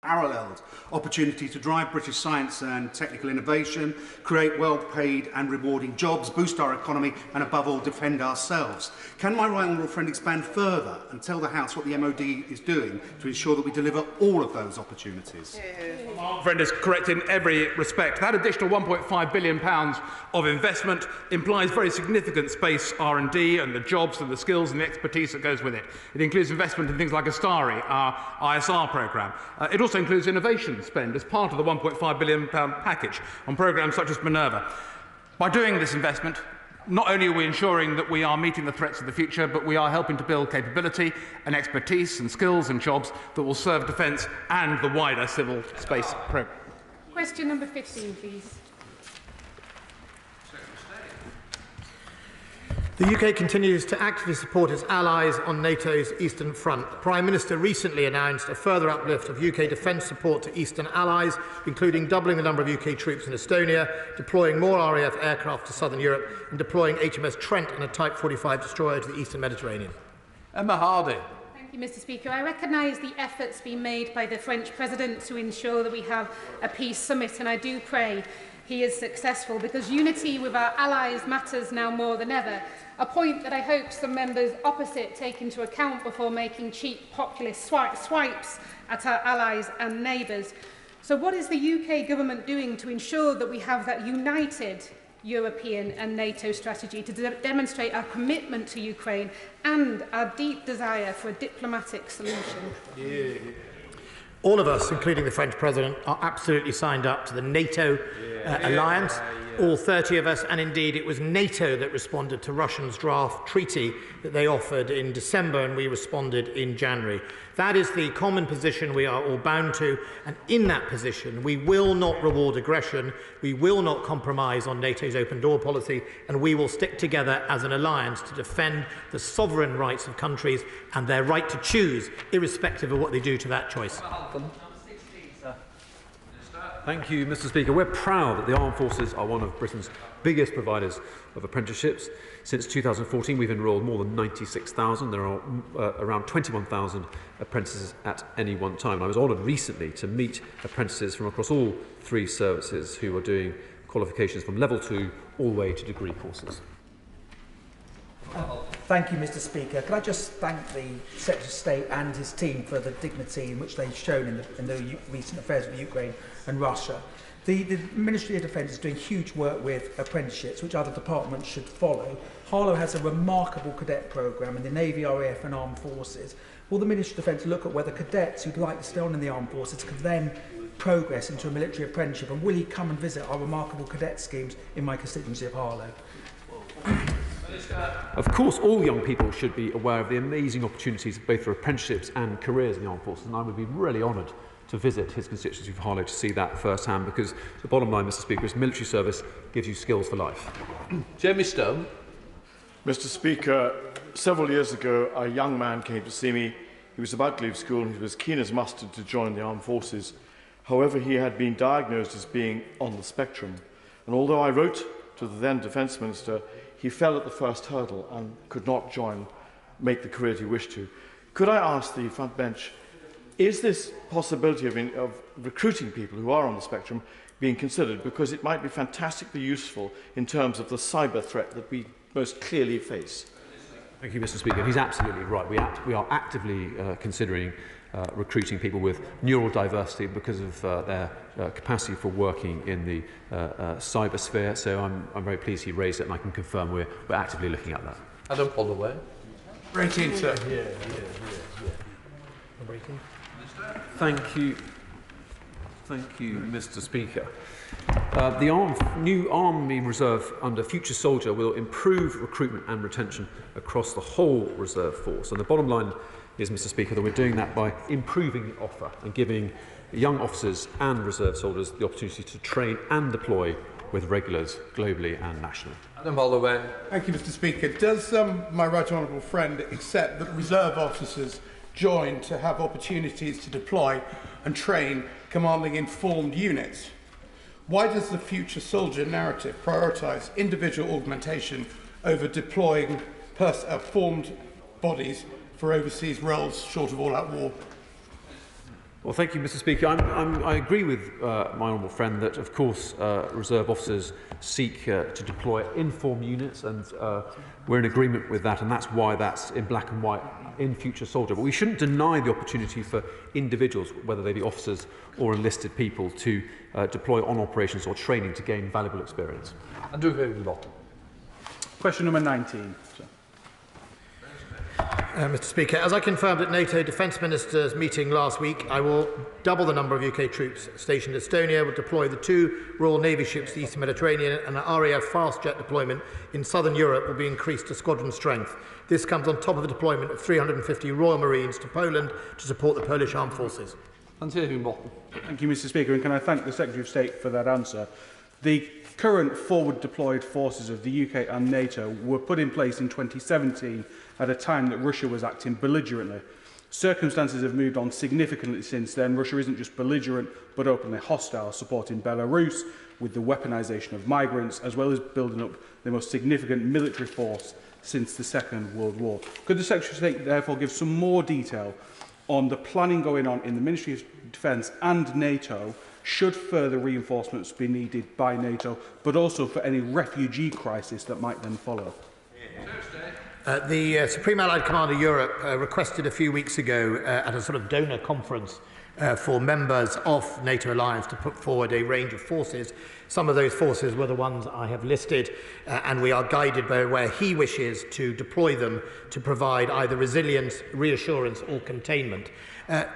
unparalleled opportunity to drive British science and technical innovation, create well-paid and rewarding jobs, boost our economy and, above all, defend ourselves. Can my right honourable friend expand further and tell the House what the MOD is doing to ensure that we deliver all of those opportunities? My friend is correct in every respect. That additional £1.5 billion of investment implies very significant space R&D and the jobs and the skills and the expertise that goes with it. It includes investment in things like Astari, our ISR programme. It also includes innovation spend as part of the £1.5 billion package on programmes such as Minerva. By doing this investment, not only are we ensuring that we are meeting the threats of the future, but we are helping to build capability and expertise and skills and jobs that will serve defence and the wider civil space programme. Question number 15, please. The UK continues to actively support its allies on NATO's Eastern Front. The Prime Minister recently announced a further uplift of UK defence support to Eastern allies, including doubling the number of UK troops in Estonia, deploying more RAF aircraft to southern Europe, and deploying HMS Trent and a Type 45 destroyer to the Eastern Mediterranean. Emma Hardy. Thank you, Mr. Speaker. I recognise the efforts being made by the French President to ensure that we have a peace summit, and I do pray he is successful, because unity with our allies matters now more than ever. A point that I hope some members opposite take into account before making cheap populist swipes at our allies and neighbours. So what is the UK government doing to ensure that we have that united European and NATO strategy to demonstrate our commitment to Ukraine and our deep desire for a diplomatic solution? All of us, including the French President, are absolutely signed up to the NATO alliance. All 30 of us, and indeed it was NATO that responded to Russia's draft treaty that they offered in December, and we responded in January. That is the common position we are all bound to, and in that position we will not reward aggression, we will not compromise on NATO's open door policy, and we will stick together as an alliance to defend the sovereign rights of countries and their right to choose, irrespective of what they do to that choice. Thank you, Mr. Speaker. We're proud that the armed forces are one of Britain's biggest providers of apprenticeships. Since 2014, we've enrolled more than 96,000. There are around 21,000 apprentices at any one time. And I was honoured recently to meet apprentices from across all three services who are doing qualifications from level 2 all the way to degree courses. Thank you, Mr. Speaker. Can I just thank the Secretary of State and his team for the dignity in which they've shown in the recent affairs with Ukraine and Russia. The Ministry of Defence is doing huge work with apprenticeships, which other departments should follow. Harlow has a remarkable cadet programme in the Navy, RAF and Armed Forces. Will the Ministry of Defence look at whether cadets who'd like to stay on in the Armed Forces could then progress into a military apprenticeship? And will he come and visit our remarkable cadet schemes in my constituency of Harlow? Of course, all young people should be aware of the amazing opportunities both for apprenticeships and careers in the armed forces, and I would be really honoured to visit his constituency of Harlow to see that firsthand, because the bottom line, Mr. Speaker, is military service gives you skills for life. Jamie Stone. Mr. Speaker, several years ago, a young man came to see me. He was about to leave school and he was keen as mustard to join the armed forces. However, he had been diagnosed as being on the spectrum, and although I wrote to the then Defence Minister, he fell at the first hurdle and could not make the career he wished to. Could I ask the front bench, is this possibility of recruiting people who are on the spectrum being considered? Because it might be fantastically useful in terms of the cyber threat that we most clearly face. Thank you, Mr. Speaker. He's absolutely right. We are actively considering recruiting people with neural diversity because of their capacity for working in the cyber sphere. So I'm very pleased he raised it, and I can confirm we're actively looking at that. Adam Holloway. Breaking, sir. Thank you, Mr. Speaker. The new Army Reserve under Future Soldier will improve recruitment and retention across the whole reserve force. And the bottom line is, Mr. Speaker, that we're doing that by improving the offer and giving young officers and reserve soldiers the opportunity to train and deploy with regulars globally and nationally. Adam Holloway. Thank you, Mr. Speaker. Does my right honourable friend accept that reserve officers join to have opportunities to deploy and train commanding informed units? Why does the Future Soldier narrative prioritise individual augmentation over deploying formed bodies for overseas roles short of all-out war? Well, thank you, Mr. Speaker. I agree with my honourable friend that, of course, reserve officers seek to deploy informed units, and we're in agreement with that, and that's why that's in black and white in Future Soldier. But we shouldn't deny the opportunity for individuals, whether they be officers or enlisted people, to deploy on operations or training to gain valuable experience. And do very lot. Question number 19. Mr. Speaker, as I confirmed at NATO Defence Ministers' meeting last week, I will double the number of UK troops stationed. Estonia will deploy the 2 Royal Navy ships to the Eastern Mediterranean, and an RAF fast jet deployment in southern Europe will be increased to squadron strength. This comes on top of the deployment of 350 Royal Marines to Poland to support the Polish Armed Forces. Thank you, Mr. Speaker, and can I thank the Secretary of State for that answer. The current forward deployed forces of the UK and NATO were put in place in 2017 at a time that Russia was acting belligerently. Circumstances have moved on significantly since then. Russia isn't just belligerent but openly hostile, supporting Belarus with the weaponisation of migrants, as well as building up the most significant military force since the Second World War. Could the Secretary of State therefore give some more detail on the planning going on in the Ministry of Defence and NATO should further reinforcements be needed by NATO, but also for any refugee crisis that might then follow? The Supreme Allied Commander Europe requested a few weeks ago at a sort of donor conference for members of NATO alliance to put forward a range of forces. Some of those forces were the ones I have listed, and we are guided by where he wishes to deploy them to provide either resilience, reassurance or containment.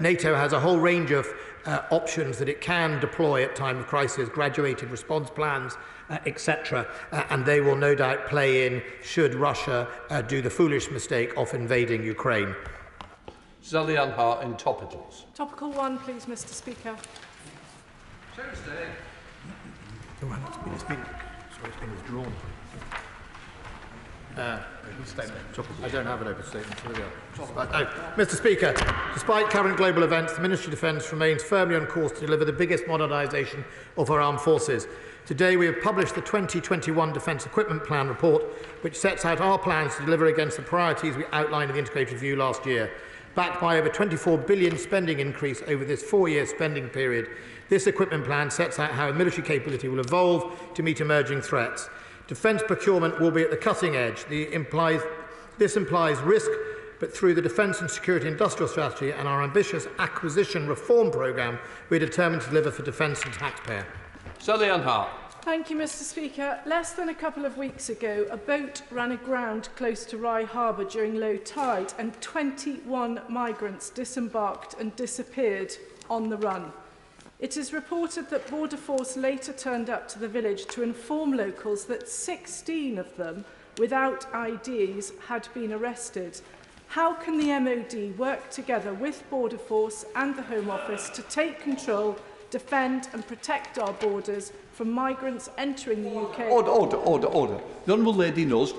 NATO has a whole range of options that it can deploy at time of crisis, graduated response plans, etc. And they will no doubt play in should Russia do the foolish mistake of invading Ukraine. Zalian Hart in topicals. Topical 1, please, Mr. Speaker. It's been withdrawn. I don't have an open statement. So Mr. Speaker, despite current global events, the Ministry of Defence remains firmly on course to deliver the biggest modernisation of our armed forces. Today we have published the 2021 Defence Equipment Plan report, which sets out our plans to deliver against the priorities we outlined in the integrated review last year. Backed by over £24 billion spending increase over this 4-year spending period, this equipment plan sets out how military capability will evolve to meet emerging threats. Defence procurement will be at the cutting edge. This implies risk, but through the Defence and Security Industrial Strategy and our ambitious acquisition reform programme, we are determined to deliver for defence and taxpayer. Zalian Hart. Thank you, Mr. Speaker. Less than a couple of weeks ago, a boat ran aground close to Rye Harbour during low tide, and 21 migrants disembarked and disappeared on the run. It is reported that Border Force later turned up to the village to inform locals that 16 of them, without IDs, had been arrested. How can the MOD work together with Border Force and the Home Office to take control, defend and protect our borders from migrants entering the UK? Order. The Honourable Lady knows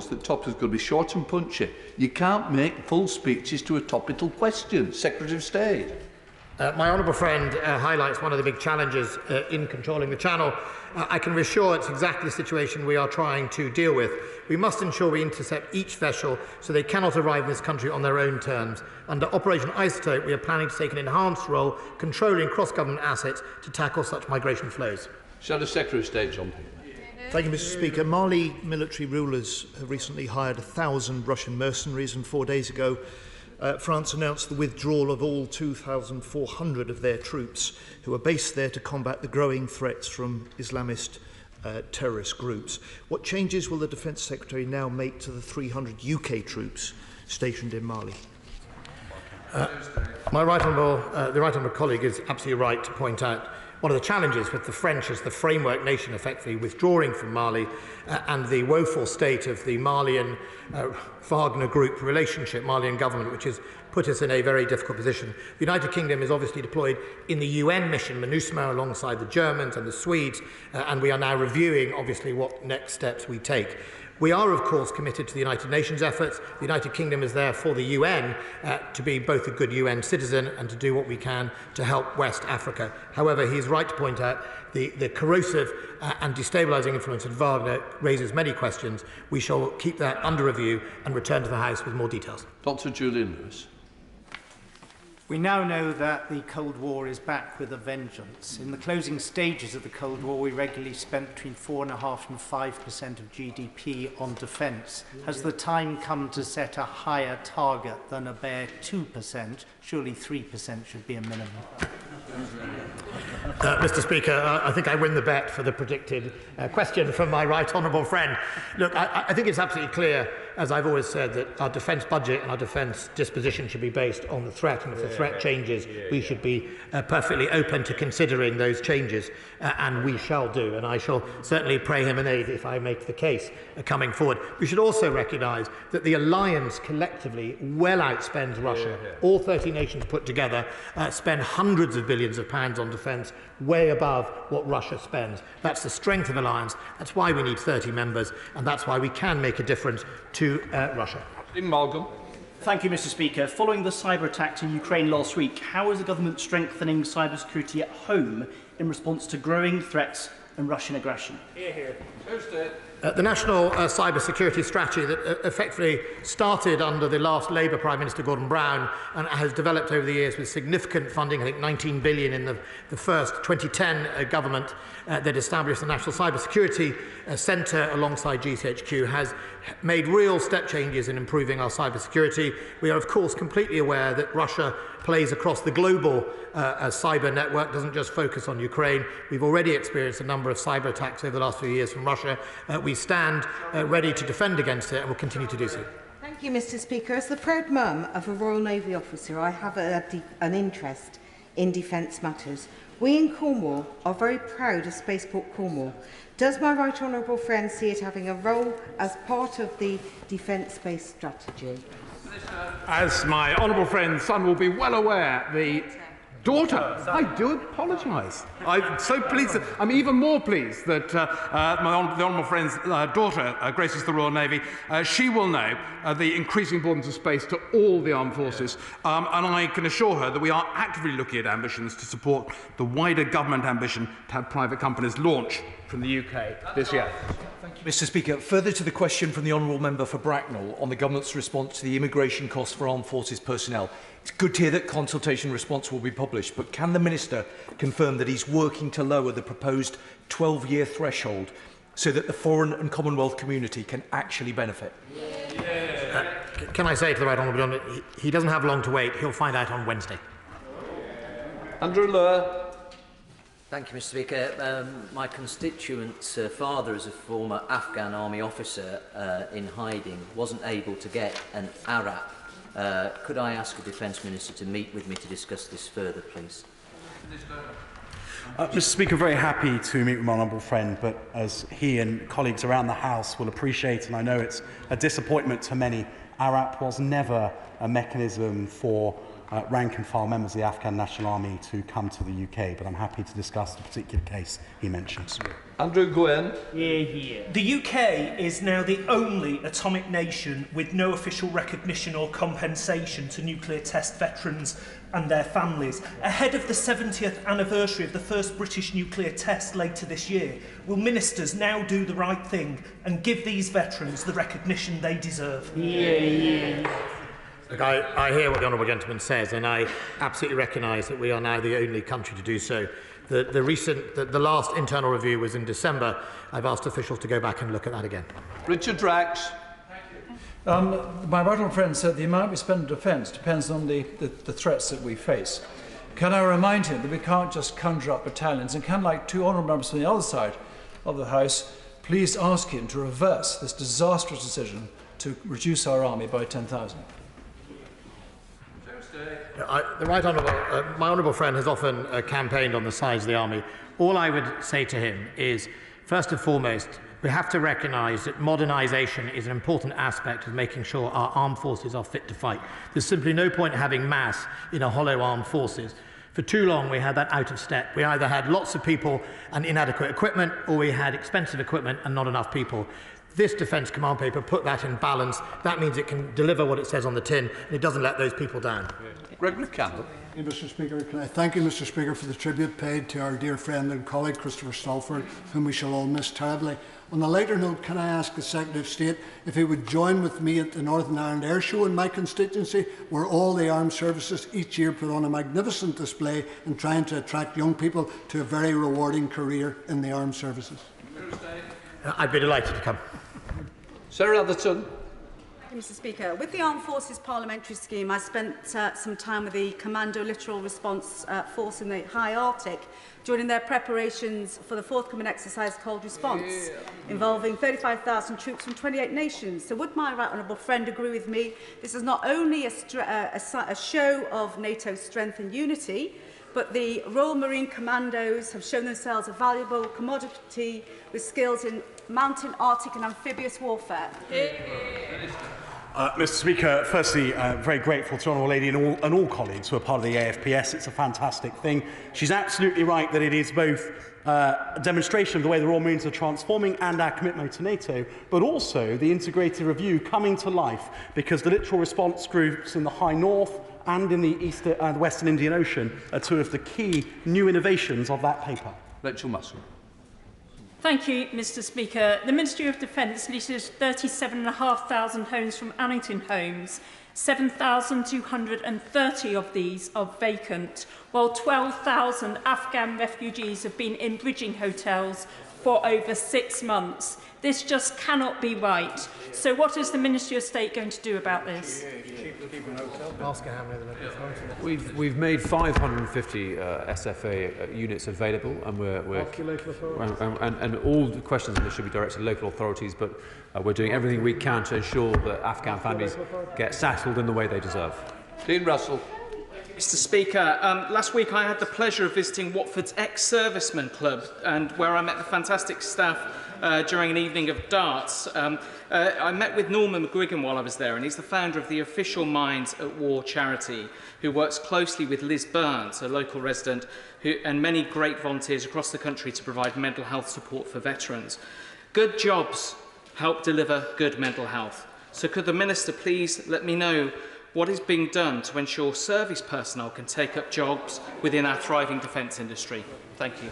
that topics are going to be short and punchy. You can't make full speeches to a topical question. Secretary of State. My honourable friend highlights one of the big challenges in controlling the Channel. I can reassure it's exactly the situation we are trying to deal with. We must ensure we intercept each vessel so they cannot arrive in this country on their own terms. Under Operation Isotope, we are planning to take an enhanced role controlling cross-government assets to tackle such migration flows. Shadow Secretary of State John. Thank you, Mr. Speaker. Mali military rulers have recently hired 1,000 Russian mercenaries, and 4 days ago France announced the withdrawal of all 2,400 of their troops who are based there to combat the growing threats from Islamist terrorist groups. What changes will the Defence Secretary now make to the 300 UK troops stationed in Mali? The right honourable colleague is absolutely right to point out one of the challenges with the French as the framework nation effectively withdrawing from Mali and the woeful state of the Malian Wagner Group relationship, Malian government, which has put us in a very difficult position. The United Kingdom is obviously deployed in the UN mission, MINUSMA, alongside the Germans and the Swedes, and we are now reviewing, obviously, what next steps we take. We are, of course, committed to the United Nations efforts. The United Kingdom is there for the UN to be both a good UN citizen and to do what we can to help West Africa. However, he is right to point out the corrosive and destabilising influence of Wagner raises many questions. We shall keep that under review and return to the House with more details. Dr. Julian Lewis. We now know that the Cold War is back with a vengeance. In the closing stages of the Cold War, we regularly spent between 4.5% and 5% of GDP on defence. Has the time come to set a higher target than a bare 2%? Surely 3% should be a minimum. Mr. Speaker, I think I win the bet for the predicted question from my right honourable friend. Look, I think it's absolutely clear, as I've always said, that our defence budget and our defence disposition should be based on the threat, and if the threat changes, we should be perfectly open to considering those changes, and we shall do, and I shall certainly pray him an aid if I make the case coming forward. We should also recognise that the alliance collectively well outspends Russia. All 30 nations put together spend hundreds of billions of pounds on defence, way above what Russia spends. That's the strength of alliance. That's why we need 30 members, and that's why we can make a difference to Russia. Thank you, Mr. Speaker. Following the cyber attack to Ukraine last week, how is the government strengthening cybersecurity at home in response to growing threats and Russian aggression? The National Cyber Security Strategy that effectively started under the last Labour Prime Minister Gordon Brown and has developed over the years with significant funding, I think 19 billion in the first 2010 government that established the National Cyber Security Centre alongside GCHQ, has made real step changes in improving our cyber security. We are of course completely aware that Russia plays across the global cyber network, doesn't just focus on Ukraine. We've already experienced a number of cyber attacks over the last few years from Russia. We stand ready to defend against it and will continue to do so. Thank you, Mr. Speaker. As the proud mum of a Royal Navy officer, I have an interest in defence matters. We in Cornwall are very proud of Spaceport Cornwall. Does my right honourable friend see it having a role as part of the defence space strategy? As my honourable friend's son will be well aware, the daughter, I do apologise. I'm so pleased, I'm even more pleased that the honourable friend's daughter graces the Royal Navy. She will know the increasing importance of space to all the armed forces, and I can assure her that we are actively looking at ambitions to support the wider government ambition to have private companies launch from the UK this year. Mr. Speaker, further to the question from the honourable member for Bracknell on the government's response to the immigration costs for armed forces personnel, it's good to hear that consultation response will be published, but can the Minister confirm that he's working to lower the proposed 12-year threshold so that the foreign and Commonwealth community can actually benefit? Can I say to the right honourable member, he doesn't have long to wait. He'll find out on Wednesday. Andrew Lowe. Thank you, Mr. Speaker. My constituent's father is a former Afghan army officer in hiding, wasn't able to get an ARAP. Could I ask the Defence Minister to meet with me to discuss this further, please? Mr. Speaker, very happy to meet with my honourable friend, but as he and colleagues around the House will appreciate, and I know it's a disappointment to many, ARAP was never a mechanism for rank-and-file members of the Afghan National Army to come to the UK, but I'm happy to discuss the particular case he mentions. Andrew Gwynn. The UK is now the only atomic nation with no official recognition or compensation to nuclear test veterans and their families. Ahead of the 70th anniversary of the first British nuclear test later this year, will ministers now do the right thing and give these veterans the recognition they deserve? Look, I hear what the honourable gentleman says, and I absolutely recognise that we are now the only country to do so. The last internal review was in December. I've asked officials to go back and look at that again. Richard Drax. My right honourable friend said the amount we spend on defence depends on the threats that we face. Can I remind him that we can't just conjure up battalions, and can, like two honourable members from the other side of the House, please ask him to reverse this disastrous decision to reduce our army by 10,000. My honourable friend has often campaigned on the size of the army. All I would say to him is, first and foremost, we have to recognise that modernisation is an important aspect of making sure our armed forces are fit to fight. There's simply no point in having mass in a hollow armed forces. For too long we had that out of step. We either had lots of people and inadequate equipment, or we had expensive equipment and not enough people. This Defence Command Paper put that in balance. That means it can deliver what it says on the tin, and it doesn't let those people down. Greg McCandle. Mr. Speaker, can I thank you, Mr. Speaker, for the tribute paid to our dear friend and colleague Christopher Stalford, whom we shall all miss terribly. On a lighter note, can I ask the Secretary of State if he would join with me at the Northern Ireland Air Show in my constituency, where all the armed services each year put on a magnificent display in trying to attract young people to a very rewarding career in the armed services? I'd be delighted to come. Sarah Atherton. Mr. Speaker, with the Armed Forces Parliamentary Scheme, I spent some time with the Commando Littoral Response Force in the High Arctic during their preparations for the forthcoming exercise Cold Response, involving 35,000 troops from 28 nations. So would my right honourable friend agree with me? This is not only a show of NATO's strength and unity, but the Royal Marine Commandos have shown themselves a valuable commodity with skills in mountain, Arctic and amphibious warfare. Mr. Speaker, firstly, very grateful to the Honourable Lady and all colleagues who are part of the AFPS. It's a fantastic thing. She's absolutely right that it is both a demonstration of the way the Royal Marines are transforming and our commitment to NATO, but also the integrated review coming to life, because the littoral response groups in the High North and in the Western Indian Ocean are two of the key new innovations of that paper. Rachel Muscle. Thank you, Mr. Speaker. The Ministry of Defence leases 37,500 homes from Annington Homes. 7,230 of these are vacant, while 12,000 Afghan refugees have been in bridging hotels for over 6 months. This just cannot be right. So what is the Ministry of State going to do about this? We've made 550 SFA units available, and and all the questions on this should be directed to local authorities, but we're doing everything we can to ensure that Afghan families get settled in the way they deserve. Dean Russell. Mr. Speaker, last week I had the pleasure of visiting Watford's ex-servicemen club, and where I met the fantastic staff during an evening of darts. I met with Norman McGuigan while I was there, and he's the founder of the Official Minds at War charity, who works closely with Liz Burns, a local resident, and many great volunteers across the country to provide mental health support for veterans. Good jobs help deliver good mental health. So could the Minister please let me know what is being done to ensure service personnel can take up jobs within our thriving defence industry? Thank you.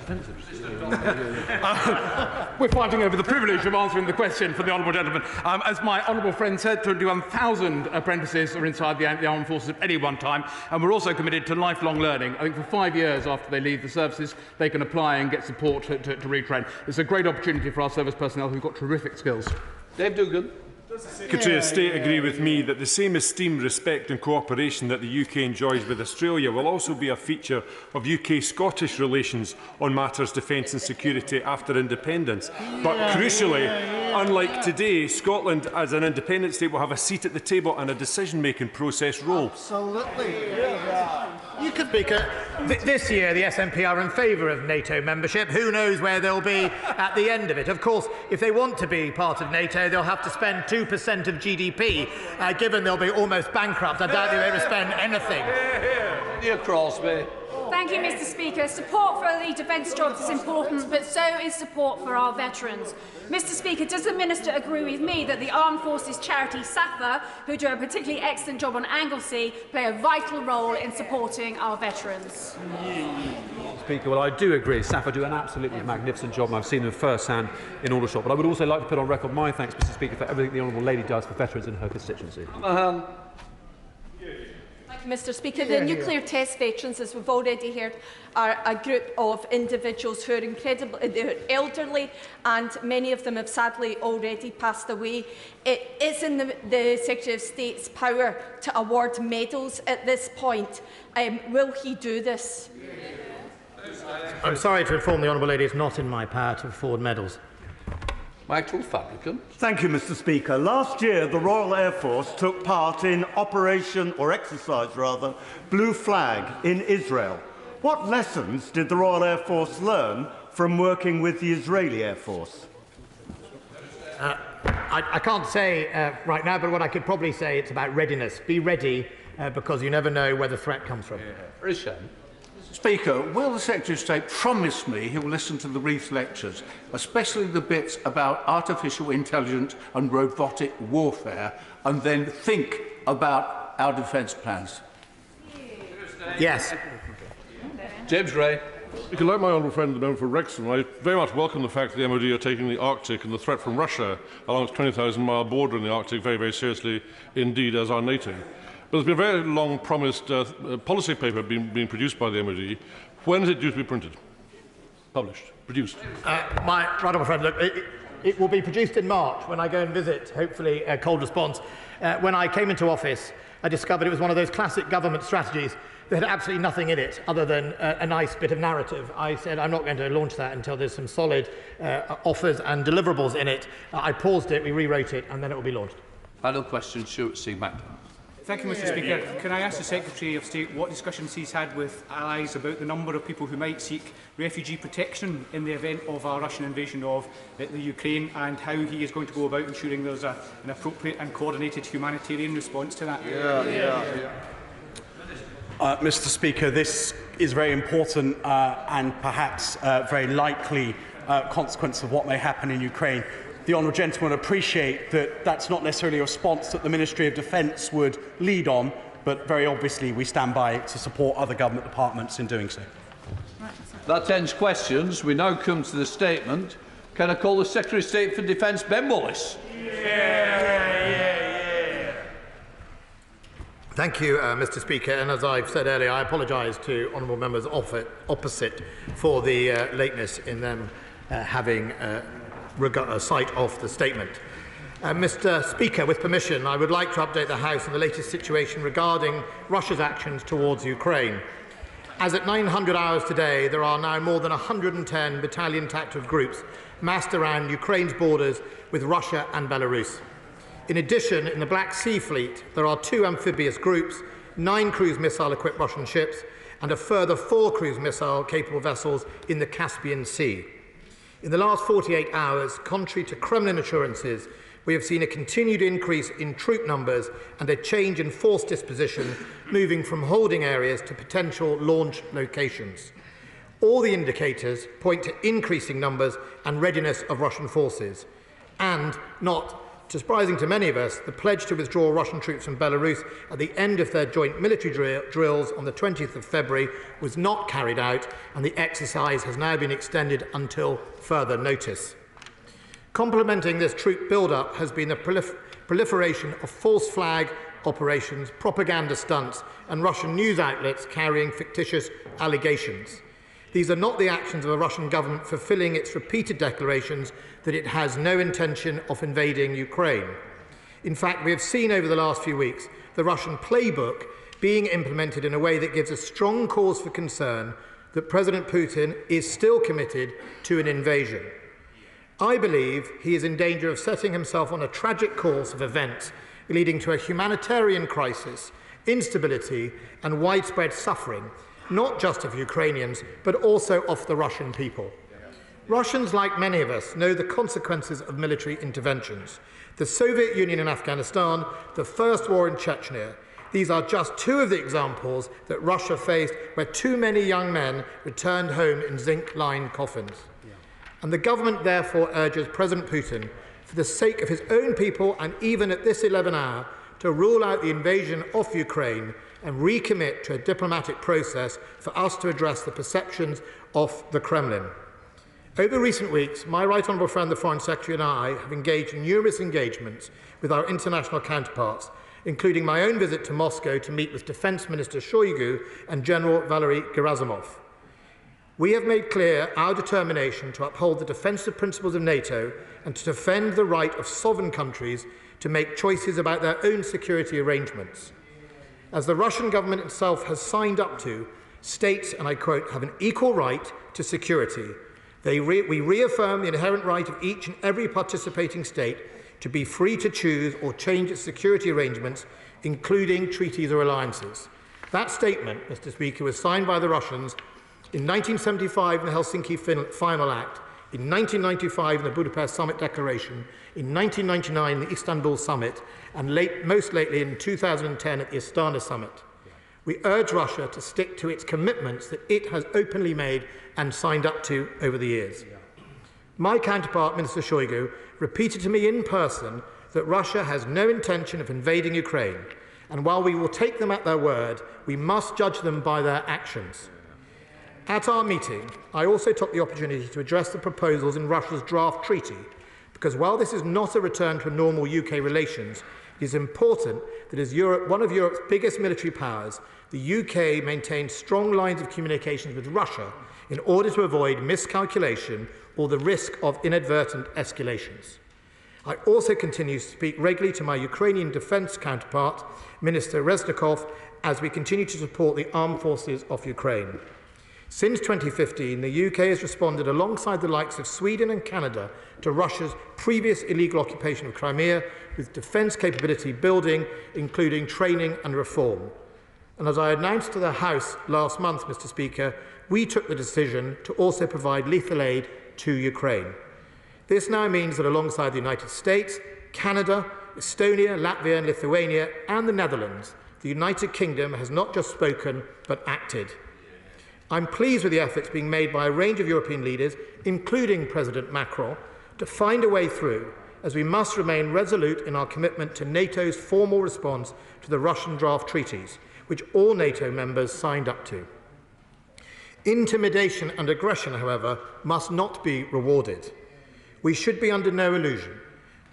We're fighting over the privilege of answering the question for the honourable gentleman. As my honourable friend said, 21,000 apprentices are inside the armed forces at any one time, and we're also committed to lifelong learning. I think for 5 years after they leave the services, they can apply and get support to retrain. It's a great opportunity for our service personnel who've got terrific skills. Dave Dugan. Does the Secretary of State agree with me that the same esteem, respect and cooperation that the UK enjoys with Australia will also be a feature of UK-Scottish relations on matters defence and security after independence? But crucially, unlike today, Scotland as an independent state will have a seat at the table and a decision-making process role. Absolutely. You could Speaker, this year the SNP are in favour of NATO membership. Who knows where they'll be at the end of it? Of course, if they want to be part of NATO, they'll have to spend 2% of GDP. Given they'll be almost bankrupt, I doubt they'll ever spend anything. Neil Crosby. Thank you, Mr. Speaker. Support for the defence jobs is important, but so is support for our veterans. Mr. Speaker, does the Minister agree with me that the Armed Forces charity SAFA, who do a particularly excellent job on Anglesey, play a vital role in supporting our veterans? Speaker, well, I do agree. SAFA do an absolutely magnificent job, and I've seen them firsthand in Aldershot. But I would also like to put on record my thanks, Mr. Speaker, for everything the Honourable Lady does for veterans in her constituency. Mr. Speaker, the nuclear test veterans, as we've already heard, are a group of individuals who are they're elderly, and many of them have sadly already passed away. It is in the Secretary of State's power to award medals at this point. Will he do this? I'm sorry to inform the Honourable Lady it's not in my power to afford medals. Michael Fabricant. Thank you, Mr. Speaker. Last year, the Royal Air Force took part in exercise Blue Flag in Israel. What lessons did the Royal Air Force learn from working with the Israeli Air Force? I can't say right now, but what I could probably say, it's about readiness. Be ready, because you never know where the threat comes from. Speaker, will the Secretary of State promise me he will listen to the Reith lectures, especially the bits about artificial intelligence and robotic warfare, and then think about our defence plans? Yes. James Ray. Like my honourable friend, the member for Wrexham, I very much welcome the fact that the MOD are taking the Arctic and the threat from Russia along its 20,000-mile border in the Arctic very, very seriously indeed, as are NATO. But there's been a very long promised policy paper being produced by the MOD. When is it due to be printed? Published? Produced? My right honourable friend, look, it will be produced in March when I go and visit, hopefully, a cold response. When I came into office, I discovered it was one of those classic government strategies that had absolutely nothing in it other than a nice bit of narrative. I said, I'm not going to launch that until there's some solid offers and deliverables in it. I paused it, we rewrote it, and then it will be launched. Final question, Stuart Seaback. Thank you, Mr. Speaker. Can I ask the Secretary of State what discussions he's had with allies about the number of people who might seek refugee protection in the event of a Russian invasion of the Ukraine, and how he is going to go about ensuring there's an appropriate and coordinated humanitarian response to that? Mr. Speaker, this is very important and perhaps very likely consequence of what may happen in Ukraine. The honourable gentleman appreciate that that's not necessarily a response that the Ministry of Defence would lead on, but very obviously we stand by to support other government departments in doing so. That ends questions. We now come to the statement. Can I call the Secretary of State for Defence, Ben Wallace? Thank you, Mr. Speaker. And as I've said earlier, I apologise to honourable members opposite for the lateness in them having a sight of the statement. Mr. Speaker, with permission, I would like to update the House on the latest situation regarding Russia's actions towards Ukraine. As at 900 hours today, there are now more than 110 battalion tactical groups massed around Ukraine's borders with Russia and Belarus. In addition, in the Black Sea Fleet, there are 2 amphibious groups, 9 cruise missile-equipped Russian ships, and a further 4 cruise missile-capable vessels in the Caspian Sea. In the last 48 hours, contrary to Kremlin assurances, we have seen a continued increase in troop numbers and a change in force disposition, moving from holding areas to potential launch locations. All the indicators point to increasing numbers and readiness of Russian forces, and, not surprising to many of us, the pledge to withdraw Russian troops from Belarus at the end of their joint military drills on the 20th of February was not carried out, and the exercise has now been extended until further notice. Complementing this troop build-up has been the proliferation of false flag operations, propaganda stunts, and Russian news outlets carrying fictitious allegations. These are not the actions of a Russian government fulfilling its repeated declarations that it has no intention of invading Ukraine. In fact, we have seen over the last few weeks the Russian playbook being implemented in a way that gives a strong cause for concern that President Putin is still committed to an invasion. I believe he is in danger of setting himself on a tragic course of events leading to a humanitarian crisis, instability, and widespread suffering, not just of Ukrainians, but also of the Russian people. Russians, like many of us, know the consequences of military interventions. The Soviet Union in Afghanistan, the First War in Chechnya. These are just 2 of the examples that Russia faced where too many young men returned home in zinc-lined coffins. And the government therefore urges President Putin, for the sake of his own people and even at this 11th hour, to rule out the invasion of Ukraine and recommit to a diplomatic process for us to address the perceptions of the Kremlin. Over recent weeks, my right honourable friend, the Foreign Secretary, and I have engaged in numerous engagements with our international counterparts, including my own visit to Moscow to meet with Defence Minister Shoigu and General Valery Gerasimov. We have made clear our determination to uphold the defensive principles of NATO and to defend the right of sovereign countries to make choices about their own security arrangements. As the Russian government itself has signed up to, states, and I quote, have an equal right to security. We reaffirm the inherent right of each and every participating state to be free to choose or change its security arrangements, including treaties or alliances. That statement, Mr. Speaker, was signed by the Russians in 1975 in the Helsinki Final Act, in 1995 in the Budapest Summit Declaration, in 1999 in the Istanbul Summit, and most lately in 2010 at the Astana Summit. We urge Russia to stick to its commitments that it has openly made and signed up to over the years. My counterpart, Minister Shoigu, repeated to me in person that Russia has no intention of invading Ukraine, and while we will take them at their word, we must judge them by their actions. At our meeting, I also took the opportunity to address the proposals in Russia's draft treaty, because while this is not a return to normal UK relations, it is important that as one of Europe's biggest military powers, the UK maintains strong lines of communications with Russia in order to avoid miscalculation or the risk of inadvertent escalations. I also continue to speak regularly to my Ukrainian defence counterpart, Minister Reznikov, as we continue to support the armed forces of Ukraine. Since 2015, the UK has responded alongside the likes of Sweden and Canada to Russia's previous illegal occupation of Crimea with defence capability building, including training and reform. And as I announced to the House last month, Mr. Speaker, we took the decision to also provide lethal aid to Ukraine. This now means that alongside the United States, Canada, Estonia, Latvia and Lithuania and the Netherlands, the United Kingdom has not just spoken but acted. I'm pleased with the efforts being made by a range of European leaders, including President Macron, to find a way through, as we must remain resolute in our commitment to NATO's formal response to the Russian draft treaties, which all NATO members signed up to. Intimidation and aggression, however, must not be rewarded. We should be under no illusion.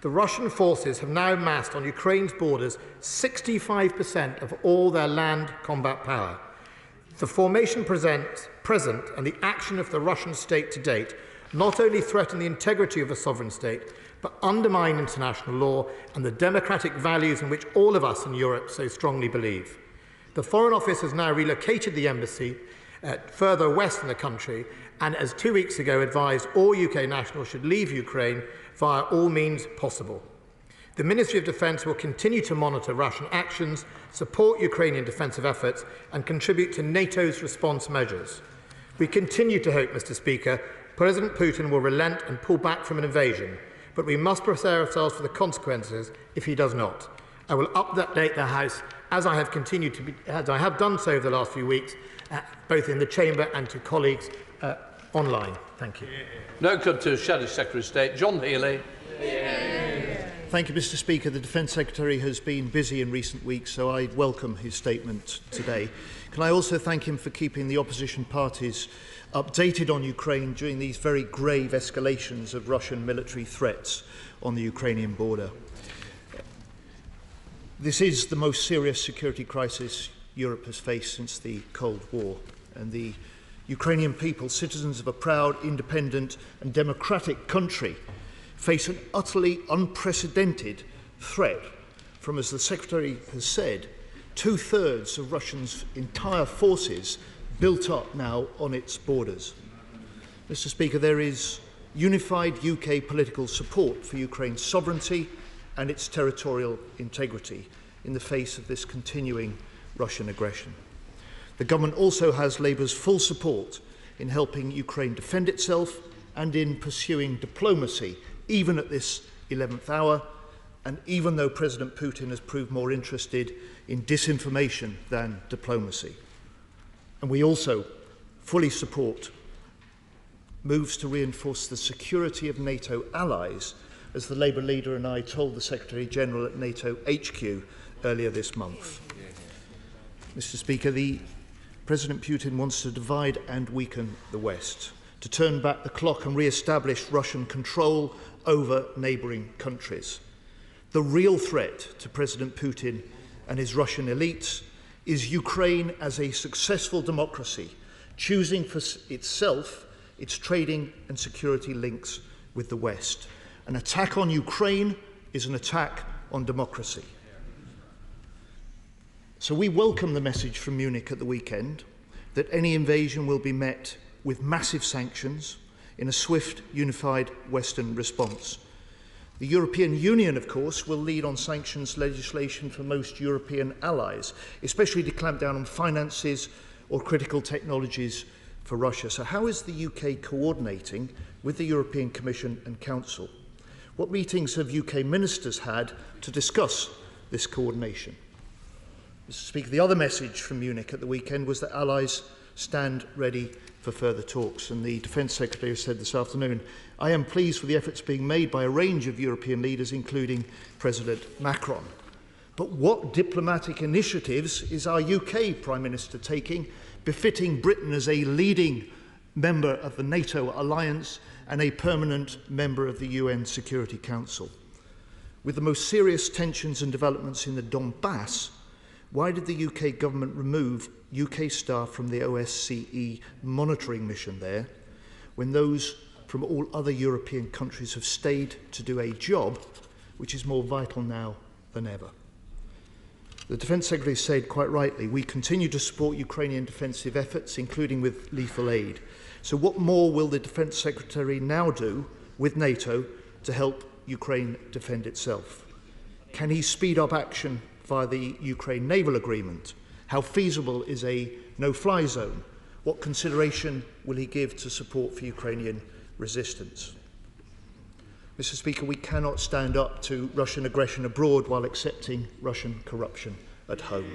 The Russian forces have now massed on Ukraine's borders 65% of all their land combat power. The formation present and the action of the Russian state to date not only threaten the integrity of a sovereign state, but undermine international law and the democratic values in which all of us in Europe so strongly believe. The Foreign Office has now relocated the embassy further west in the country and, as 2 weeks ago, advised all UK nationals should leave Ukraine via all means possible. The Ministry of Defence will continue to monitor Russian actions, support Ukrainian defensive efforts and contribute to NATO's response measures. We continue to hope, Mr. Speaker, President Putin will relent and pull back from an invasion, but we must prepare ourselves for the consequences if he does not. I will update the House as I have done so over the last few weeks, both in the Chamber and to colleagues online. Thank you. Now come to Shadow Secretary of State John Healey. Thank you, Mr. Speaker. The Defence Secretary has been busy in recent weeks, so I welcome his statement today. Can I also thank him for keeping the opposition parties updated on Ukraine during these very grave escalations of Russian military threats on the Ukrainian border. This is the most serious security crisis Europe has faced since the Cold War, and the Ukrainian people, citizens of a proud, independent and democratic country, face an utterly unprecedented threat from, as the Secretary has said, 2/3 of Russia's entire forces built up now on its borders. Mr. Speaker, there is unified UK political support for Ukraine's sovereignty and its territorial integrity in the face of this continuing Russian aggression. The government also has Labour's full support in helping Ukraine defend itself and in pursuing diplomacy, even at this 11th hour, and even though President Putin has proved more interested in disinformation than diplomacy. And we also fully support moves to reinforce the security of NATO allies, as the Labour leader and I told the Secretary-General at NATO HQ earlier this month. Mr. Speaker, President Putin wants to divide and weaken the West, to turn back the clock and re-establish Russian control over neighbouring countries. The real threat to President Putin and his Russian elites is Ukraine as a successful democracy, choosing for itself its trading and security links with the West. An attack on Ukraine is an attack on democracy. So we welcome the message from Munich at the weekend that any invasion will be met with massive sanctions in a swift, unified Western response. The European Union, of course, will lead on sanctions legislation for most European allies, especially to clamp down on finances or critical technologies for Russia. So how is the UK coordinating with the European Commission and Council? What meetings have UK ministers had to discuss this coordination? Mr. Speaker, the other message from Munich at the weekend was that allies stand ready for further talks, and the Defence Secretary has said this afternoon, I am pleased with the efforts being made by a range of European leaders, including President Macron. But what diplomatic initiatives is our UK Prime Minister taking, befitting Britain as a leading member of the NATO alliance and a permanent member of the UN Security Council? With the most serious tensions and developments in the Donbass, why did the UK government remove UK staff from the OSCE monitoring mission there, when those from all other European countries have stayed to do a job which is more vital now than ever? The Defence Secretary said quite rightly, we continue to support Ukrainian defensive efforts, including with lethal aid. So what more will the Defence Secretary now do with NATO to help Ukraine defend itself? Can he speed up action via the Ukraine naval agreement? How feasible is a no-fly zone? What consideration will he give to support for Ukrainian resistance? Mr. Speaker, we cannot stand up to Russian aggression abroad while accepting Russian corruption at home.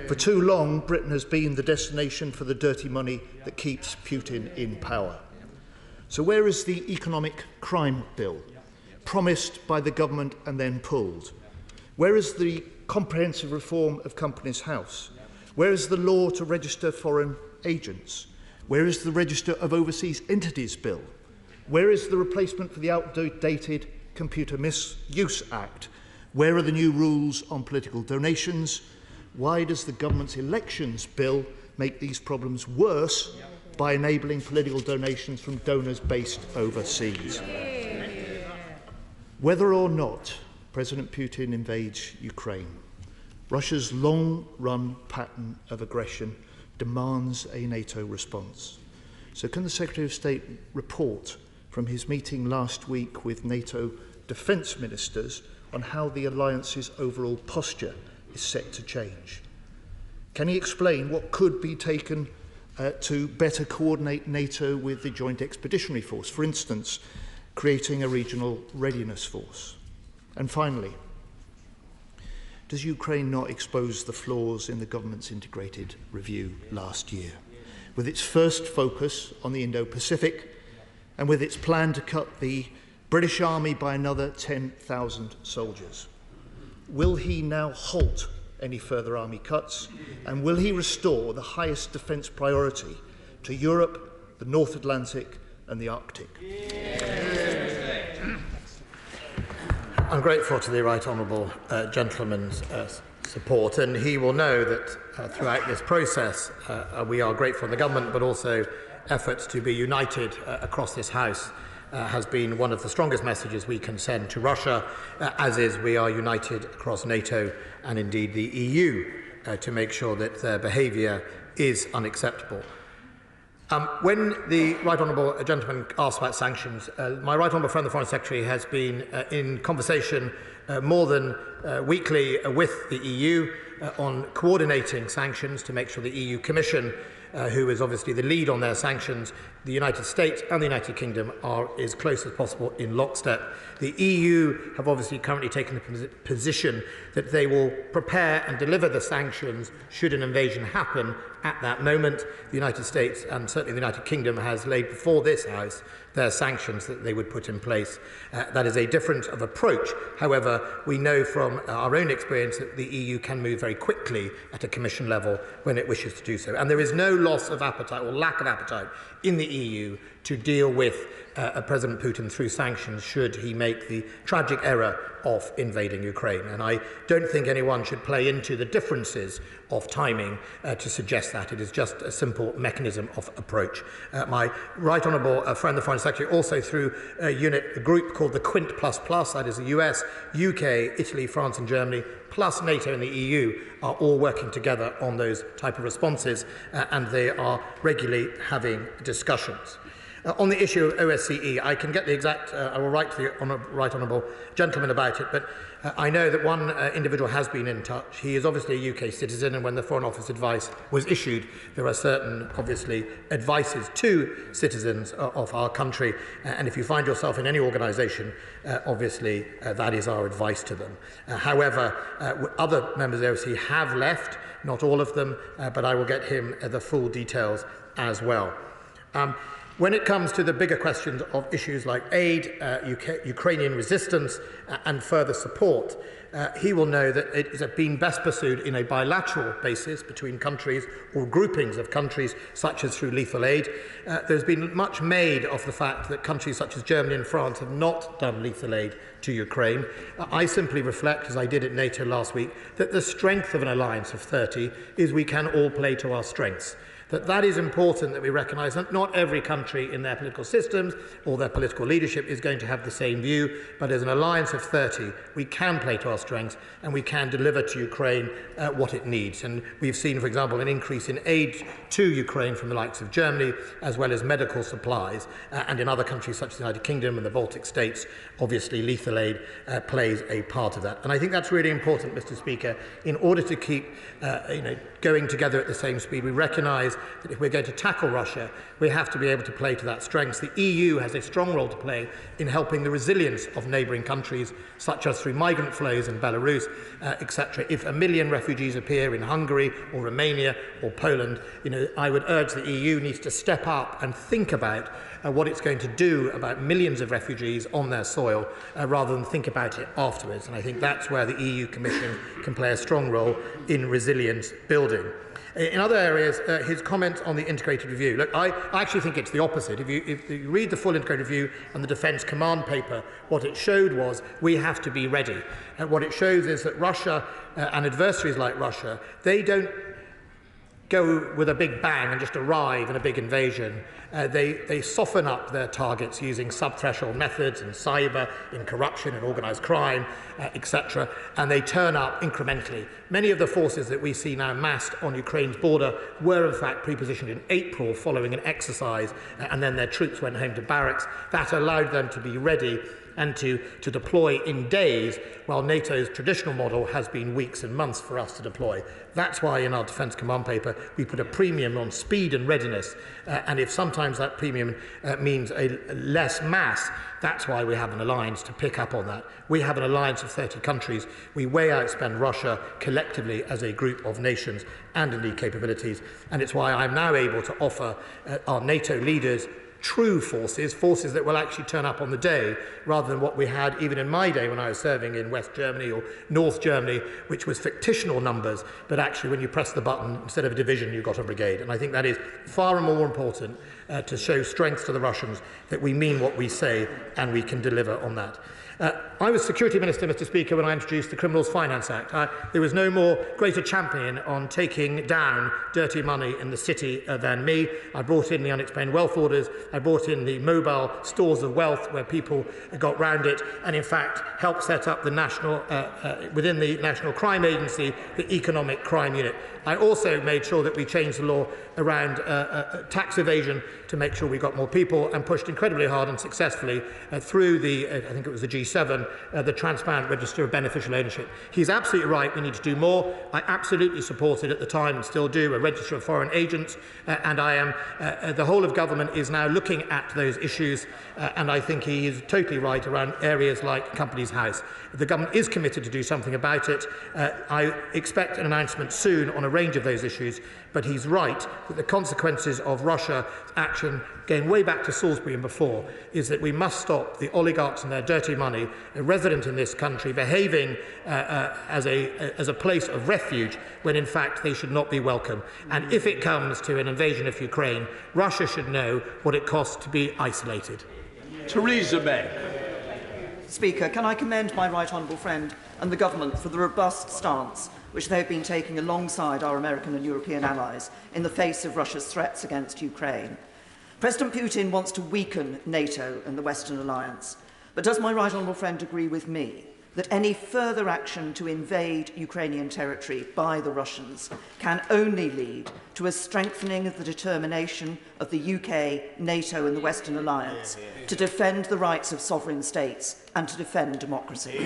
For too long, Britain has been the destination for the dirty money that keeps Putin in power. So where is the economic crime bill, promised by the government and then pulled? Where is the comprehensive reform of Companies House? Where is the law to register foreign agents? Where is the Register of Overseas Entities bill? Where is the replacement for the outdated Computer Misuse Act? Where are the new rules on political donations? Why does the government's elections bill make these problems worse by enabling political donations from donors based overseas? Whether or not President Putin invades Ukraine, Russia's long-run pattern of aggression demands a NATO response. So can the Secretary of State report from his meeting last week with NATO defence ministers on how the alliance's overall posture is set to change? Can he explain what could be taken to better coordinate NATO with the Joint Expeditionary Force, for instance, creating a regional readiness force? And finally, does Ukraine not expose the flaws in the government's integrated review last year, with its first focus on the Indo-Pacific and with its plan to cut the British Army by another 10,000 soldiers? Will he now halt any further army cuts, and will he restore the highest defence priority to Europe, the North Atlantic and the Arctic? I'm grateful to the Right Honourable Gentleman's support, and he will know that throughout this process we are grateful to the government, but also efforts to be united across this House has been one of the strongest messages we can send to Russia, as is we are united across NATO and indeed the EU to make sure that their behaviour is unacceptable. When the Right Honourable Gentleman asked about sanctions, my Right Honourable friend, the Foreign Secretary, has been in conversation more than weekly with the EU on coordinating sanctions to make sure the EU Commission, who is obviously the lead on their sanctions, the United States and the United Kingdom are as close as possible in lockstep. The EU have obviously currently taken the position that they will prepare and deliver the sanctions should an invasion happen at that moment. The United States and certainly the United Kingdom has laid before this House their sanctions that they would put in place. That is a different of approach. However, we know from our own experience that the EU can move very quickly at a Commission level when it wishes to do so. And there is no loss of appetite or lack of appetite in the EU to deal with President Putin through sanctions should he make the tragic error of invading Ukraine. And I don't think anyone should play into the differences of timing to suggest that. It is just a simple mechanism of approach. My Right Honourable friend, the Foreign Secretary, also through a group called the Quint++, that is the US, UK, Italy, France and Germany, plus NATO and the EU, are all working together on those type of responses, and they are regularly having discussions. On the issue of OSCE, I can get the exact, I will write to the Right Honourable Gentleman about it, but I know that one individual has been in touch. He is obviously a UK citizen, and when the Foreign Office advice was issued, there are certain, obviously, advices to citizens of our country, and if you find yourself in any organisation, obviously, that is our advice to them. However, other members of the OSCE have left, not all of them, but I will get him the full details as well. When it comes to the bigger questions of issues like aid, Ukrainian resistance and further support, he will know that it has been best pursued in a bilateral basis between countries or groupings of countries, such as through lethal aid. There's been much made of the fact that countries such as Germany and France have not done lethal aid to Ukraine. I simply reflect, as I did at NATO last week, that the strength of an alliance of 30 is we can all play to our strengths. That is important, that we recognise that not every country in their political systems or their political leadership is going to have the same view, but as an alliance of 30, we can play to our strengths and we can deliver to Ukraine what it needs. And we've seen, for example, an increase in aid to Ukraine from the likes of Germany, as well as medical supplies. And in other countries such as the United Kingdom and the Baltic states, obviously lethal aid plays a part of that. And I think that's really important, Mr. Speaker. In order to keep going together at the same speed, we recognise that if we're going to tackle Russia, we have to be able to play to that strength. The EU has a strong role to play in helping the resilience of neighbouring countries, such as through migrant flows in Belarus, etc. If 1 million refugees appear in Hungary or Romania or Poland, I would urge the EU needs to step up and think about what it's going to do about millions of refugees on their soil, rather than think about it afterwards. And I think that's where the EU Commission can play a strong role in resilience building. In other areas, his comments on the integrated review. Look, I actually think it's the opposite. If you read the full integrated review and the Defence Command paper, what it showed was we have to be ready. And what it shows is that Russia and adversaries like Russia, they don't go with a big bang and just arrive in a big invasion. They soften up their targets using sub-threshold methods in cyber, in corruption and organised crime, etc. And they turn up incrementally. Many of the forces that we see now massed on Ukraine's border were in fact pre-positioned in April following an exercise, and then their troops went home to barracks. That allowed them to be ready and to deploy in days, while NATO's traditional model has been weeks and months for us to deploy. That's why in our Defence Command paper we put a premium on speed and readiness, and if sometimes that premium means a less mass, that's why we have an alliance to pick up on that. We have an alliance of 30 countries. We way outspend Russia collectively as a group of nations and indeed capabilities, and it's why I'm now able to offer our NATO leaders true forces that will actually turn up on the day, rather than what we had even in my day when I was serving in West Germany or North Germany, which was fictitional numbers, but actually when you press the button, instead of a division, you got a brigade. And I think that is far more important to show strength to the Russians, that we mean what we say and we can deliver on that. I was Security Minister, Mr. Speaker, when I introduced the Criminals Finance Act. There was no greater champion on taking down dirty money in the city than me. I brought in the unexplained wealth orders. I brought in the mobile stores of wealth where people got round it, and in fact helped set up the national, within the National Crime Agency, the Economic Crime Unit. I also made sure that we changed the law around tax evasion to make sure we got more people, and pushed incredibly hard and successfully through the, I think it was the G7, the Transparent Register of Beneficial Ownership. He's absolutely right, we need to do more. I absolutely supported at the time, and still do, a register of foreign agents, and I am, the whole of government is now looking at those issues, and I think he is totally right around areas like Companies House. The government is committed to do something about it. I expect an announcement soon on a range of those issues, but he's right that the consequences of Russia's action, going way back to Salisbury and before, is that we must stop the oligarchs and their dirty money resident in this country behaving as a place of refuge when in fact they should not be welcome. And if it comes to an invasion of Ukraine, Russia should know what it costs to be isolated. Theresa May. Speaker, can I commend my right honourable friend and the government for the robust stance which they have been taking alongside our American and European allies in the face of Russia's threats against Ukraine. President Putin wants to weaken NATO and the Western alliance, but does my right honourable friend agree with me that any further action to invade Ukrainian territory by the Russians can only lead to a strengthening of the determination of the UK, NATO and the Western alliance to defend the rights of sovereign states and to defend democracy?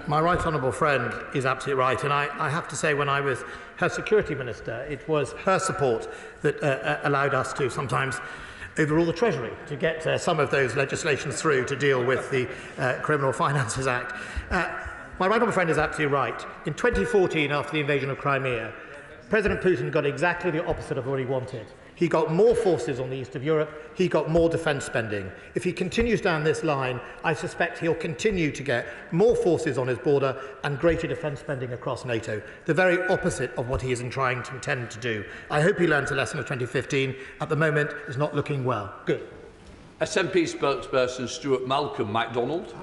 My right honourable friend is absolutely right, and I have to say, when I was her security minister, it was her support that allowed us to sometimes overrule the Treasury to get some of those legislations through to deal with the Criminal Finances Act. My right honourable friend is absolutely right. In 2014, after the invasion of Crimea, President Putin got exactly the opposite of what he wanted. He got more forces on the east of Europe. He got more defence spending. If he continues down this line, I suspect he'll continue to get more forces on his border and greater defence spending across NATO, the very opposite of what he is trying to intend to do. I hope he learns a lesson of 2015. At the moment, it's not looking well. Good. SNP spokesperson Stuart Malcolm MacDonald.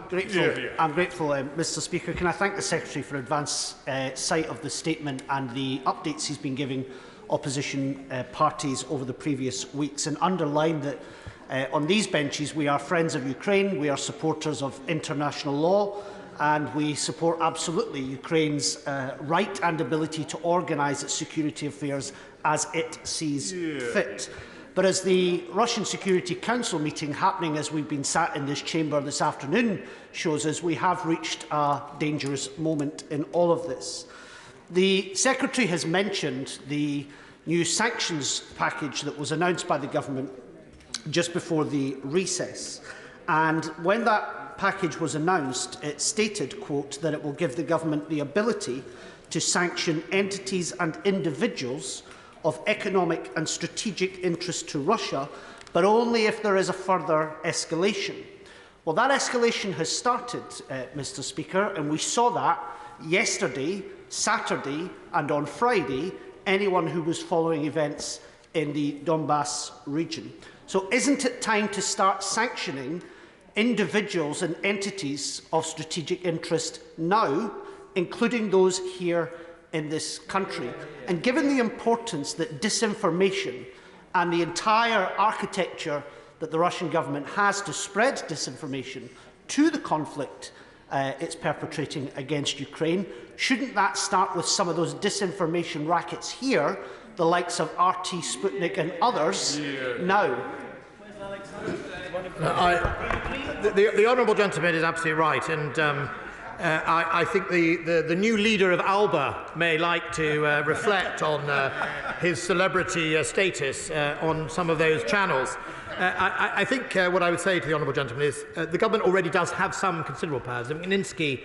I'm grateful, Mr. Speaker. Can I thank the Secretary for advance sight of the statement and the updates he's been giving opposition parties over the previous weeks, and underline that on these benches we are friends of Ukraine, we are supporters of international law, and we support absolutely Ukraine's right and ability to organise its security affairs as it sees fit. But as the Russian Security Council meeting happening as we've been sat in this chamber this afternoon shows us, we have reached a dangerous moment in all of this. The Secretary has mentioned the new sanctions package that was announced by the government just before the recess. And when that package was announced, it stated, quote, that it will give the government the ability to sanction entities and individuals of economic and strategic interest to Russia, but only if there is a further escalation. Well, that escalation has started, Mr. Speaker, and we saw that yesterday, Saturday and on Friday, anyone who was following events in the Donbass region. So isn't it time to start sanctioning individuals and entities of strategic interest now, including those here in this country? And given the importance that disinformation and the entire architecture that the Russian government has to spread disinformation to the conflict it's perpetrating against Ukraine, shouldn't that start with some of those disinformation rackets here, the likes of RT, Sputnik and others, now? The honourable gentleman is absolutely right, and I think the new leader of ALBA may like to reflect on his celebrity status on some of those channels. I think what I would say to the honourable gentleman is the government already does have some considerable powers. The Magnitsky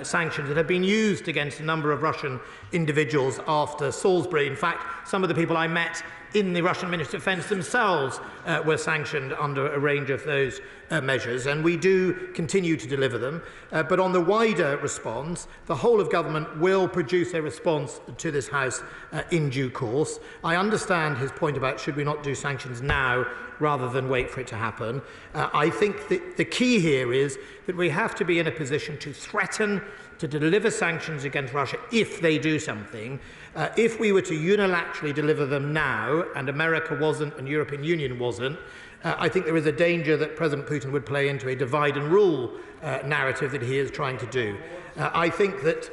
sanctions that have been used against a number of Russian individuals after Salisbury. In fact, some of the people I met in the Russian Ministry of Defence themselves were sanctioned under a range of those measures, and we do continue to deliver them. But on the wider response, the whole of government will produce a response to this House in due course. I understand his point about should we not do sanctions now rather than wait for it to happen. I think that the key here is that we have to be in a position to threaten to deliver sanctions against Russia if they do something. If we were to unilaterally deliver them now, and America wasn't and the European Union wasn't, I think there is a danger that President Putin would play into a divide and rule narrative that he is trying to do. I think that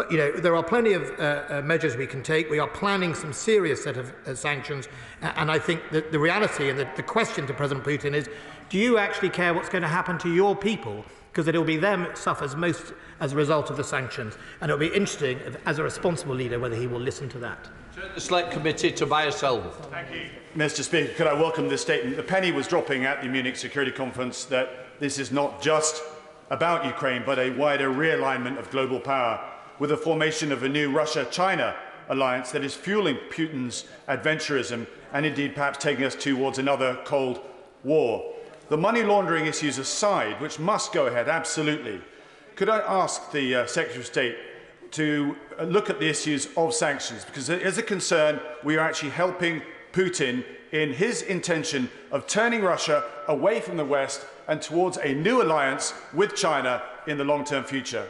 there are plenty of measures we can take. We are planning some serious set of sanctions, and I think that the reality and the question to President Putin is, do you actually care what's going to happen to your people? Because it will be them that suffers most as a result of the sanctions, and it will be interesting, as a responsible leader, whether he will listen to that. The Select Committee, Tobias Selden. Thank you. Mr. Speaker, could I welcome this statement? The penny was dropping at the Munich Security Conference that this is not just about Ukraine, but a wider realignment of global power, with the formation of a new Russia-China alliance that is fueling Putin's adventurism and indeed perhaps taking us towards another Cold War. The money laundering issues aside, which must go ahead, absolutely, could I ask the Secretary of State to look at the issues of sanctions? Because there is a concern we are actually helping Putin in his intention of turning Russia away from the West and towards a new alliance with China in the long-term future.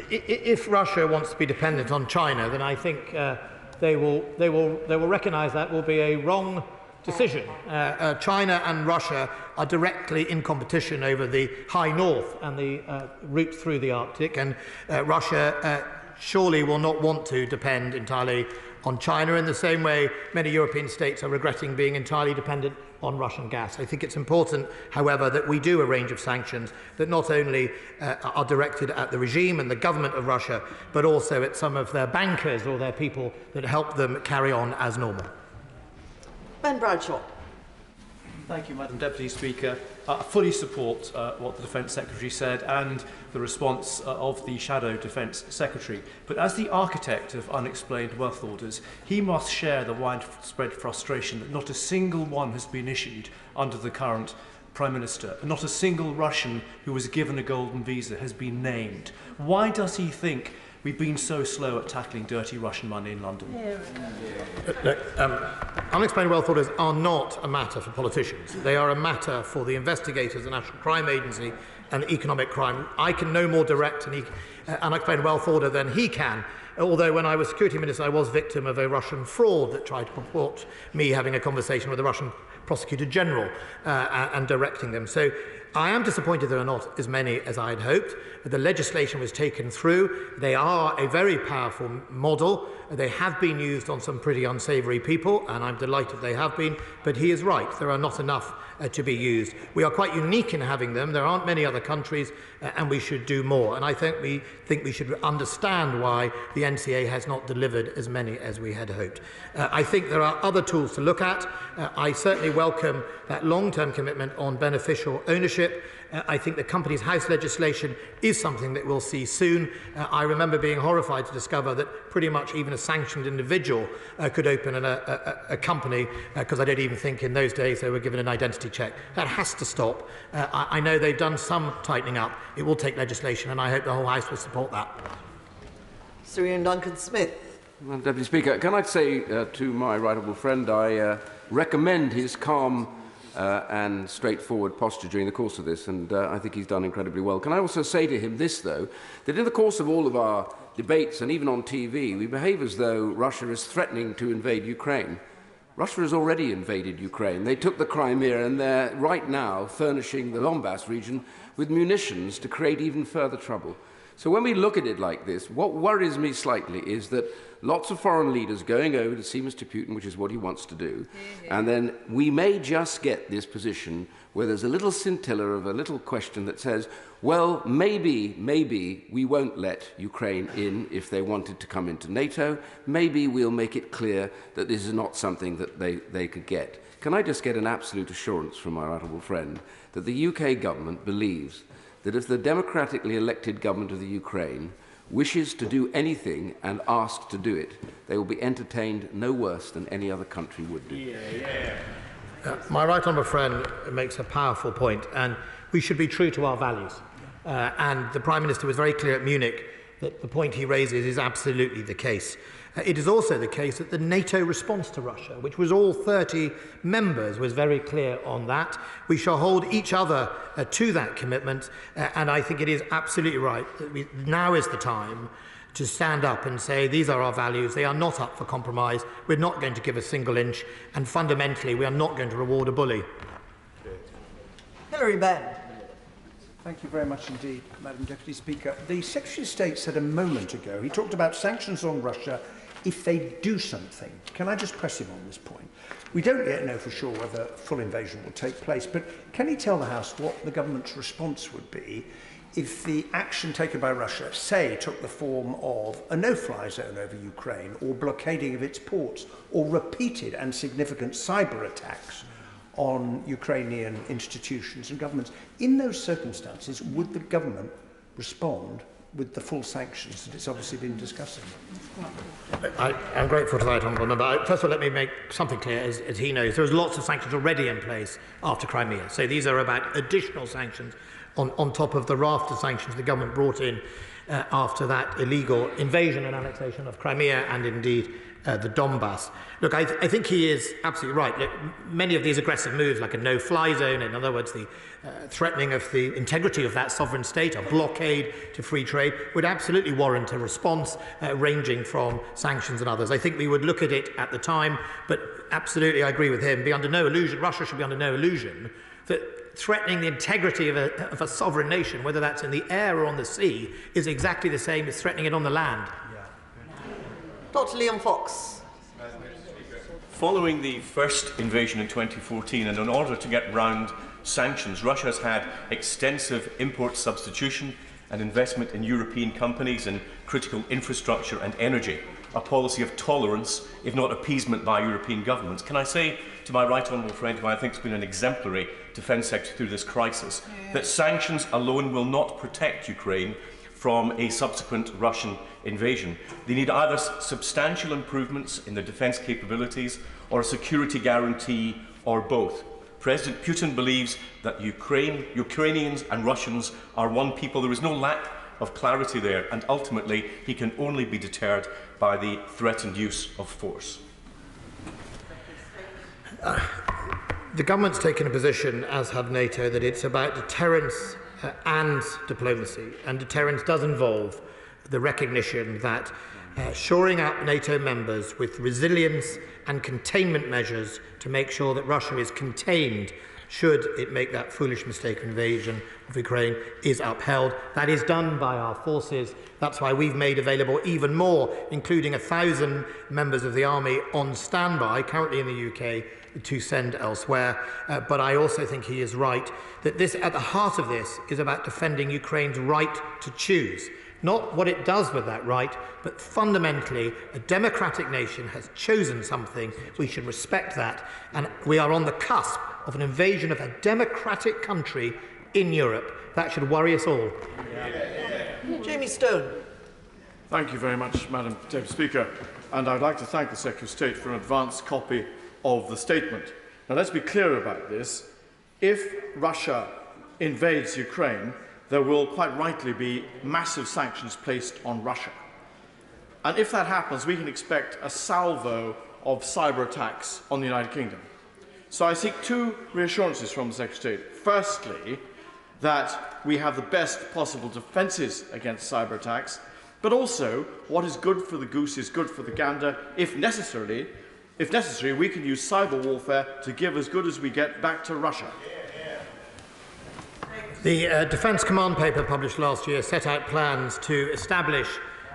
If Russia wants to be dependent on China, then I think they will recognise that will be a wrong decision. China and Russia are directly in competition over the high north and the route through the Arctic, and Russia surely will not want to depend entirely on China in the same way many European states are regretting being entirely dependent on Russian gas. I think it's important, however, that we do a range of sanctions that not only are directed at the regime and the government of Russia, but also at some of their bankers or their people that help them carry on as normal. Ben Bradshaw. Thank you, Madam Deputy Speaker. I fully support what the Defence Secretary said and the response of the Shadow Defence Secretary. But as the architect of unexplained wealth orders, he must share the widespread frustration that not a single one has been issued under the current Prime Minister. Not a single Russian who was given a golden visa has been named. Why does he think we've been so slow at tackling dirty Russian money in London? Unexplained wealth orders are not a matter for politicians. They are a matter for the investigators, the National Crime Agency and economic crime. I can no more direct an unexplained wealth order than he can. Although when I was Security Minister, I was victim of a Russian fraud that tried to purport me having a conversation with the Russian Prosecutor General and directing them. So I am disappointed there are not as many as I had hoped. The legislation was taken through. They are a very powerful model. They have been used on some pretty unsavoury people, and I'm delighted they have been. But he is right. There are not enough to be used. We are quite unique in having them. There aren't many other countries, and we should do more. And I think we should understand why the NCA has not delivered as many as we had hoped. I think there are other tools to look at. I certainly welcome that long-term commitment on beneficial ownership. I think the Companies House legislation is something that we'll see soon. I remember being horrified to discover that pretty much even a sanctioned individual could open a company, because I don't even think in those days they were given an identity check. That has to stop. I know they've done some tightening up. It will take legislation, and I hope the whole House will support that. Sir Ian Duncan-Smith. Well, Deputy Speaker, can I say to my right honourable friend, I recommend his calm and straightforward posture during the course of this, and I think he's done incredibly well. Can I also say to him this, though, that in the course of all of our debates and even on TV, we behave as though Russia is threatening to invade Ukraine. Russia has already invaded Ukraine. They took the Crimea, and they're right now furnishing the Donbass region with munitions to create even further trouble. So when we look at it like this, what worries me slightly is that lots of foreign leaders going over to see Mr. Putin, which is what he wants to do, and then we may just get this position where there's a little scintilla of a little question that says, well, maybe we won't let Ukraine in if they wanted to come into NATO. Maybe we'll make it clear that this is not something that they could get. Can I just get an absolute assurance from my honourable friend that the UK government believes that if the democratically elected government of the Ukraine wishes to do anything and asked to do it, they will be entertained no worse than any other country would do? My right honourable friend makes a powerful point, and we should be true to our values. And the Prime Minister was very clear at Munich that the point he raises is absolutely the case. It is also the case that the NATO response to Russia, which was all 30 members, was very clear on that. We shall hold each other to that commitment, and I think it is absolutely right that now is the time to stand up and say these are our values, they are not up for compromise, we're not going to give a single inch, and fundamentally we are not going to reward a bully. Hilary Benn. Thank you very much indeed, Madam Deputy Speaker. The Secretary of State said a moment ago, he talked about sanctions on Russia if they do something. Can I just press him on this point? We don't yet know for sure whether full invasion will take place, but can he tell the House what the government's response would be if the action taken by Russia, say, took the form of a no-fly zone over Ukraine, or blockading of its ports, or repeated and significant cyber attacks on Ukrainian institutions and governments? In those circumstances, would the government respond with the full sanctions that it's obviously been discussing? I'm grateful to that, honourable member. First of all, let me make something clear. As he knows, there's lots of sanctions already in place after Crimea. So these are about additional sanctions on top of the raft of sanctions the government brought in after that illegal invasion and annexation of Crimea and indeed the Donbass. Look, I think he is absolutely right. Look, many of these aggressive moves, like a no-fly zone, in other words, the threatening of the integrity of that sovereign state, a blockade to free trade, would absolutely warrant a response ranging from sanctions and others. I think we would look at it at the time, but absolutely I agree with him. Be under no illusion, Russia should be under no illusion that threatening the integrity of a sovereign nation, whether that's in the air or on the sea, is exactly the same as threatening it on the land. Dr. Liam Fox. Following the first invasion in 2014, and in order to get round sanctions, Russia has had extensive import substitution and investment in European companies in critical infrastructure and energy. a policy of tolerance, if not appeasement, by European governments. Can I say to my right honourable friend, who I think has been an exemplary Defence Secretary through this crisis, that sanctions alone will not protect Ukraine from a subsequent Russian invasion. They need either substantial improvements in their defence capabilities or a security guarantee, or both. President Putin believes that Ukrainians and Russians are one people. There is no lack of clarity there, and ultimately he can only be deterred by the threatened use of force. The government's taken a position, as have NATO, that it's about deterrence and diplomacy, and deterrence does involve the recognition that shoring up NATO members with resilience and containment measures to make sure that Russia is contained should it make that foolish mistake of invasion of Ukraine is upheld. That is done by our forces. That's why we've made available even more, including 1,000 members of the army on standby, currently in the UK, to send elsewhere. But I also think he is right that this, at the heart of this, is about defending Ukraine's right to choose. Not what it does with that right, but fundamentally, a democratic nation has chosen something. We should respect that. And we are on the cusp of an invasion of a democratic country in Europe. That should worry us all. Jamie Stone. Thank you very much, Madam Deputy Speaker. And I'd like to thank the Secretary of State for an advance copy of the statement. Now, let's be clear about this. If Russia invades Ukraine, there will quite rightly be massive sanctions placed on Russia. And if that happens, we can expect a salvo of cyber attacks on the United Kingdom. So I seek two reassurances from the Secretary of State. Firstly, that we have the best possible defences against cyber attacks, but also what is good for the goose is good for the gander. If necessary, we can use cyber warfare to give as good as we get back to Russia. The Defence Command paper published last year set out plans to establish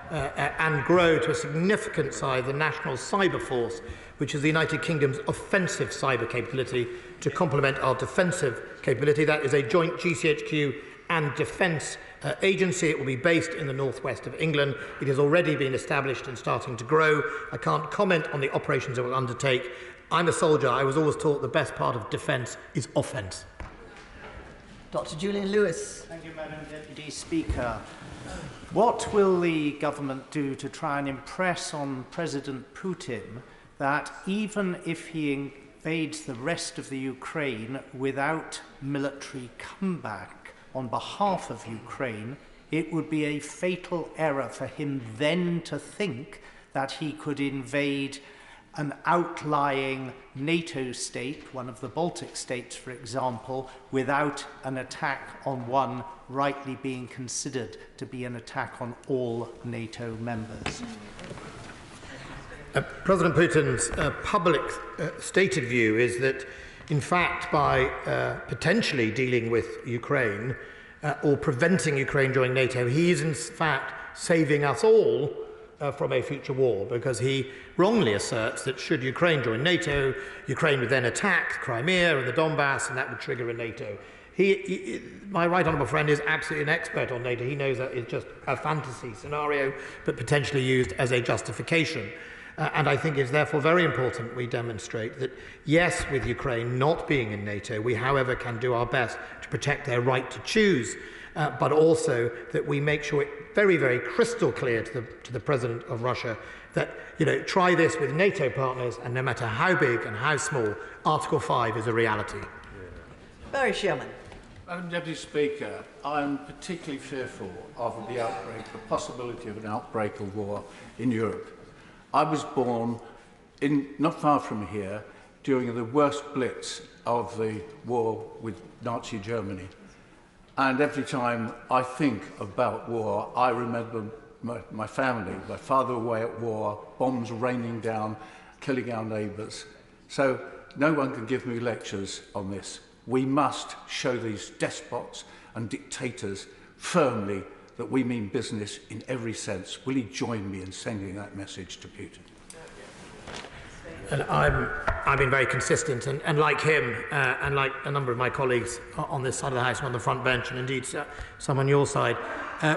and grow to a significant size the National Cyber Force, which is the United Kingdom's offensive cyber capability to complement our defensive capability. That is a joint GCHQ and defence agency. It will be based in the northwest of England. It has already been established and starting to grow. I can't comment on the operations it will undertake. I'm a soldier. I was always taught the best part of defence is offence. Dr. Julian Lewis. Thank you, Madam Deputy Speaker. What will the government do to try and impress on President Putin that even if he invades the rest of the Ukraine without military comeback on behalf of Ukraine, it would be a fatal error for him then to think that he could invade an outlying NATO state, one of the Baltic states, for example, without an attack on one rightly being considered to be an attack on all NATO members? President Putin's public stated view is that, in fact, by potentially dealing with Ukraine or preventing Ukraine joining NATO, he is in fact saving us all from a future war, because he wrongly asserts that should Ukraine join NATO, Ukraine would then attack Crimea and the Donbass, and that would trigger a NATO. My right honourable friend is absolutely an expert on NATO. He knows that it's just a fantasy scenario, but potentially used as a justification. And I think it's therefore very important we demonstrate that, yes, with Ukraine not being in NATO, we, however, can do our best to protect their right to choose, but also that we make sure it very, very crystal clear to the President of Russia that, try this with NATO partners, and no matter how big and how small, Article 5 is a reality. Barry Sherman. Madam Deputy Speaker, I'm particularly fearful of the possibility of an outbreak of war in Europe. I was born not far from here during the worst blitz of the war with Nazi Germany. And every time I think about war, I remember my family, my father away at war, bombs raining down, killing our neighbours. So no one can give me lectures on this. We must show these despots and dictators firmly that we mean business in every sense. Will he join me in sending that message to Putin? And I've been very consistent, and like him, and like a number of my colleagues on this side of the House and on the front bench, and indeed some on your side,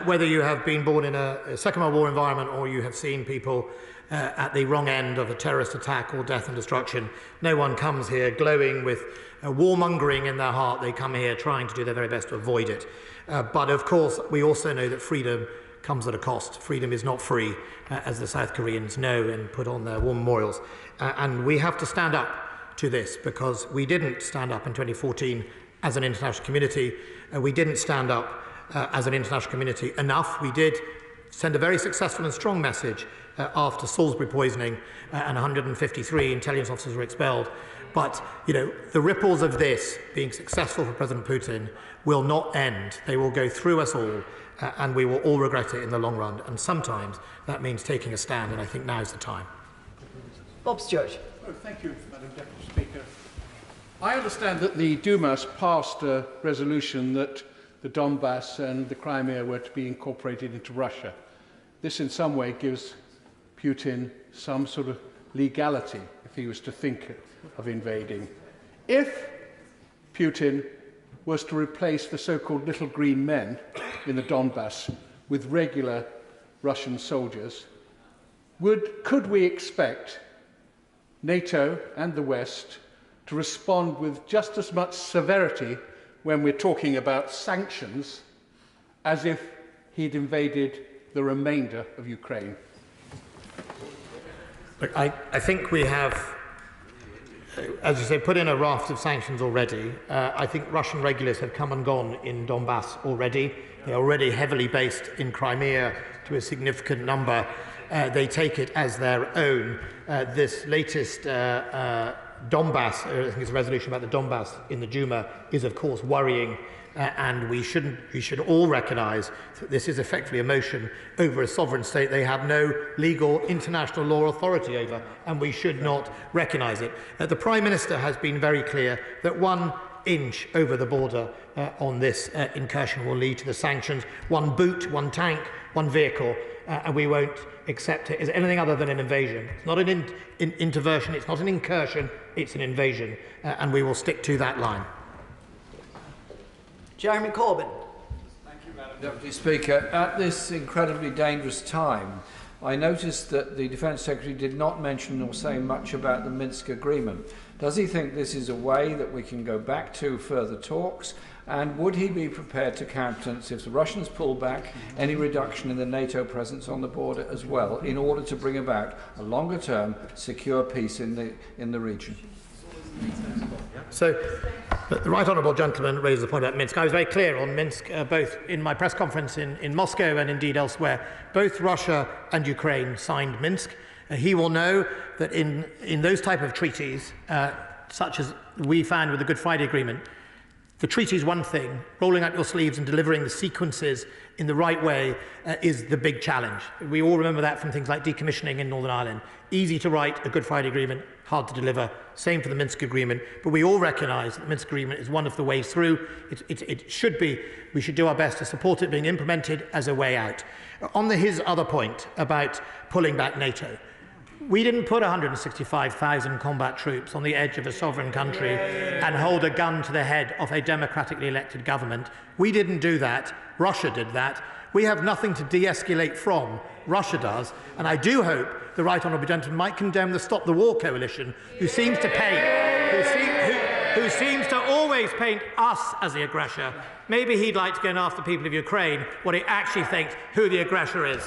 whether you have been born in a Second World War environment or you have seen people at the wrong end of a terrorist attack or death and destruction, no one comes here glowing with warmongering in their heart. They come here trying to do their very best to avoid it. But of course, we also know that freedom comes at a cost. Freedom is not free, as the South Koreans know and put on their war memorials. And we have to stand up to this, because we didn't stand up in 2014 as an international community. We didn't stand up as an international community enough. We did send a very successful and strong message after Salisbury poisoning, and 153 intelligence officers were expelled. But, you know, the ripples of this being successful for President Putin will not end. They will go through us all, and we will all regret it in the long run. And sometimes that means taking a stand, and I think now's the time. Bob Stewart. Oh, thank you, Madam Deputy Speaker. I understand that the Duma passed a resolution that the Donbass and the Crimea were to be incorporated into Russia. This in some way gives Putin some sort of legality if he was to think of invading. If Putin was to replace the so-called little green men in the Donbass with regular Russian soldiers, could we expect NATO and the West to respond with just as much severity when we're talking about sanctions as if he'd invaded the remainder of Ukraine? Look, I think we have, as you say, put in a raft of sanctions already. I think Russian regulars have come and gone in Donbass already. They're already heavily based in Crimea to a significant number. They take it as their own. This latest Donbass, I think it's a resolution about the Donbass in the Duma, is of course worrying, and we should all recognise that this is effectively a motion over a sovereign state they have no legal international law authority over, and we should not recognise it. The Prime Minister has been very clear that 1 inch over the border on this incursion will lead to the sanctions. 1 boot, 1 tank, 1 vehicle, and we won't accept it as anything other than an invasion. It's not an interversion, it's not an incursion, it's an invasion, and we will stick to that line. Jeremy Corbyn. Thank you, Madam Deputy Speaker. At this incredibly dangerous time, I noticed that the Defence Secretary did not mention or say much about the Minsk agreement. Does he think this is a way that we can go back to further talks? And would he be prepared to countenance, if the Russians pull back, any reduction in the NATO presence on the border as well, in order to bring about a longer-term secure peace in the region? So, the Right Honourable Gentleman raised the point about Minsk. I was very clear on Minsk, both in my press conference in Moscow and indeed elsewhere. Both Russia and Ukraine signed Minsk. He will know that in those type of treaties, such as we found with the Good Friday Agreement, the treaty is one thing. Rolling up your sleeves and delivering the sequences in the right way is the big challenge. We all remember that from things like decommissioning in Northern Ireland. Easy to write a Good Friday Agreement, hard to deliver. Same for the Minsk Agreement. But we all recognise that the Minsk Agreement is one of the ways through. It should be. We should do our best to support it being implemented as a way out. On his other point about pulling back NATO, we didn't put 165,000 combat troops on the edge of a sovereign country and hold a gun to the head of a democratically elected government. We didn't do that. Russia did that. We have nothing to de-escalate from. Russia does. And I do hope the Right Honourable Gentleman might condemn the Stop the War coalition, who seems to always paint us as the aggressor. Maybe he'd like to go and ask the people of Ukraine what he actually thinks who the aggressor is.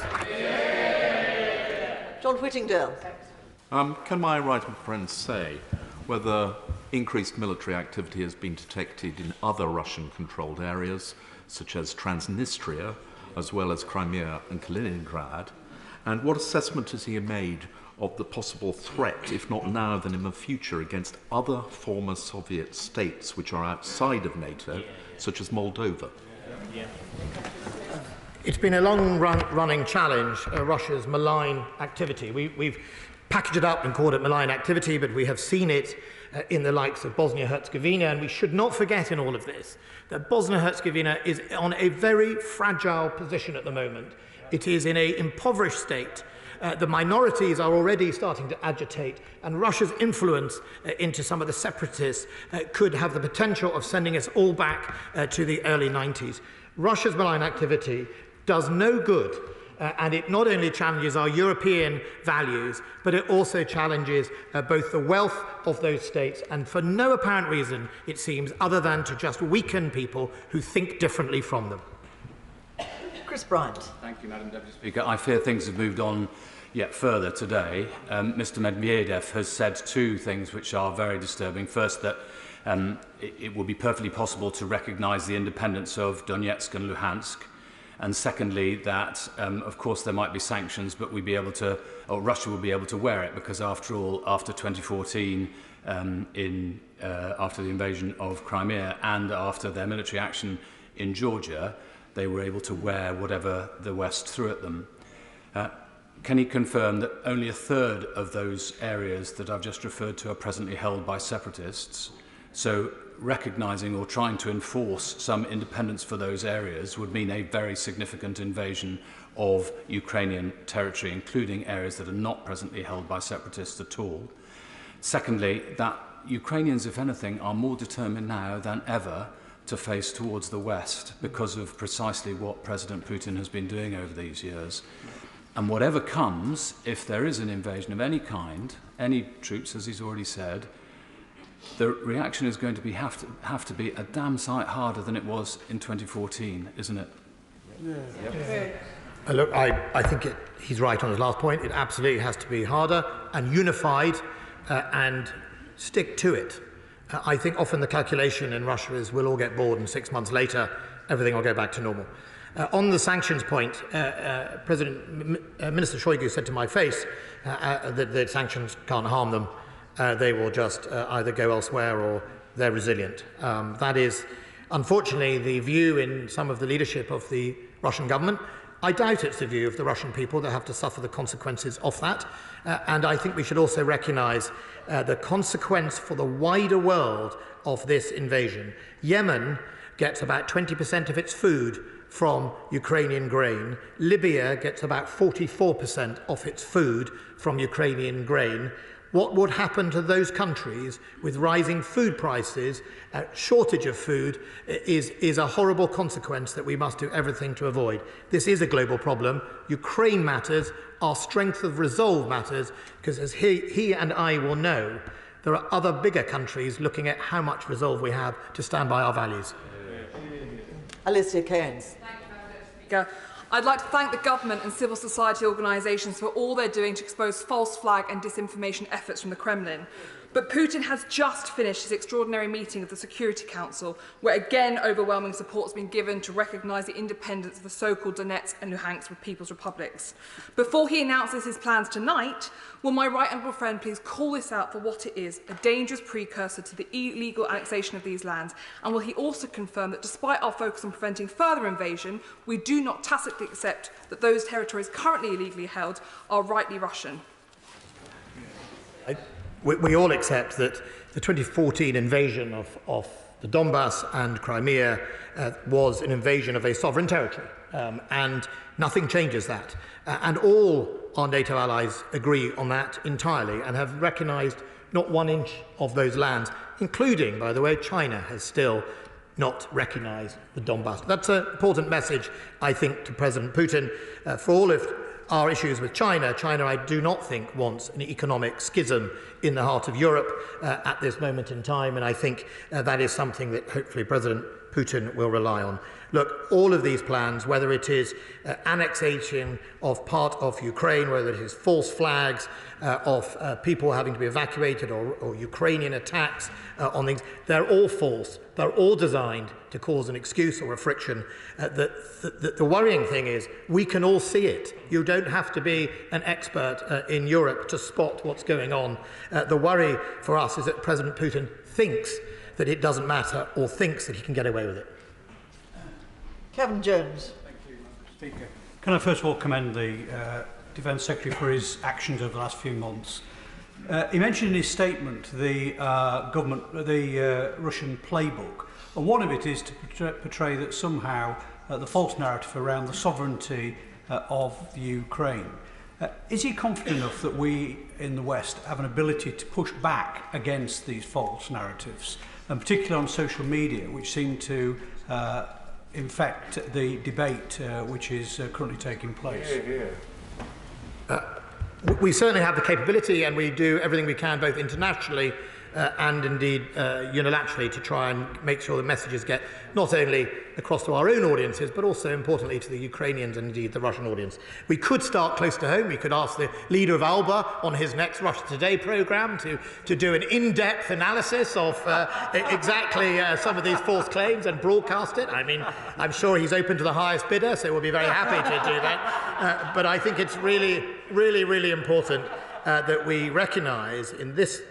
John Whittingdale. Can my right friend say whether increased military activity has been detected in other Russian-controlled areas, such as Transnistria, as well as Crimea and Kaliningrad? And what assessment has he made of the possible threat, if not now, then in the future, against other former Soviet states which are outside of NATO, such as Moldova? It's been a long-running challenge, Russia's malign activity. We've packaged it up and called it malign activity, but we have seen it in the likes of Bosnia-Herzegovina, and we should not forget in all of this that Bosnia-Herzegovina is on a very fragile position at the moment. It is in an impoverished state. The minorities are already starting to agitate, and Russia's influence into some of the separatists could have the potential of sending us all back to the early 90s. Russia's malign activity does no good. And it not only challenges our European values, but it also challenges both the wealth of those states, and for no apparent reason, it seems, other than to just weaken people who think differently from them. Chris Bryant. Thank you, Madam Deputy Speaker. I fear things have moved on yet further today. Mr. Medvedev has said two things which are very disturbing. First, that it will be perfectly possible to recognise the independence of Donetsk and Luhansk. And secondly, that, of course, there might be sanctions, but we'd be able to, or Russia will be able to wear it, because after all, after 2014, after the invasion of Crimea and after their military action in Georgia, they were able to wear whatever the West threw at them. Can he confirm that only a third of those areas that I've just referred to are presently held by separatists? So recognising or trying to enforce some independence for those areas would mean a very significant invasion of Ukrainian territory, including areas that are not presently held by separatists at all. Secondly, that Ukrainians, if anything, are more determined now than ever to face towards the West because of precisely what President Putin has been doing over these years. And whatever comes, if there is an invasion of any kind, any troops, as he's already said, the reaction is going to be have to be a damn sight harder than it was in 2014, isn't it? Yeah. Yep. Look, I think he's right on his last point. It absolutely has to be harder and unified and stick to it. I think often the calculation in Russia is we'll all get bored and 6 months later everything will go back to normal. On the sanctions point, Minister Shoigu said to my face that the sanctions can't harm them. They will just either go elsewhere or they're resilient. That is, unfortunately, the view in some of the leadership of the Russian government. I doubt it's the view of the Russian people that have to suffer the consequences of that. And I think we should also recognise the consequence for the wider world of this invasion. Yemen gets about 20% of its food from Ukrainian grain. Libya gets about 44% of its food from Ukrainian grain. What would happen to those countries with rising food prices, shortage of food, is a horrible consequence that we must do everything to avoid. This is a global problem. Ukraine matters. Our strength of resolve matters, because as he and I will know, there are other bigger countries looking at how much resolve we have to stand by our values. Alicia Keynes. Thank you, Madam Speaker. I'd like to thank the government and civil society organisations for all they're doing to expose false flag and disinformation efforts from the Kremlin. But Putin has just finished his extraordinary meeting of the Security Council, where again overwhelming support has been given to recognise the independence of the so-called Donetsk and Luhansk People's Republics. Before he announces his plans tonight, will my right honourable friend please call this out for what it is, a dangerous precursor to the illegal annexation of these lands? And will he also confirm that despite our focus on preventing further invasion, we do not tacitly accept that those territories currently illegally held are rightly Russian? We all accept that the 2014 invasion of the Donbass and Crimea was an invasion of a sovereign territory, and nothing changes that. And all our NATO allies agree on that entirely and have recognised not 1 inch of those lands, including, by the way, China has still not recognised the Donbass. That's an important message, I think, to President Putin. For all of our issues with China, I do not think wants an economic schism in the heart of Europe at this moment in time, and I think that is something that hopefully President Putin will rely on. Look, all of these plans, whether it is annexation of part of Ukraine, whether it is false flags of people having to be evacuated or Ukrainian attacks on things, they're all false. They're all designed to cause an excuse or a friction. The worrying thing is we can all see it. You don't have to be an expert in Europe to spot what's going on. The worry for us is that President Putin thinks that it doesn't matter or thinks that he can get away with it. Kevin Jones. Thank you, Mr. Speaker. Can I first of all commend the Defence Secretary for his actions over the last few months. He mentioned in his statement the Russian playbook, and one of it is to portray that somehow the false narrative around the sovereignty of the Ukraine. Is he confident enough that we in the West have an ability to push back against these false narratives, and particularly on social media, which seem to infect the debate which is currently taking place? We certainly have the capability, and we do everything we can, both internationally and indeed unilaterally, to try and make sure the messages get not only across to our own audiences, but also importantly to the Ukrainians and indeed the Russian audience. We could start close to home. We could ask the leader of Alba on his next Russia Today programme to do an in-depth analysis of exactly some of these false claims and broadcast it. I mean, I'm sure he's open to the highest bidder, so we'll be very happy to do that. But I think it's really important that we recognise in this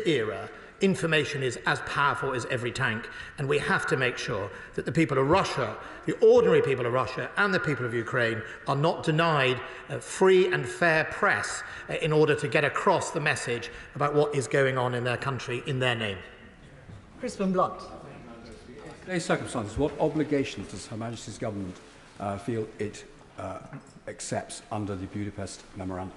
era, information is as powerful as every tank, and we have to make sure that the people of Russia, the ordinary people of Russia and the people of Ukraine are not denied free and fair press in order to get across the message about what is going on in their country in their name. Crispin Blunt. In today's circumstances, what obligations does Her Majesty's Government feel it accepts under the Budapest Memorandum?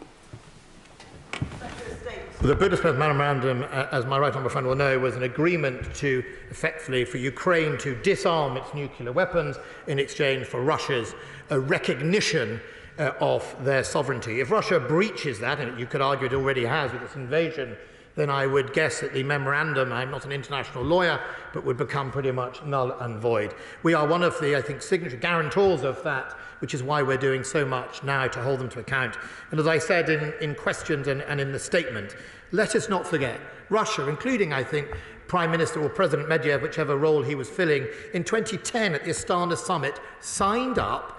The Budapest Memorandum, as my right honourable friend will know, was an agreement to effectively for Ukraine to disarm its nuclear weapons in exchange for Russia's recognition of their sovereignty. If Russia breaches that, and you could argue it already has with its invasion, then I would guess that the memorandum, I'm not an international lawyer, but would become pretty much null and void. We are one of the, I think, signature guarantors of that, which is why we're doing so much now to hold them to account. And as I said in questions and in the statement, let us not forget, Russia, including, I think, Prime Minister or President Medvedev, whichever role he was filling, in 2010 at the Astana summit, signed up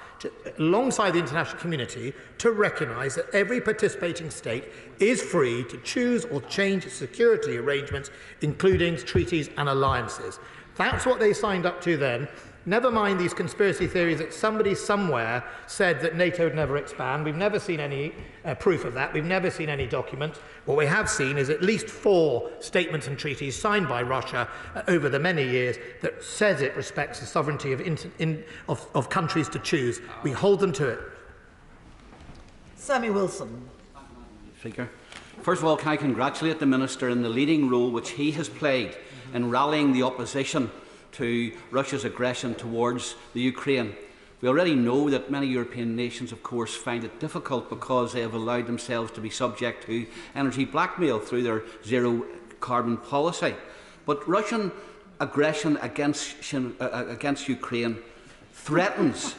alongside the international community to recognise that every participating state is free to choose or change its security arrangements, including treaties and alliances. That's what they signed up to then. Never mind these conspiracy theories that somebody somewhere said that NATO would never expand. We've never seen any proof of that. We've never seen any documents. What we have seen is at least 4 statements and treaties signed by Russia over the many years that says it respects the sovereignty of countries to choose. We hold them to it. Sammy Wilson. Speaker. First of all, can I congratulate the Minister in the leading role which he has played in rallying the opposition to Russia's aggression towards the Ukraine. We already know that many European nations, of course, find it difficult because they have allowed themselves to be subject to energy blackmail through their zero-carbon policy. But Russian aggression against Ukraine threatens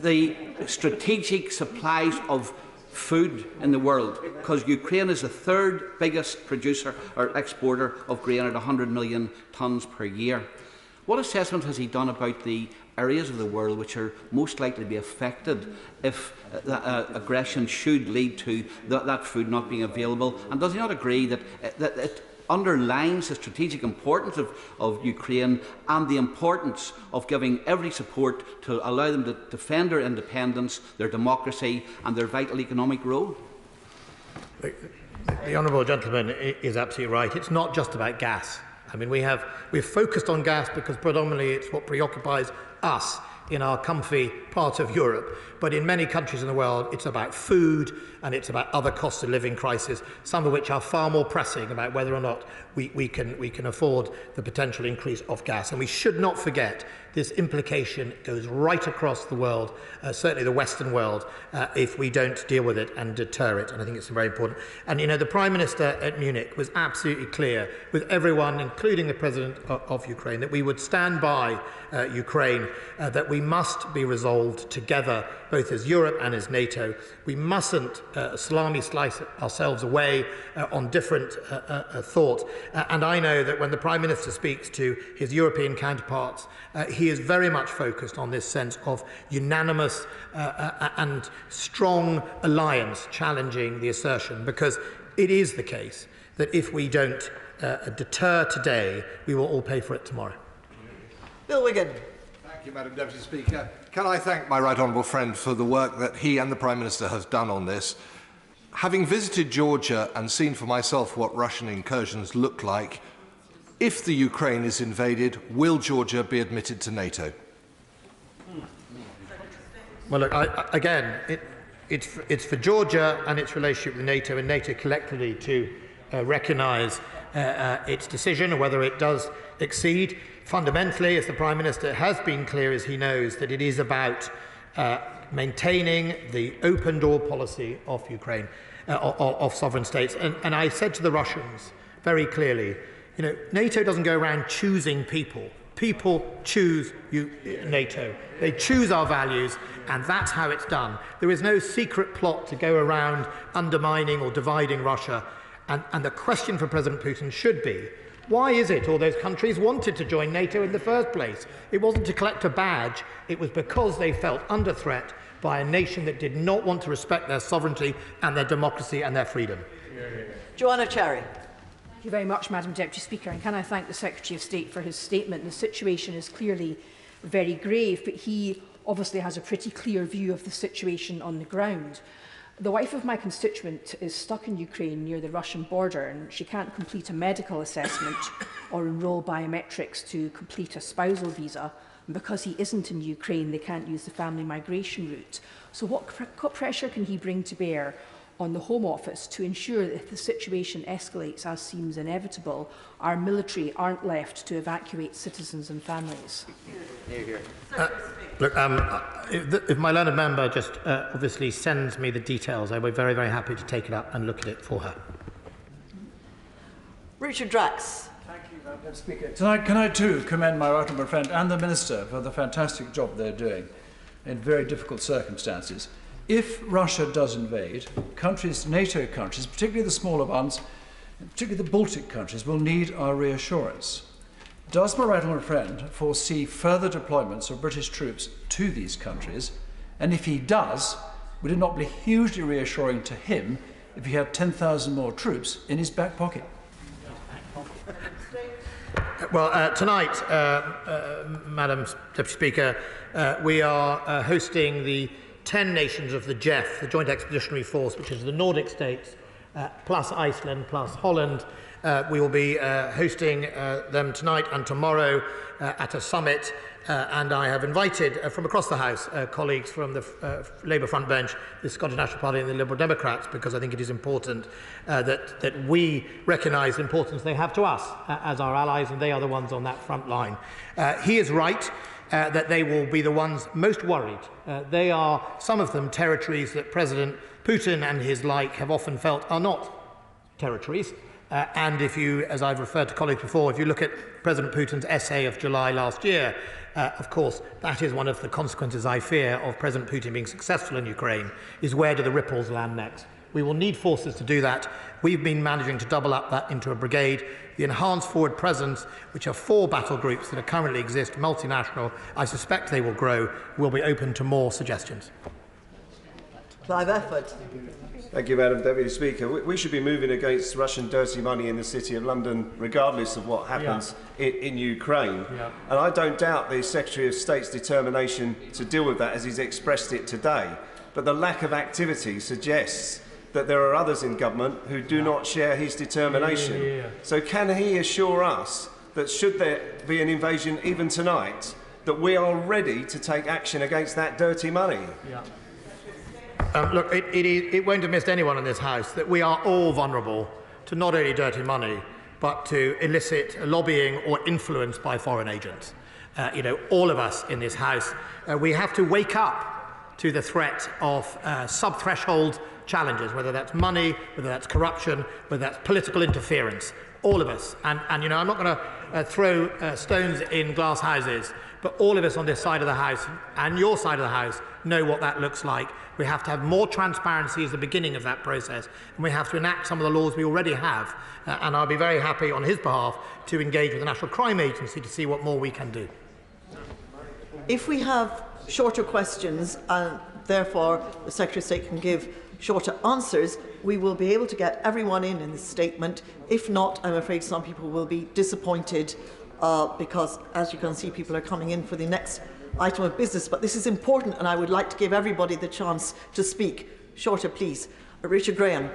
the strategic supplies of food in the world, because Ukraine is the 3rd biggest producer or exporter of grain at 100 million tonnes per year. What assessment has he done about the areas of the world which are most likely to be affected if aggression should lead to that food not being available? And does he not agree that it underlines the strategic importance of Ukraine and the importance of giving every support to allow them to defend their independence, their democracy and their vital economic role? The honourable gentleman is absolutely right. It's not just about gas. I mean, we've focused on gas because predominantly it's what preoccupies us in our comfy part of Europe. But in many countries in the world, it's about food and it's about other cost of living crises, some of which are far more pressing about whether or not we can afford the potential increase of gas. And we should not forget this implication goes right across the world, certainly the Western world, if we don't deal with it and deter it. And I think it's very important. And, you know, the Prime Minister at Munich was absolutely clear with everyone, including the President of Ukraine, that we would stand by Ukraine, that we must be resolved together, both as Europe and as NATO. We mustn't salami slice ourselves away on different thought. And I know that when the Prime Minister speaks to his European counterparts, he is very much focused on this sense of unanimous and strong alliance challenging the assertion, because it is the case that if we don't deter today, we will all pay for it tomorrow. Bill Wiggin. Thank you, Madam Deputy Speaker. Can I thank my right honourable friend for the work that he and the Prime Minister have done on this. Having visited Georgia and seen for myself what Russian incursions look like, if the Ukraine is invaded, will Georgia be admitted to NATO? Well, look, again, it's for Georgia and its relationship with NATO and NATO collectively to recognise its decision, or whether it does exceed. Fundamentally, as the Prime Minister has been clear as he knows, that it is about maintaining the open door policy of Ukraine, of sovereign states. And I said to the Russians very clearly, you know, NATO doesn't go around choosing people. People choose NATO. They choose our values, and that's how it's done. There is no secret plot to go around undermining or dividing Russia. And the question for President Putin should be, why is it all those countries wanted to join NATO in the first place? It wasn't to collect a badge. It was because they felt under threat by a nation that did not want to respect their sovereignty and their democracy and their freedom. Joanna Cherry. Thank you very much, Madam Deputy Speaker, and can I thank the Secretary of State for his statement. The situation is clearly very grave, but he obviously has a pretty clear view of the situation on the ground. The wife of my constituent is stuck in Ukraine near the Russian border, and she can't complete a medical assessment or enrol biometrics to complete a spousal visa. And because he isn't in Ukraine, they can't use the family migration route. So what pressure can he bring to bear on the Home Office to ensure that if the situation escalates, as seems inevitable, our military aren't left to evacuate citizens and families? Look, if my learned member just obviously sends me the details, I'll be very, very happy to take it up and look at it for her. Richard Drax. Thank you, Madam Speaker. Tonight, can I too commend my right honourable friend and the Minister for the fantastic job they're doing in very difficult circumstances. If Russia does invade, countries, NATO countries, particularly the smaller ones, particularly the Baltic countries, will need our reassurance. Does my right honourable friend foresee further deployments of British troops to these countries? And if he does, would it not be hugely reassuring to him if he had 10,000 more troops in his back pocket? Well, tonight, Madam Deputy Speaker, we are hosting the 10 nations of the JEF, the Joint Expeditionary Force, which is the Nordic states, plus Iceland, plus Holland. We will be hosting them tonight and tomorrow at a summit, and I have invited from across the House colleagues from the Labour front bench, the Scottish National Party and the Liberal Democrats, because I think it is important that we recognise the importance they have to us as our allies, and they are the ones on that front line. He is right that they will be the ones most worried. They are, some of them, territories that President Putin and his like have often felt are not territories. And if you, as I've referred to colleagues before, if you look at President Putin's essay of July last year, of course, that is one of the consequences, I fear, of President Putin being successful in Ukraine, is where do the ripples land next? We will need forces to do that. We've been managing to double up that into a brigade. The enhanced forward presence, which are 4 battle groups that currently exist, multinational, I suspect they will grow, will be open to more suggestions. Clive Efford. Thank you, Madam Deputy Speaker. We should be moving against Russian dirty money in the City of London, regardless of what happens in Ukraine. And I don't doubt the Secretary of State's determination to deal with that as he's expressed it today. But the lack of activity suggests that there are others in government who do not share his determination. So can he assure us that should there be an invasion even tonight, that we are ready to take action against that dirty money? Look, it won't have missed anyone in this House that we are all vulnerable to not only dirty money, but to illicit lobbying or influence by foreign agents. All of us in this House, we have to wake up to the threat of sub-threshold challenges, whether that's money, whether that's corruption, whether that's political interference. All of us. And I'm not going to throw stones in glass houses, but all of us on this side of the House and your side of the House know what that looks like. We have to have more transparency as the beginning of that process, and we have to enact some of the laws we already have. And I'll be very happy on his behalf to engage with the National Crime Agency to see what more we can do. If we have shorter questions and therefore the Secretary of State can give shorter answers, we will be able to get everyone in this statement. If not, I'm afraid some people will be disappointed because, as you can see, people are coming in for the next item of business. But this is important, and I would like to give everybody the chance to speak. Shorter, please. Richard Graham.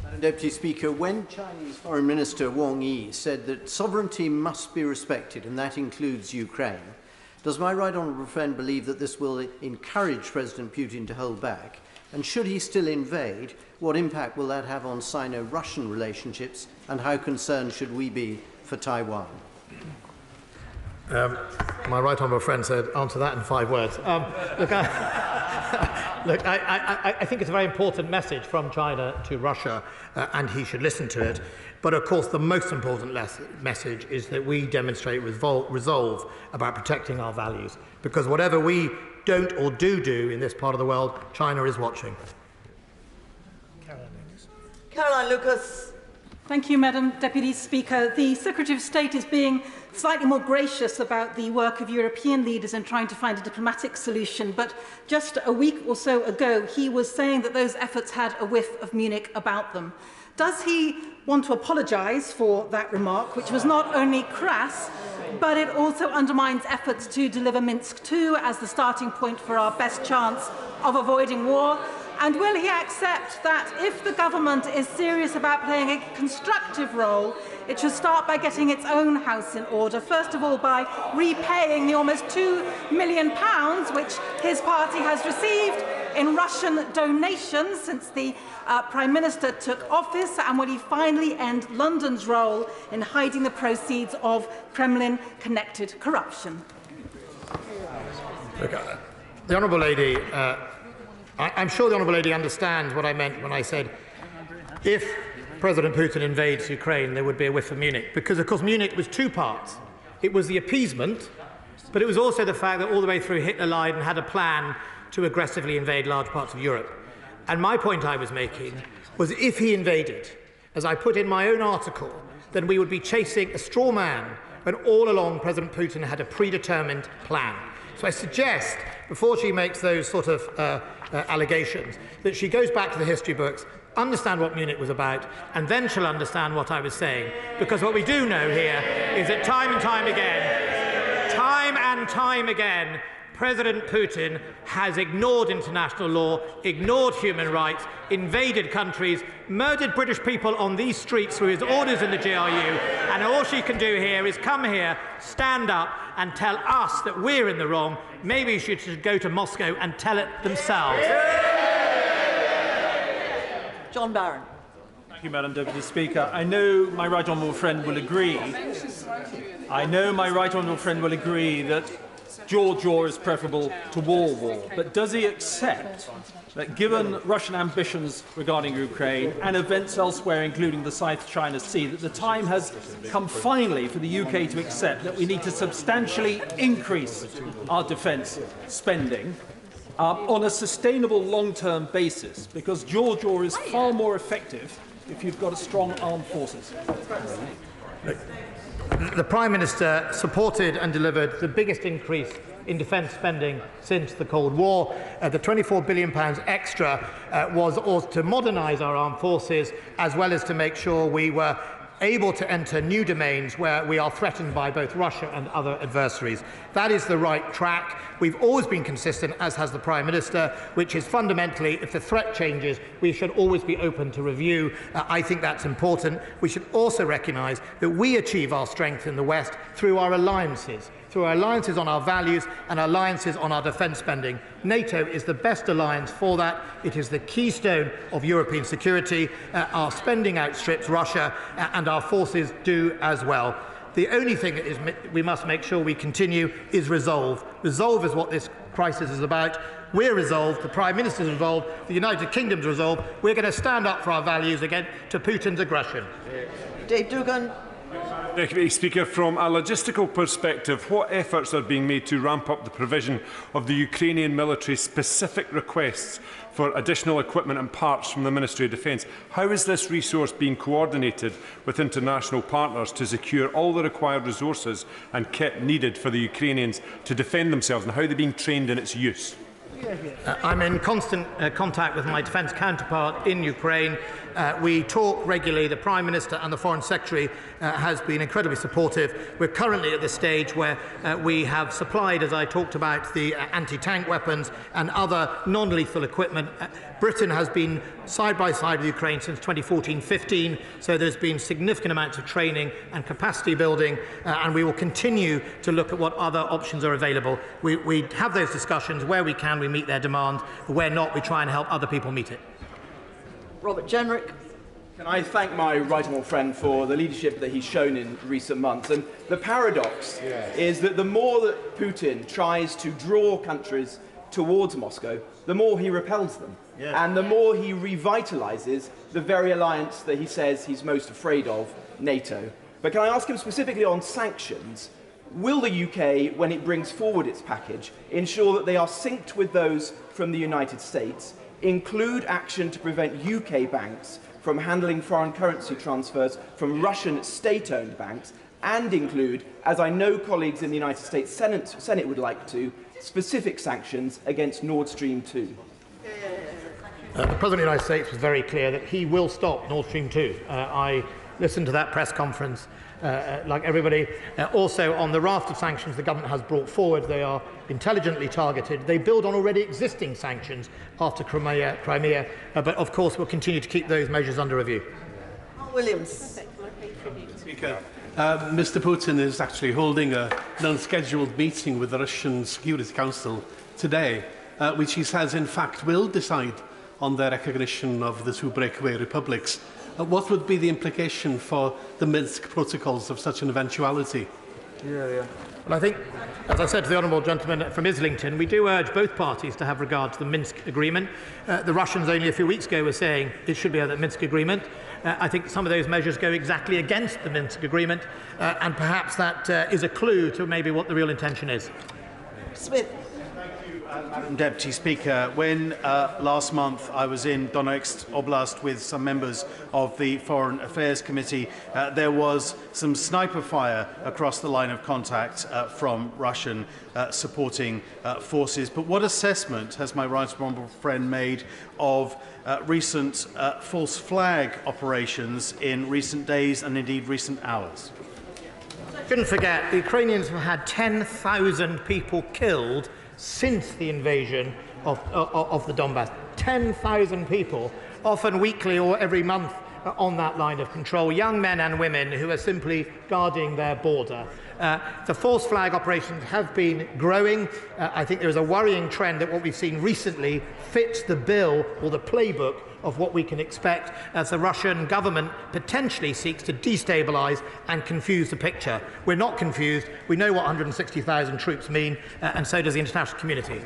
Madam Deputy Speaker, when Chinese Foreign Minister Wang Yi said that sovereignty must be respected, and that includes Ukraine, does my right honourable friend believe that this will encourage President Putin to hold back? And should he still invade, what impact will that have on Sino-Russian relationships, and how concerned should we be for Taiwan? My right honourable friend said, answer that in 5 words. Look, I think it's a very important message from China to Russia, and he should listen to it. But of course, the most important message is that we demonstrate resolve about protecting our values. Because whatever we don't or do in this part of the world, China is watching. Caroline Lucas. Thank you, Madam Deputy Speaker. The Secretary of State is being slightly more gracious about the work of European leaders in trying to find a diplomatic solution, but just a week or so ago he was saying that those efforts had a whiff of Munich about them. Does he want to apologise for that remark, which was not only crass, but it also undermines efforts to deliver Minsk II as the starting point for our best chance of avoiding war? And will he accept that if the government is serious about playing a constructive role, it should start by getting its own house in order, first of all by repaying the almost £2 million which his party has received in Russian donations since the Prime Minister took office, and will he finally end London's role in hiding the proceeds of Kremlin-connected corruption? The Honourable Lady, I'm sure the Honourable Lady understands what I meant when I said if President Putin invades Ukraine, there would be a whiff of Munich. Because, of course, Munich was 2 parts. It was the appeasement, but it was also the fact that all the way through Hitler lied and had a plan to aggressively invade large parts of Europe. And my point I was making was if he invaded, as I put in my own article, then we would be chasing a straw man when all along President Putin had a predetermined plan. So I suggest, before she makes those sort of allegations, that she goes back to the history books, understand what Munich was about, and then she'll understand what I was saying. Because what we do know here is that time and time again, President Putin has ignored international law, ignored human rights, invaded countries, murdered British people on these streets through his orders in the GRU, and all she can do here is come here, stand up and tell us that we're in the wrong. Maybe she should go to Moscow and tell it themselves. John Barron. Thank you, Madam Deputy Speaker. I know my right honourable friend will agree. That George war is preferable to war. But does he accept that given Russian ambitions regarding Ukraine and events elsewhere, including the South China Sea, that the time has come finally for the UK to accept that we need to substantially increase our defence spending on a sustainable long-term basis, because George war is far more effective if you've got a strong armed forces? The Prime Minister supported and delivered the biggest increase in defence spending since the Cold War. The £24 billion extra was to modernise our armed forces, as well as to make sure we were able to enter new domains where we are threatened by both Russia and other adversaries. That is the right track. We've always been consistent, as has the Prime Minister, which is fundamentally, if the threat changes, we should always be open to review. I think that's important. We should also recognise that we achieve our strength in the West through our alliances on our values and alliances on our defence spending. NATO is the best alliance for that. It is the keystone of European security. Our spending outstrips Russia, and our forces do as well. The only thing that we must make sure we continue is resolve. Resolve is what this crisis is about. We're resolved, the Prime Minister is resolved, the United Kingdom's resolved. We're going to stand up for our values against Putin's aggression. Dave Dugan. Deputy Speaker, from a logistical perspective, what efforts are being made to ramp up the provision of the Ukrainian military's specific requests for additional equipment and parts from the Ministry of Defence? How is this resource being coordinated with international partners to secure all the required resources and kit needed for the Ukrainians to defend themselves, and how are they being trained in its use? I'm in constant contact with my defence counterpart in Ukraine. We talk regularly. The Prime Minister and the Foreign Secretary has been incredibly supportive. We're currently at the stage where we have supplied, as I talked about, the anti-tank weapons and other non-lethal equipment. Britain has been side by side with Ukraine since 2014-15, so there's been significant amounts of training and capacity building, and we will continue to look at what other options are available. We have those discussions. Where we can, we meet their demand. Where not, we try and help other people meet it. Robert Jenrick. Can I thank my right honourable friend for the leadership that he's shown in recent months? And the paradox is that the more that Putin tries to draw countries towards Moscow, the more he repels them. And the more he revitalises the very alliance that he says he's most afraid of, NATO. But can I ask him specifically on sanctions? Will the UK, when it brings forward its package, ensure that they are synced with those from the United States, include action to prevent UK banks from handling foreign currency transfers from Russian state-owned banks, and include, as I know colleagues in the United States Senate would like to, specific sanctions against Nord Stream 2? The President of the United States was very clear that he will stop Nord Stream 2. I listened to that press conference like everybody. Also, on the raft of sanctions the government has brought forward, they are intelligently targeted. They build on already existing sanctions after Crimea, but of course we'll continue to keep those measures under review. Williams. Speaker, Mr. Putin is actually holding an unscheduled meeting with the Russian Security Council today, which he says in fact will decide on the recognition of the two breakaway republics. What would be the implication for the Minsk protocols of such an eventuality? Well, I think, as I said to the honourable gentleman from Islington, we do urge both parties to have regard to the Minsk agreement. The Russians only a few weeks ago were saying it should be the Minsk agreement. I think some of those measures go exactly against the Minsk agreement, and perhaps that is a clue to maybe what the real intention is. Smith. Madam Deputy Speaker, when last month I was in Donetsk Oblast with some members of the Foreign Affairs Committee, there was some sniper fire across the line of contact from Russian supporting forces. But what assessment has my right honourable friend made of recent false flag operations in recent days and indeed recent hours? Shouldn't forget, the Ukrainians have had 10,000 people killed since the invasion of the Donbass. 10,000 people, often weekly or every month, on that line of control, young men and women who are simply guarding their border. The false flag operations have been growing. I think there is a worrying trend that what we've seen recently fits the bill or the playbook of what we can expect as the Russian government potentially seeks to destabilise and confuse the picture. We're not confused. We know what 160,000 troops mean, and so does the international community.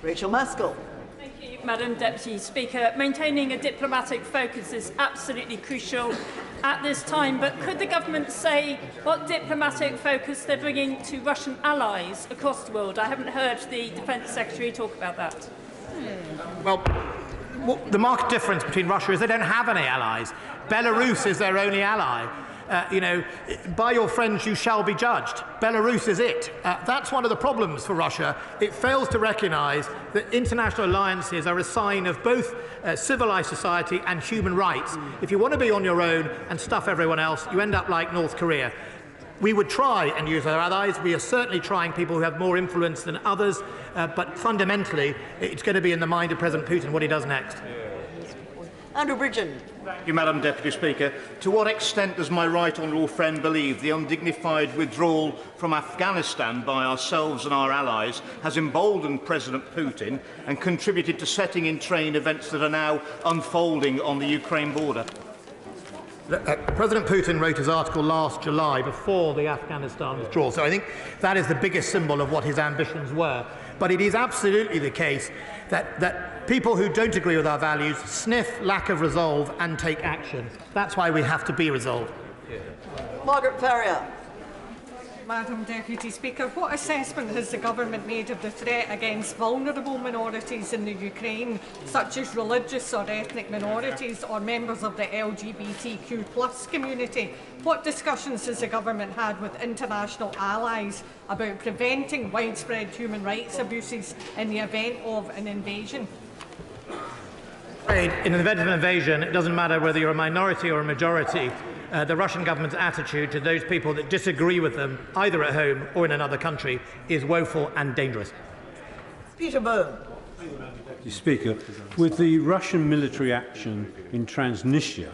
Rachel Maskell. Thank you, Madam Deputy Speaker. Maintaining a diplomatic focus is absolutely crucial at this time, but could the government say what diplomatic focus they're bringing to Russian allies across the world? I haven't heard the Defence Secretary talk about that. Well, the marked difference between Russia is they don't have any allies. Belarus is their only ally. By your friends you shall be judged. Belarus is it. That's one of the problems for Russia. It fails to recognise that international alliances are a sign of both civilised society and human rights. If you want to be on your own and stuff everyone else, you end up like North Korea. We would try and use our allies. We are certainly trying people who have more influence than others, but fundamentally it's going to be in the mind of President Putin what he does next. Andrew Bridgen. Thank you, Madam Deputy Speaker. To what extent does my right honourable friend believe the undignified withdrawal from Afghanistan by ourselves and our allies has emboldened President Putin and contributed to setting in train events that are now unfolding on the Ukraine border? President Putin wrote his article last July before the Afghanistan withdrawal, so I think that is the biggest symbol of what his ambitions were. But it is absolutely the case that people who don't agree with our values sniff lack of resolve and take action. That's why we have to be resolved. Margaret Ferrier. Madam Deputy Speaker, what assessment has the government made of the threat against vulnerable minorities in the Ukraine, such as religious or ethnic minorities or members of the LGBTQ+ community? What discussions has the government had with international allies about preventing widespread human rights abuses in the event of an invasion? In the event of an invasion, it doesn't matter whether you're a minority or a majority. The Russian government's attitude to those people that disagree with them, either at home or in another country, is woeful and dangerous. Peter Byrne. Mr. Speaker, with the Russian military action in Transnistria,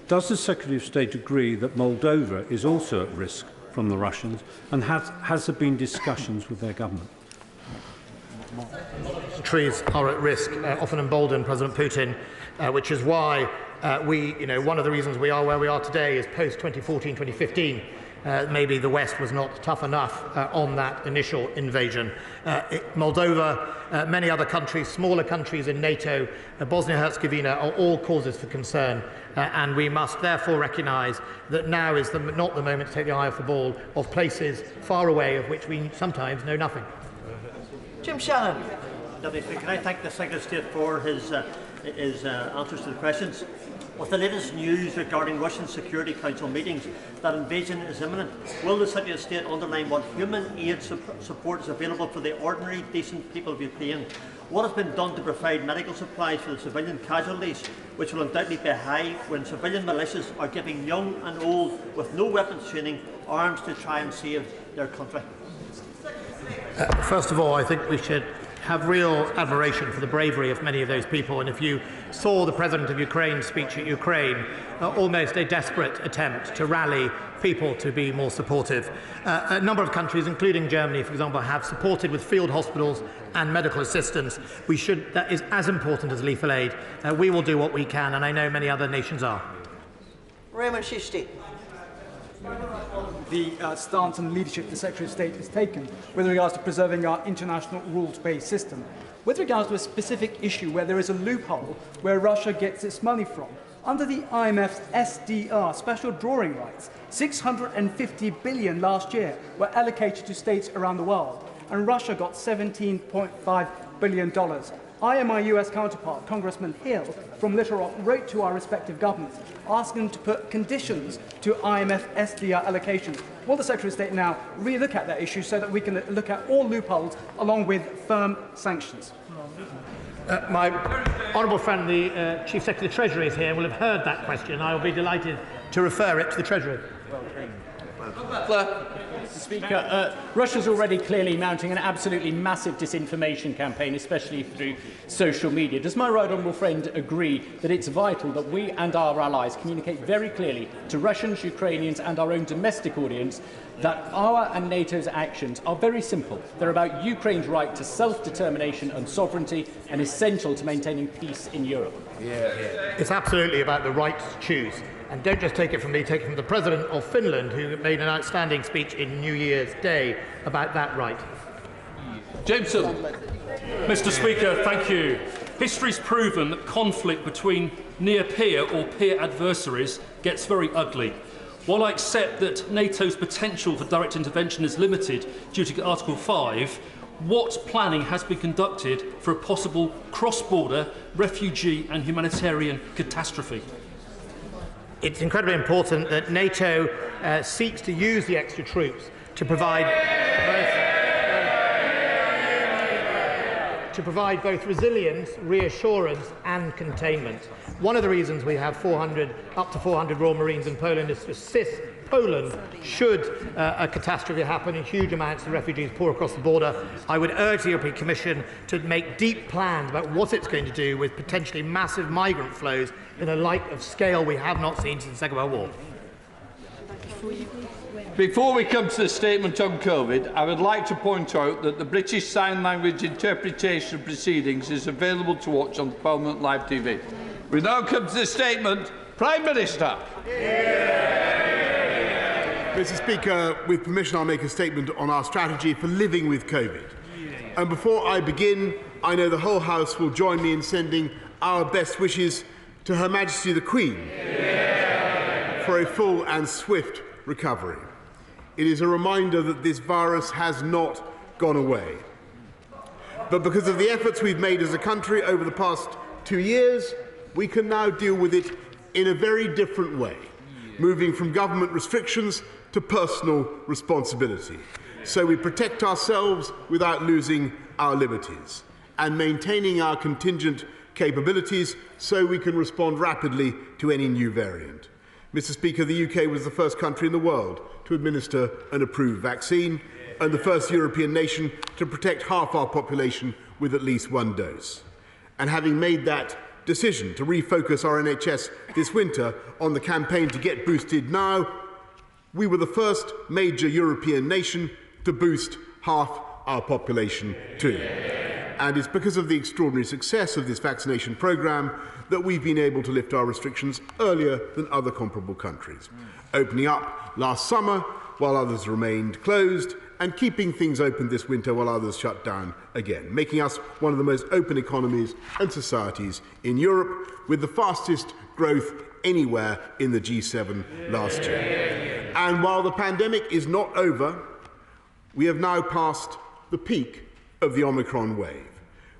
does the Secretary of State agree that Moldova is also at risk from the Russians, and has there been discussions with their government? Countries are at risk, often embolden President Putin, which is why One of the reasons we are where we are today is post 2014, 2015. Maybe the West was not tough enough on that initial invasion. Moldova, many other countries, smaller countries in NATO, Bosnia-Herzegovina are all causes for concern. And we must therefore recognise that now is not the moment to take the eye off the ball of places far away of which we sometimes know nothing. Jim Shannon. Can I thank the Secretary of State for his answers to the questions? With the latest news regarding Russian Security Council meetings that invasion is imminent, will the Secretary of State underline what human aid support is available for the ordinary, decent people of Ukraine? What has been done to provide medical supplies for the civilian casualties, which will undoubtedly be high when civilian militias are giving young and old with no weapons training arms to try and save their country? First of all, I think we should have real admiration for the bravery of many of those people. And if you saw the President of Ukraine's speech at Ukraine, almost a desperate attempt to rally people to be more supportive. A number of countries, including Germany, for example, have supported with field hospitals and medical assistance. That is as important as lethal aid. We will do what we can, and I know many other nations are. Raymond Shishti. The stance and leadership the Secretary of State has taken with regards to preserving our international rules-based system. With regards to a specific issue where there is a loophole where Russia gets its money from, under the IMF's SDR, special drawing rights, $650 billion last year were allocated to states around the world, and Russia got $17.5 billion. I and my US counterpart, Congressman Hill from Little Rock, wrote to our respective governments asking them to put conditions to IMF SDR allocations. Will the Secretary of State now re-look at that issue so that we can look at all loopholes along with firm sanctions? My honourable friend, the Chief Secretary of the Treasury, is here, will have heard that question. I will be delighted to refer it to the Treasury. Mr. Speaker, Russia's already clearly mounting an absolutely massive disinformation campaign, especially through social media. Does my right honourable friend agree that it's vital that we and our allies communicate very clearly to Russians, Ukrainians and our own domestic audience that our and NATO's actions are very simple? They're about Ukraine's right to self-determination and sovereignty and essential to maintaining peace in Europe. It's absolutely about the right to choose. And don't just take it from me, take it from the President of Finland, who made an outstanding speech in New Year's Day about that right. Jameson. Mr. Speaker, thank you. History's proven that conflict between near-peer or peer adversaries gets very ugly. While I accept that NATO's potential for direct intervention is limited due to Article 5, what planning has been conducted for a possible cross-border refugee and humanitarian catastrophe? It's incredibly important that NATO seeks to use the extra troops to provide both resilience, reassurance and containment. One of the reasons we have up to 400 Royal Marines in Poland is to assist Poland should a catastrophe happen and huge amounts of refugees pour across the border. I would urge the European Commission to make deep plans about what it's going to do with potentially massive migrant flows in a light of scale we have not seen since the Second World War. Before we come to the statement on COVID, I would like to point out that the British Sign Language interpretation of proceedings is available to watch on Parliament Live TV. We now come to the statement. Prime Minister. Mr. Speaker, with permission, I'll make a statement on our strategy for living with COVID. And before I begin, I know the whole House will join me in sending our best wishes to Her Majesty the Queen for a full and swift recovery. It is a reminder that this virus has not gone away. But because of the efforts we've made as a country over the past 2 years, we can now deal with it in a very different way, moving from government restrictions to personal responsibility. So we protect ourselves without losing our liberties and maintaining our contingent capabilities so we can respond rapidly to any new variant. Mr. Speaker, the UK was the first country in the world to administer an approved vaccine and the first European nation to protect half our population with at least one dose. And having made that decision to refocus our NHS this winter on the campaign to get boosted now, we were the first major European nation to boost half our population too. And it's because of the extraordinary success of this vaccination programme that we've been able to lift our restrictions earlier than other comparable countries, opening up last summer while others remained closed, and keeping things open this winter while others shut down again, making us one of the most open economies and societies in Europe, with the fastest growth anywhere in the G7 last year. And while the pandemic is not over, we have now passed the peak of the Omicron wave,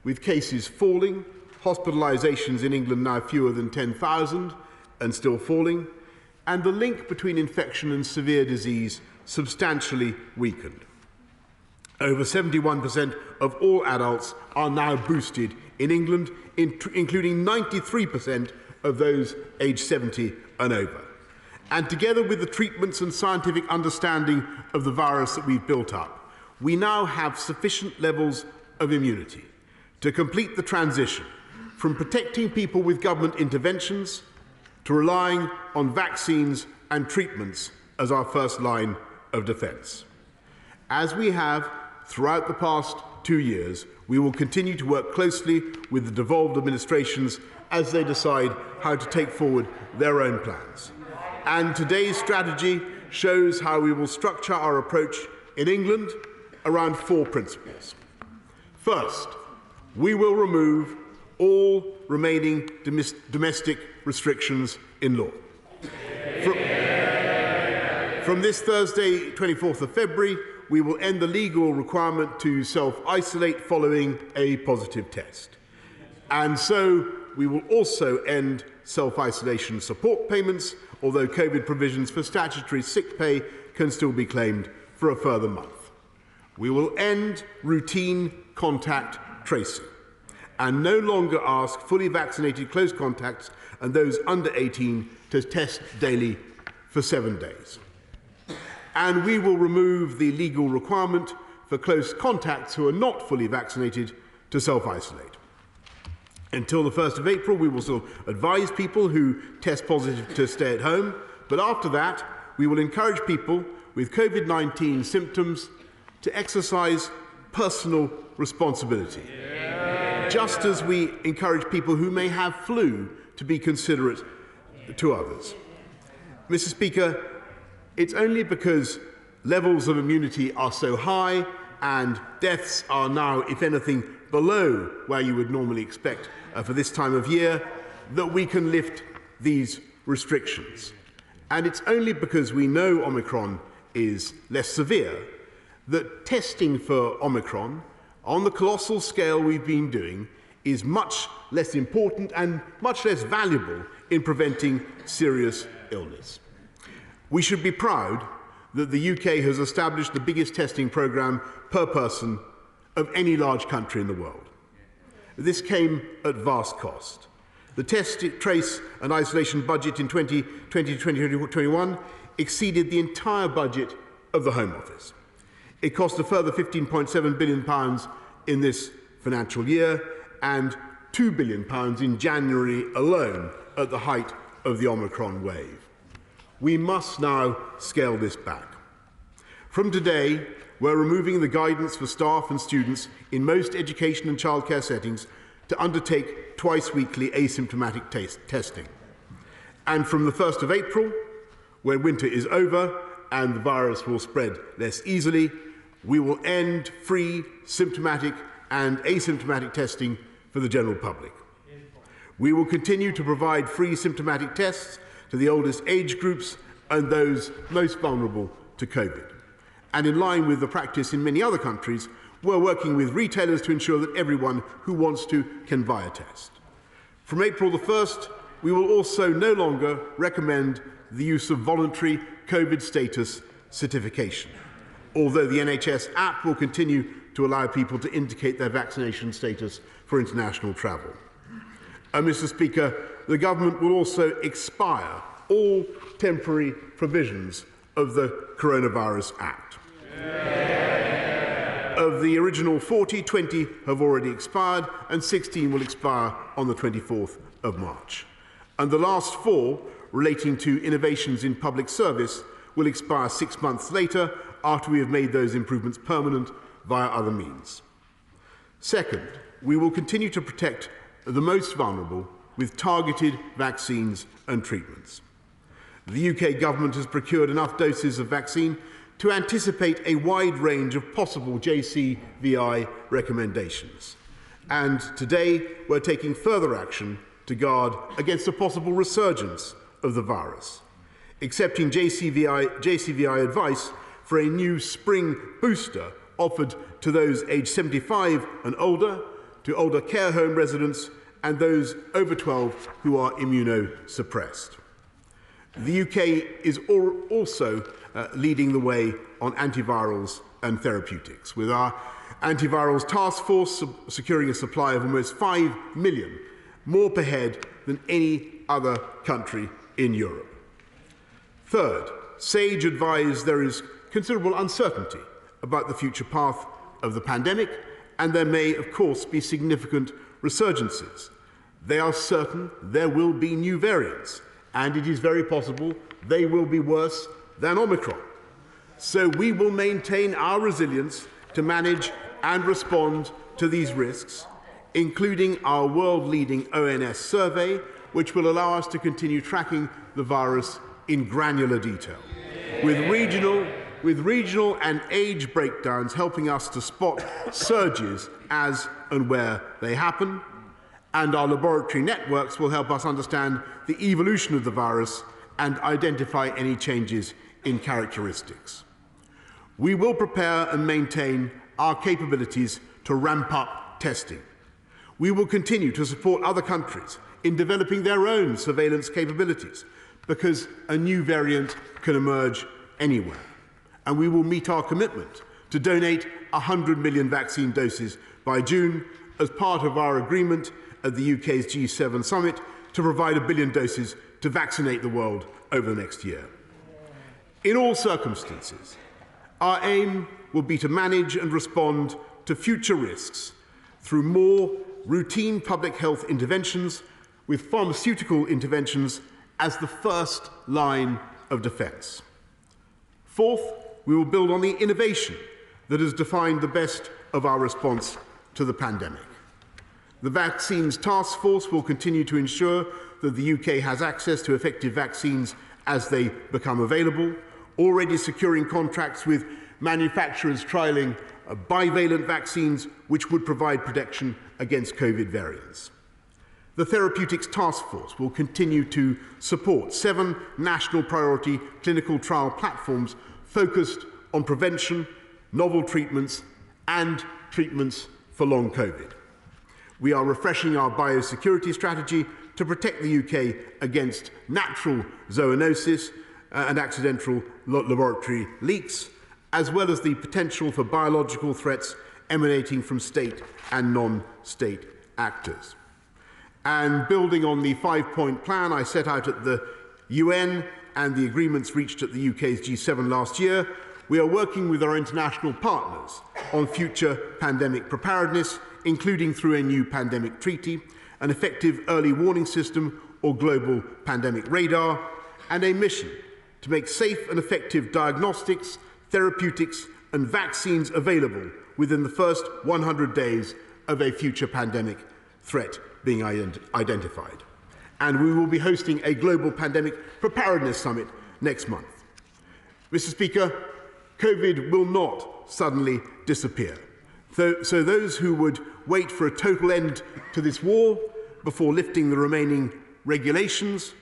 with cases falling, hospitalisations in England now fewer than 10,000 and still falling, and the link between infection and severe disease substantially weakened. Over 71% of all adults are now boosted in England, including 93% of those aged 70 and over. And together with the treatments and scientific understanding of the virus that we've built up, we now have sufficient levels of immunity to complete the transition from protecting people with government interventions to relying on vaccines and treatments as our first line of defence. As we have throughout the past 2 years, we will continue to work closely with the devolved administrations as they decide how to take forward their own plans. And today's strategy shows how we will structure our approach in England around 4 principles. First, we will remove all remaining domestic restrictions in law. From this Thursday, 24th of February, we will end the legal requirement to self-isolate following a positive test. And so we will also end self-isolation support payments, although COVID provisions for statutory sick pay can still be claimed for a further month. We will end routine contact tracing and no longer ask fully vaccinated close contacts and those under 18 to test daily for 7 days. And we will remove the legal requirement for close contacts who are not fully vaccinated to self-isolate. Until the 1st of April, we will still advise people who test positive to stay at home, but after that, we will encourage people with COVID-19 symptoms to exercise personal responsibility, just as we encourage people who may have flu to be considerate to others. Mr. Speaker, it's only because levels of immunity are so high and deaths are now, if anything, below where you would normally expect for this time of year that we can lift these restrictions. And it's only because we know Omicron is less severe that testing for Omicron on the colossal scale we've been doing is much less important and much less valuable in preventing serious illness. We should be proud that the UK has established the biggest testing programme per person of any large country in the world. This came at vast cost. The test, trace and isolation budget in 2020-2021 exceeded the entire budget of the Home Office. It cost a further £15.7 billion in this financial year and £2 billion in January alone at the height of the Omicron wave. We must now scale this back. From today, we're removing the guidance for staff and students in most education and childcare settings to undertake twice-weekly asymptomatic testing. And from the 1st of April, when winter is over and the virus will spread less easily, we will end free symptomatic and asymptomatic testing for the general public. We will continue to provide free symptomatic tests to the oldest age groups and those most vulnerable to COVID. And in line with the practice in many other countries, we're working with retailers to ensure that everyone who wants to can buy a test. From April the 1st, we will also no longer recommend the use of voluntary COVID status certification, although the NHS app will continue to allow people to indicate their vaccination status for international travel. Mr. Speaker, the government will also expire all temporary provisions of the Coronavirus Act. Of the original 40, 20 have already expired and 16 will expire on the 24th of March. And the last 4, relating to innovations in public service, will expire 6 months later after we have made those improvements permanent via other means. Second, we will continue to protect the most vulnerable with targeted vaccines and treatments. The UK government has procured enough doses of vaccine to anticipate a wide range of possible JCVI recommendations. And today, we're taking further action to guard against a possible resurgence of the virus, accepting JCVI advice for a new spring booster offered to those aged 75 and older, to older care home residents, and those over 12 who are immunosuppressed. The UK is also leading the way on antivirals and therapeutics, with our antivirals task force securing a supply of almost 5 million, more per head than any other country in Europe. Third, SAGE advised there is considerable uncertainty about the future path of the pandemic, and there may, of course, be significant resurgences. They are certain there will be new variants, and it is very possible they will be worse than Omicron. So we will maintain our resilience to manage and respond to these risks, including our world-leading ONS survey, which will allow us to continue tracking the virus in granular detail, with regional and age breakdowns helping us to spot surges as and where they happen, and our laboratory networks will help us understand the evolution of the virus and identify any changes in characteristics. We will prepare and maintain our capabilities to ramp up testing. We will continue to support other countries in developing their own surveillance capabilities, because a new variant can emerge anywhere. And we will meet our commitment to donate 100 million vaccine doses by June as part of our agreement at the UK's G7 summit to provide 1 billion doses to vaccinate the world over the next year. In all circumstances, our aim will be to manage and respond to future risks through more routine public health interventions, with pharmaceutical interventions as the first line of defence. Fourth, we will build on the innovation that has defined the best of our response to the pandemic. The Vaccines Task Force will continue to ensure that the UK has access to effective vaccines as they become available, already securing contracts with manufacturers trialling bivalent vaccines which would provide protection against COVID variants. The Therapeutics Task Force will continue to support 7 national priority clinical trial platforms focused on prevention, novel treatments, and treatments for long COVID. We are refreshing our biosecurity strategy to protect the UK against natural zoonosis and accidental laboratory leaks, as well as the potential for biological threats emanating from state and non-state actors. And building on the 5-point plan I set out at the UN and the agreements reached at the UK's G7 last year, we are working with our international partners on future pandemic preparedness, including through a new pandemic treaty, an effective early warning system or global pandemic radar, and a mission to make safe and effective diagnostics, therapeutics and vaccines available within the first 100 days of a future pandemic threat being identified. And we will be hosting a global pandemic preparedness summit next month. Mr. Speaker, COVID will not suddenly disappear. So those who would wait for a total end to this war before lifting the remaining regulations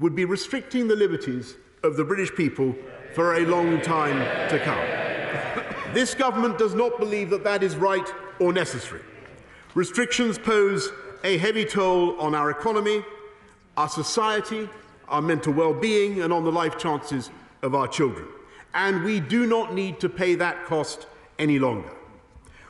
would be restricting the liberties of the British people for a long time to come. This government does not believe that that is right or necessary. Restrictions pose a heavy toll on our economy, our society, our mental well-being, and on the life chances of our children. And we do not need to pay that cost any longer.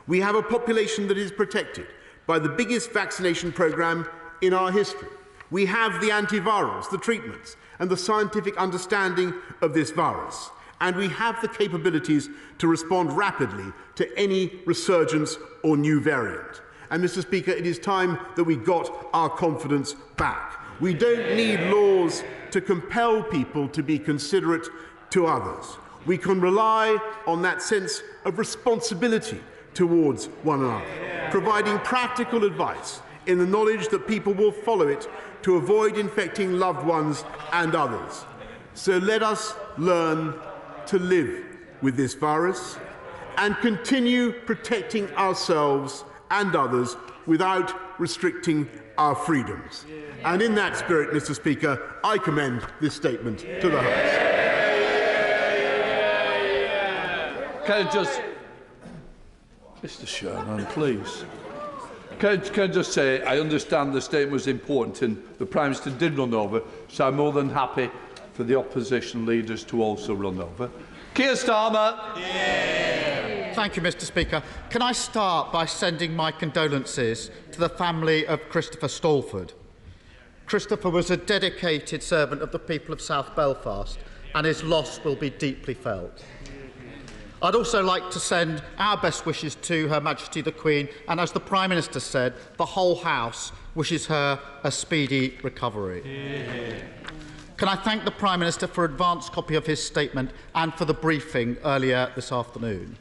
We have a population that is protected by the biggest vaccination programme in our history. We have the antivirals, the treatments, and the scientific understanding of this virus. And we have the capabilities to respond rapidly to any resurgence or new variant. And, Mr. Speaker, it is time that we got our confidence back. We don't need laws to compel people to be considerate to others. We can rely on that sense of responsibility towards one another. providing practical advice in the knowledge that people will follow it to avoid infecting loved ones and others. So let us learn to live with this virus and continue protecting ourselves and others without restricting our freedoms. And in that spirit, Mr. Speaker, I commend this statement to the House. Can I just... Mr. Sherman, please. Can I just say, I understand the statement was important and the Prime Minister did run over, so I'm more than happy for the opposition leaders to also run over. Keir Starmer. Yeah. Thank you, Mr. Speaker. Can I start by sending my condolences to the family of Christopher Stalford? Christopher was a dedicated servant of the people of South Belfast, and his loss will be deeply felt. I'd also like to send our best wishes to Her Majesty the Queen, and as the Prime Minister said, the whole House wishes her a speedy recovery. Yeah. Can I thank the Prime Minister for an advance copy of his statement and for the briefing earlier this afternoon.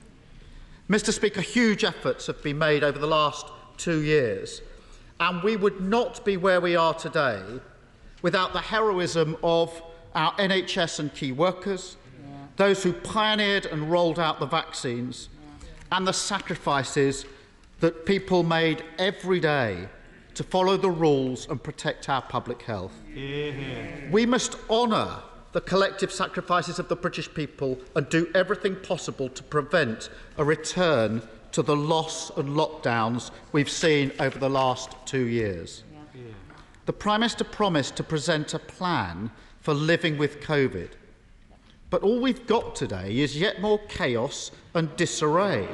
Mr. Speaker, huge efforts have been made over the last 2 years, and we would not be where we are today without the heroism of our NHS and key workers, those who pioneered and rolled out the vaccines, and the sacrifices that people made every day to follow the rules and protect our public health. We must honour the collective sacrifices of the British people and do everything possible to prevent a return to the loss and lockdowns we've seen over the last 2 years. The Prime Minister promised to present a plan for living with COVID. But all we've got today is yet more chaos and disarray.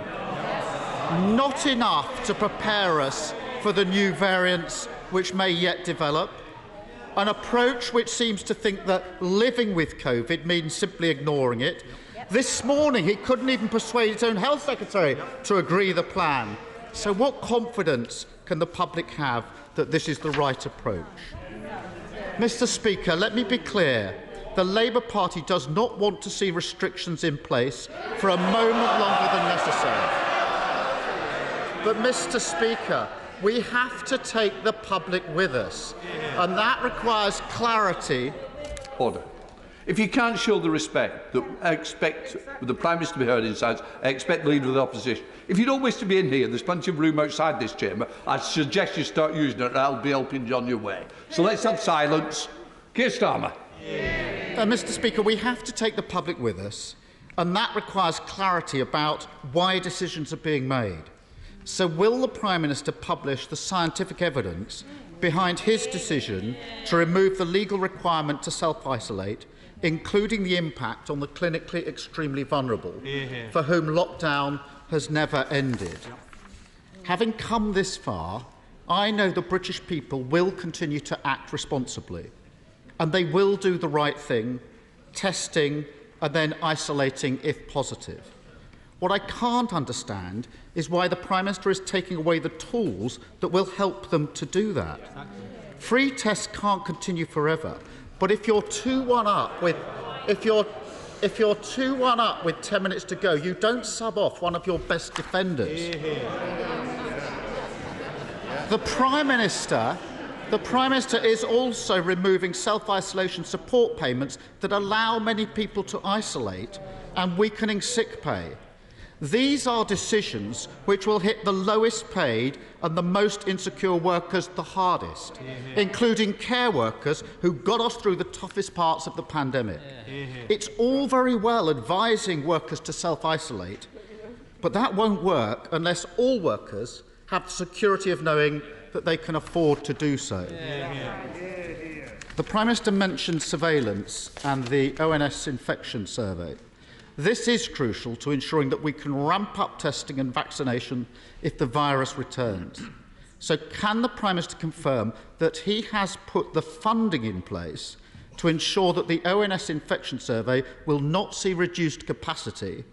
Not enough to prepare us for the new variants which may yet develop. An approach which seems to think that living with COVID means simply ignoring it. This morning he couldn't even persuade his own Health Secretary to agree the plan. So what confidence can the public have that this is the right approach? Mr. Speaker, let me be clear. The Labour Party does not want to see restrictions in place for a moment longer than necessary. But, Mr. Speaker, we have to take the public with us, and that requires clarity. Order. If you can't show the respect that I expect the Prime Minister to be heard inside, I expect the Leader of the Opposition. If you don't wish to be in here, there's plenty of room outside this chamber. I suggest you start using it, and I'll be helping you on your way. So let's have silence. Keir Starmer. Mr. Speaker, we have to take the public with us, and that requires clarity about why decisions are being made. So will the Prime Minister publish the scientific evidence behind his decision to remove the legal requirement to self-isolate, including the impact on the clinically extremely vulnerable, for whom lockdown has never ended? Having come this far, I know the British people will continue to act responsibly, and they will do the right thing, testing and then isolating if positive. What I can't understand is why the Prime Minister is taking away the tools that will help them to do that. Free tests can't continue forever, but if you're 2-1 up with 10 minutes to go, you don't sub off one of your best defenders. The Prime Minister is also removing self-isolation support payments that allow many people to isolate and weakening sick pay. These are decisions which will hit the lowest paid and the most insecure workers the hardest, including care workers who got us through the toughest parts of the pandemic. It's all very well advising workers to self-isolate, but that won't work unless all workers have the security of knowing that they can afford to do so. The Prime Minister mentioned surveillance and the ONS infection survey. This is crucial to ensuring that we can ramp up testing and vaccination if the virus returns. So can the Prime Minister confirm that he has put the funding in place to ensure that the ONS infection survey will not see reduced capacity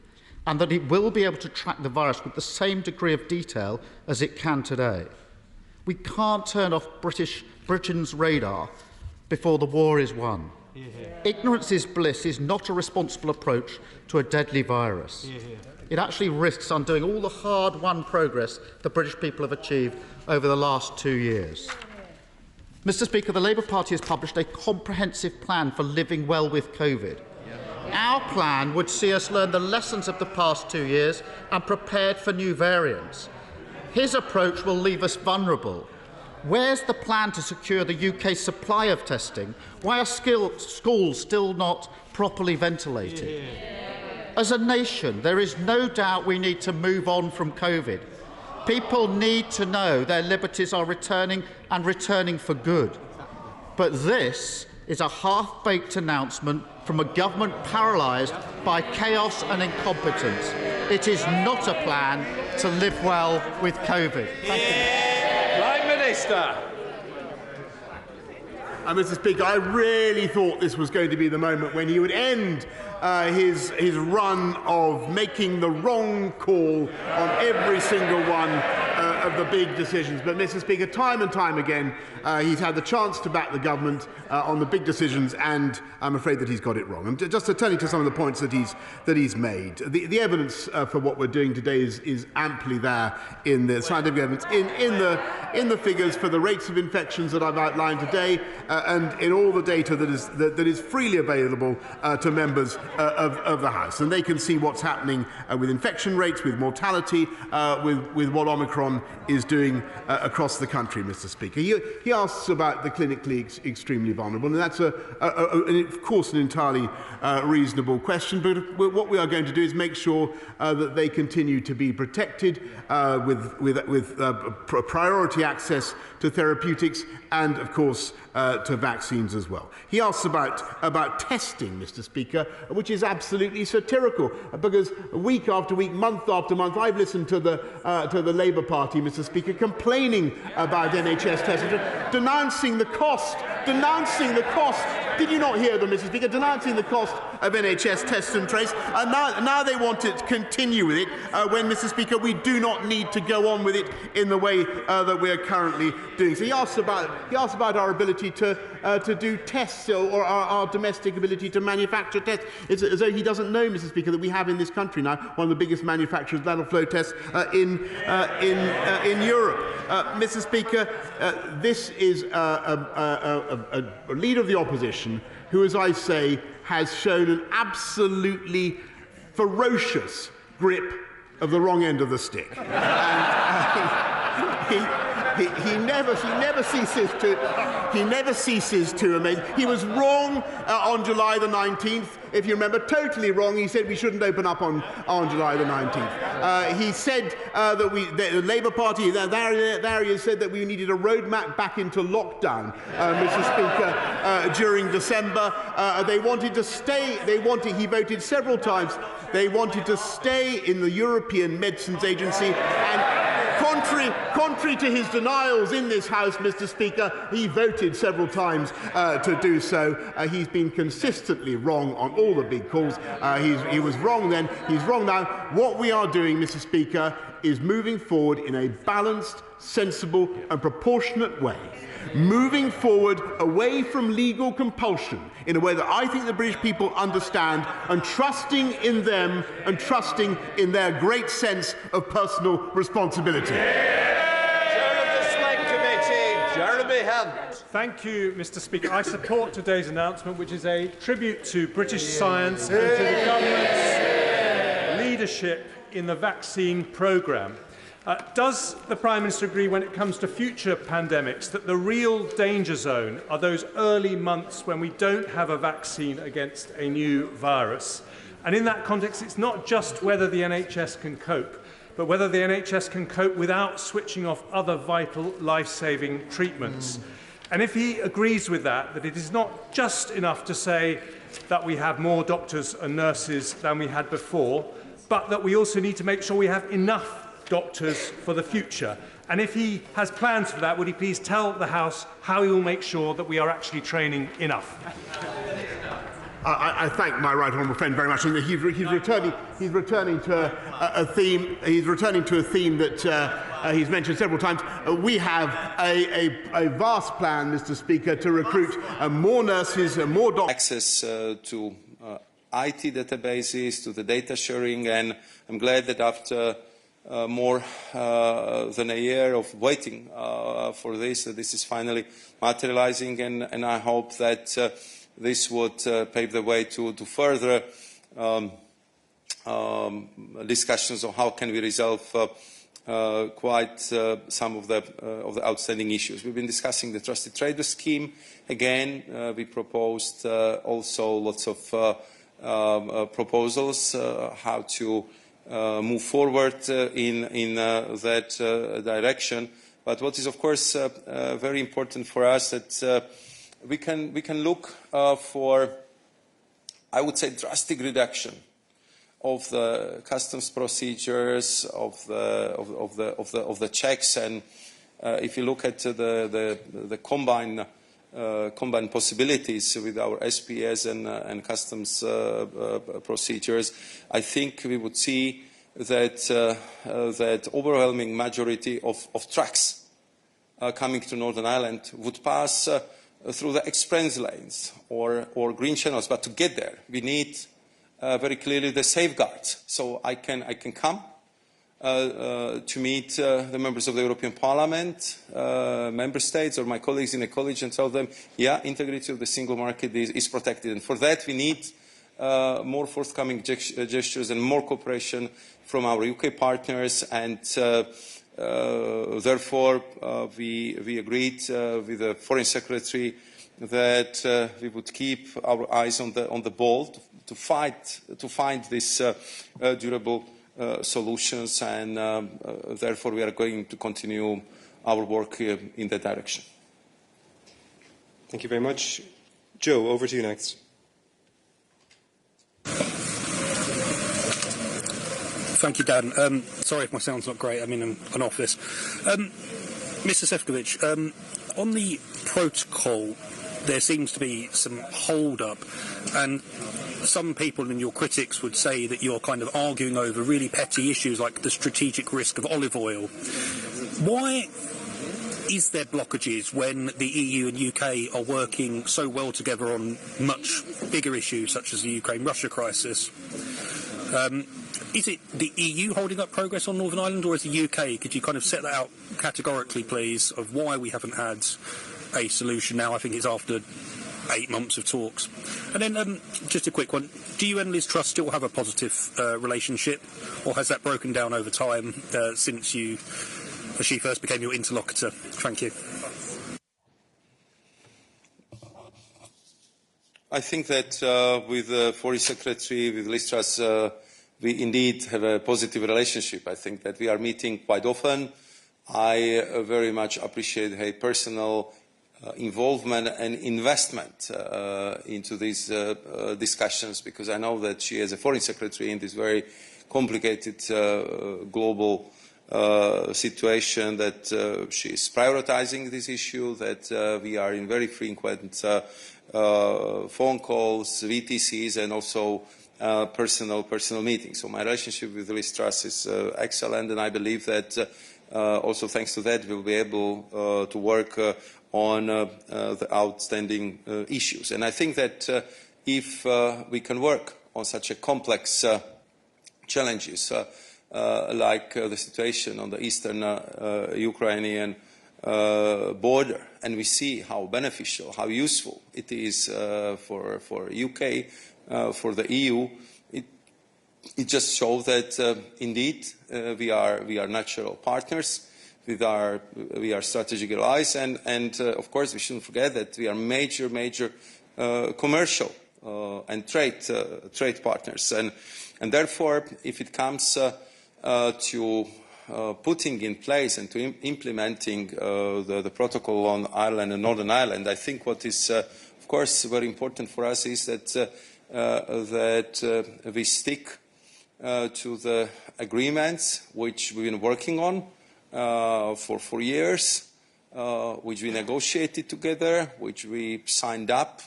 and that it will be able to track the virus with the same degree of detail as it can today? We can't turn off Britain's radar before the war is won. Ignorance is bliss is not a responsible approach to a deadly virus. It actually risks undoing all the hard-won progress the British people have achieved over the last 2 years. Mr. Speaker, the Labour Party has published a comprehensive plan for living well with COVID. Our plan would see us learn the lessons of the past 2 years and prepared for new variants. His approach will leave us vulnerable. Where's the plan to secure the UK's supply of testing? Why are schools still not properly ventilated? As a nation, there is no doubt we need to move on from COVID. People need to know their liberties are returning and returning for good. But this is a half-baked announcement from a government paralysed by chaos and incompetence. It is not a plan to live well with COVID. Thank you. Prime Minister. Mr. Speaker, I really thought this was going to be the moment when he would end his run of making the wrong call on every single one of the big decisions. But, Mr. Speaker, time and time again, he's had the chance to back the government on the big decisions, and I'm afraid that he's got it wrong. And just turning to some of the points that he's made, the evidence for what we're doing today is amply there in the scientific evidence, in the figures for the rates of infections that I've outlined today, and in all the data that is freely available to members of the House. And they can see what's happening with infection rates, with mortality, with what Omicron is doing across the country, Mr. Speaker. He asks about the clinically extremely vulnerable, and that's, of course, an entirely reasonable question. But what we are going to do is make sure that they continue to be protected with priority access to therapeutics and, of course, to vaccines as well. He asks about testing, Mr. Speaker, which is absolutely satirical, because week after week, month after month, I've listened to the Labour Party, Mr. Speaker, complaining about NHS testing, denouncing the cost. Did you not hear them, Mr. Speaker? Denouncing the cost of NHS test and trace, and now they want to continue with it when, Mr. Speaker, we do not need to go on with it in the way that we are currently doing. So he asks about our ability to do tests, or our domestic ability to manufacture tests. It's as though he doesn't know, Mr. Speaker, that we have in this country now one of the biggest manufacturers of lateral flow tests in Europe. Mr. Speaker, this is a leader of the opposition who, as I say, has shown an absolutely ferocious grip of the wrong end of the stick. He never ceases to amaze. He was wrong on July the 19th. If you remember, totally wrong. He said we shouldn't open up on July the 19th. He said that the Labour Party, there he has said that we needed a roadmap back into lockdown, Mr. Speaker, during December. They wanted to stay. He voted several times. They wanted to stay in the European Medicines Agency, and contrary to his denials in this House, Mr. Speaker, he voted several times to do so. He's been consistently wrong on all the big calls. He was wrong then, he's wrong now. What we are doing, Mr. Speaker, is moving forward in a balanced, sensible and proportionate way. Moving forward away from legal compulsion in a way that I think the British people understand, and trusting in them and trusting in their great sense of personal responsibility. Jeremy Hunt. Thank you, Mr. Speaker. I support today's announcement, which is a tribute to British science and to the government's leadership in the vaccine programme. Does the Prime Minister agree, when it comes to future pandemics, that the real danger zone are those early months when we don't have a vaccine against a new virus? And in that context, it's not just whether the NHS can cope, but whether the NHS can cope without switching off other vital life-saving treatments. And if he agrees with that it is not just enough to say that we have more doctors and nurses than we had before, but that we also need to make sure we have enough doctors for the future. And if he has plans for that, would he please tell the House how he will make sure that we are actually training enough? I thank my right honourable friend very much. And he's returning to a theme. He's returning to a theme that he's mentioned several times. We have a vast plan, Mr. Speaker, to recruit more nurses, more doctors. Access to IT databases, to the data sharing, and I'm glad that after more than a year of waiting for this is finally materializing, and I hope that this would pave the way to further discussions on how can we resolve quite some of the outstanding issues. We've been discussing the trusted trader scheme again. We proposed also lots of proposals how to move forward in that direction. But what is, of course, very important for us that we can look for, I would say, drastic reduction of the customs procedures, of the checks, and if you look at the combined possibilities with our SPS and customs procedures, I think we would see that overwhelming majority of trucks coming to Northern Ireland would pass through the express lanes or green channels. But to get there, we need very clearly the safeguards. So I can come to meet the members of the European Parliament, member states, or my colleagues in the college, and tell them, yeah, integrity of the single market is protected. And for that, we need more forthcoming gestures and more cooperation from our UK partners. And therefore, we agreed with the Foreign Secretary that we would keep our eyes on the ball to find these durable solutions, and therefore we are going to continue our work in that direction. Thank you very much. Joe, over to you next. Thank you, Dan. Sorry if my sound's not great. I'm in an office. Mr. Šefčovič, on the protocol, there seems to be some hold-up, and some people and your critics would say that you're kind of arguing over really petty issues like the strategic risk of olive oil. Why is there blockages when the EU and UK are working so well together on much bigger issues such as the Ukraine-Russia crisis? Is it the EU holding up progress on Northern Ireland, or is the UK? Could you kind of set that out categorically, please, of why we haven't had a solution now? I think it's after 8 months of talks. And then just a quick one. Do you and Liz Truss still have a positive relationship, or has that broken down over time since she first became your interlocutor? Thank you. I think that with the Foreign Secretary, with Liz Truss, we indeed have a positive relationship. I think that we are meeting quite often. I very much appreciate her personal involvement and investment into these discussions, because I know that she, as a Foreign Secretary in this very complicated global situation, that she is prioritizing this issue, that we are in very frequent phone calls, VTCs, and also personal meetings. So my relationship with Liz Truss is excellent, and I believe that also thanks to that we'll be able to work on the outstanding issues. And I think that if we can work on such a complex challenges like the situation on the eastern Ukrainian border, and we see how beneficial, how useful it is for UK, for the EU, it just shows that indeed we are natural partners. We are strategic allies, and of course we shouldn't forget that we are major commercial and trade partners, and therefore if it comes to putting in place and to implementing the protocol on Ireland and Northern Ireland, I think what is of course very important for us is that we stick to the agreements which we've been working on for 4 years, which we negotiated together, which we signed up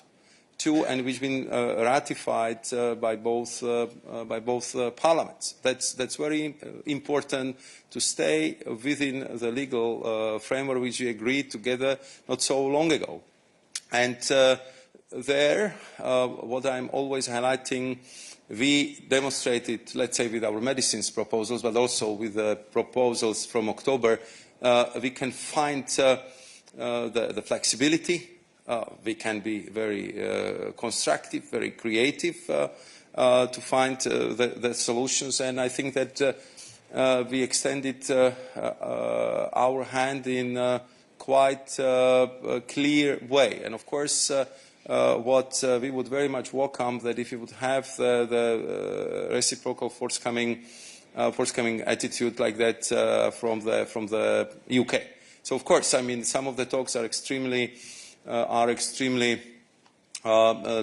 to and which has been ratified by both parliaments. That's very important to stay within the legal framework which we agreed together not so long ago. And there, what I'm always highlighting, we demonstrated, let's say, with our medicines proposals, but also with the proposals from October, we can find the flexibility. We can be very constructive, very creative to find the solutions. And I think that we extended our hand in a quite clear way. And of course, what we would very much welcome that if you would have the reciprocal forthcoming attitude like that from the UK. So of course, I mean, some of the talks are extremely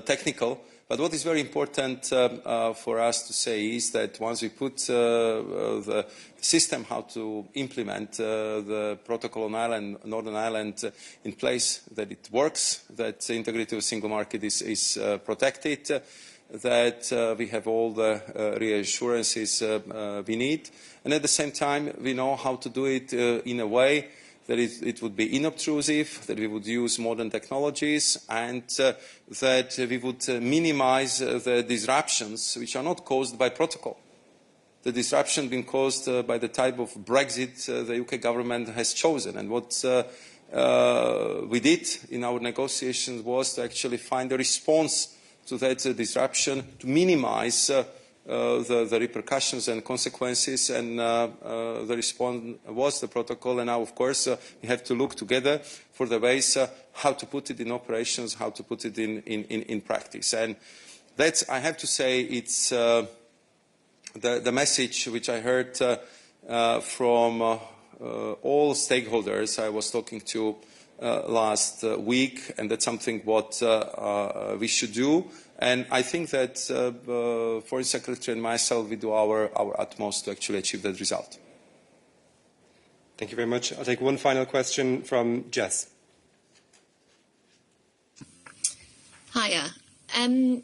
technical. But what is very important for us to say is that once we put the system how to implement the protocol on Northern Ireland in place, that it works, that the integrity of the single market is protected, that we have all the reassurances we need, and at the same time we know how to do it in a way that it would be inobtrusive, that we would use modern technologies, and that we would minimize the disruptions which are not caused by protocol. The disruption being caused by the type of Brexit the UK government has chosen. And what we did in our negotiations was to actually find a response to that disruption, to minimize the repercussions and consequences, and the response was the protocol. And now, of course, we have to look together for the ways how to put it in operations, how to put it in practice. And that's, I have to say, it's the message which I heard from all stakeholders I was talking to last week, and that's something what we should do. And I think that Foreign Secretary and myself, we do our utmost to actually achieve that result. Thank you very much. I'll take one final question from Jess. Hiya. I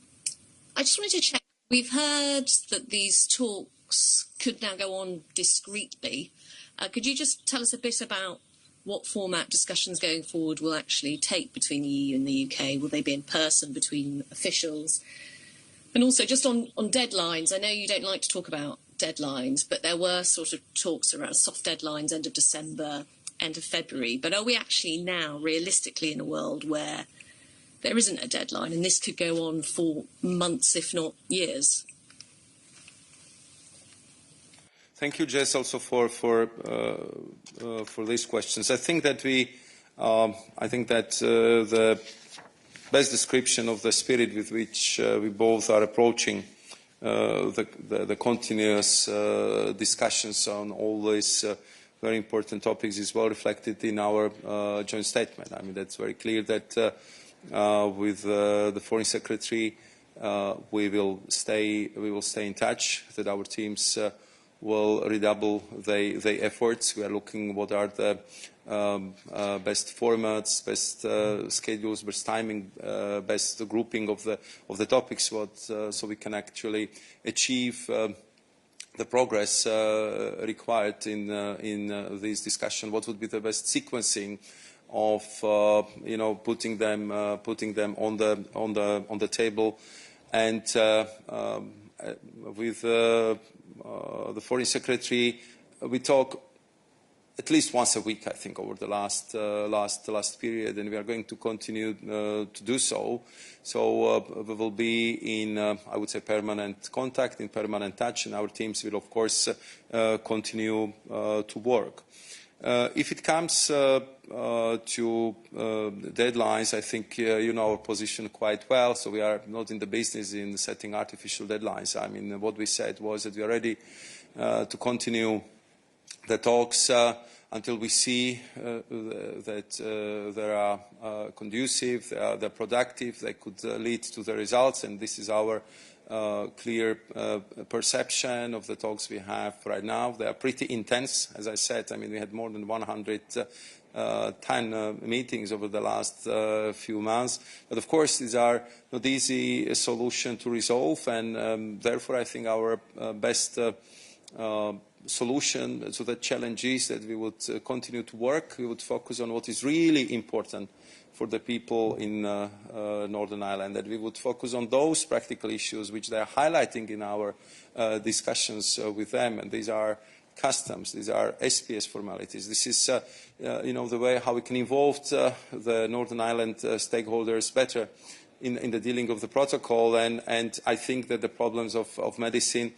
just wanted to check. We've heard that these talks could now go on discreetly. Could you just tell us a bit about what format discussions going forward will actually take between the EU and the UK? Will they be in person between officials? And also just on deadlines, I know you don't like to talk about deadlines, but there were sort of talks around soft deadlines, end of December, end of February. But are we actually now realistically in a world where there isn't a deadline and this could go on for months, if not years? Thank you, Jess, also for these questions. I think that the best description of the spirit with which we both are approaching the continuous discussions on all these very important topics is well reflected in our joint statement. I mean, that's very clear that with the Foreign Secretary we will stay in touch, that our teams will redouble their efforts. We are looking what are the best formats, best schedules, best timing, best grouping of the topics, so we can actually achieve the progress required in this discussion. What would be the best sequencing of putting them on the table, and with the Foreign Secretary, we talk at least once a week, I think, over the last period, and we are going to continue to do so. So we will be in, I would say, permanent contact, in permanent touch, and our teams will, of course, continue to work. If it comes to deadlines, I think you know our position quite well, so we are not in the business in setting artificial deadlines. I mean, what we said was that we are ready to continue the talks until we see that they are conducive, they're productive, they could lead to the results, and this is our clear perception of the talks we have right now. They are pretty intense, as I said. I mean, we had more than 100 10 meetings over the last few months. But of course, these are not easy solution to resolve, and therefore I think our best solution to the challenge is that we would continue to work. We would focus on what is really important for the people in Northern Ireland, that we would focus on those practical issues which they are highlighting in our discussions with them, and these are customs, these are SPS formalities. This is the way how we can involve the Northern Ireland stakeholders better in the dealing of the protocol, and I think that the problems of medicine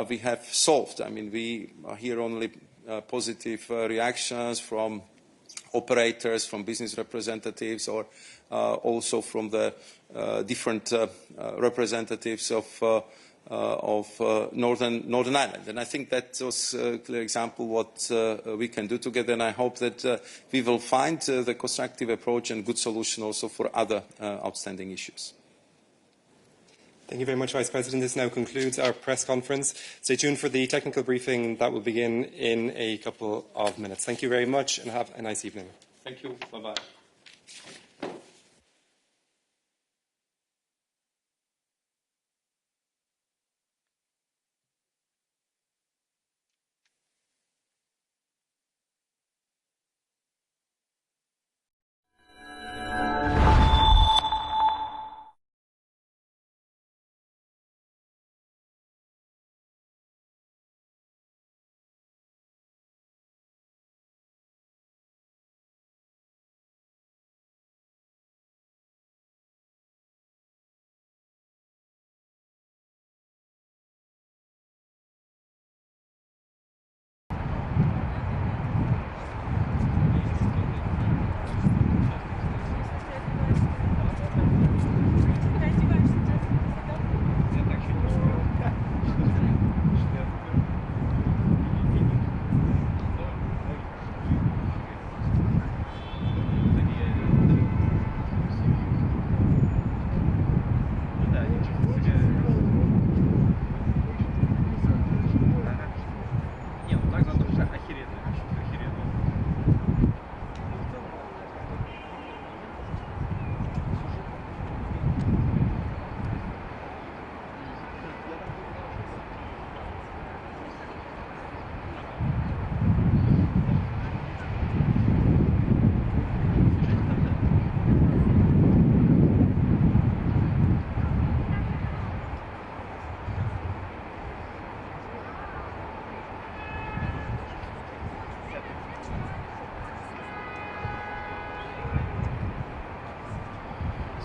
we have solved. I mean, we hear only positive reactions from operators, from business representatives, or also from the different representatives of Northern Ireland. And I think that was a clear example what we can do together, and I hope that we will find the constructive approach and good solution also for other outstanding issues. Thank you very much, Vice President. This now concludes our press conference. Stay tuned for the technical briefing that will begin in a couple of minutes. Thank you very much and have a nice evening. Thank you. Bye-bye.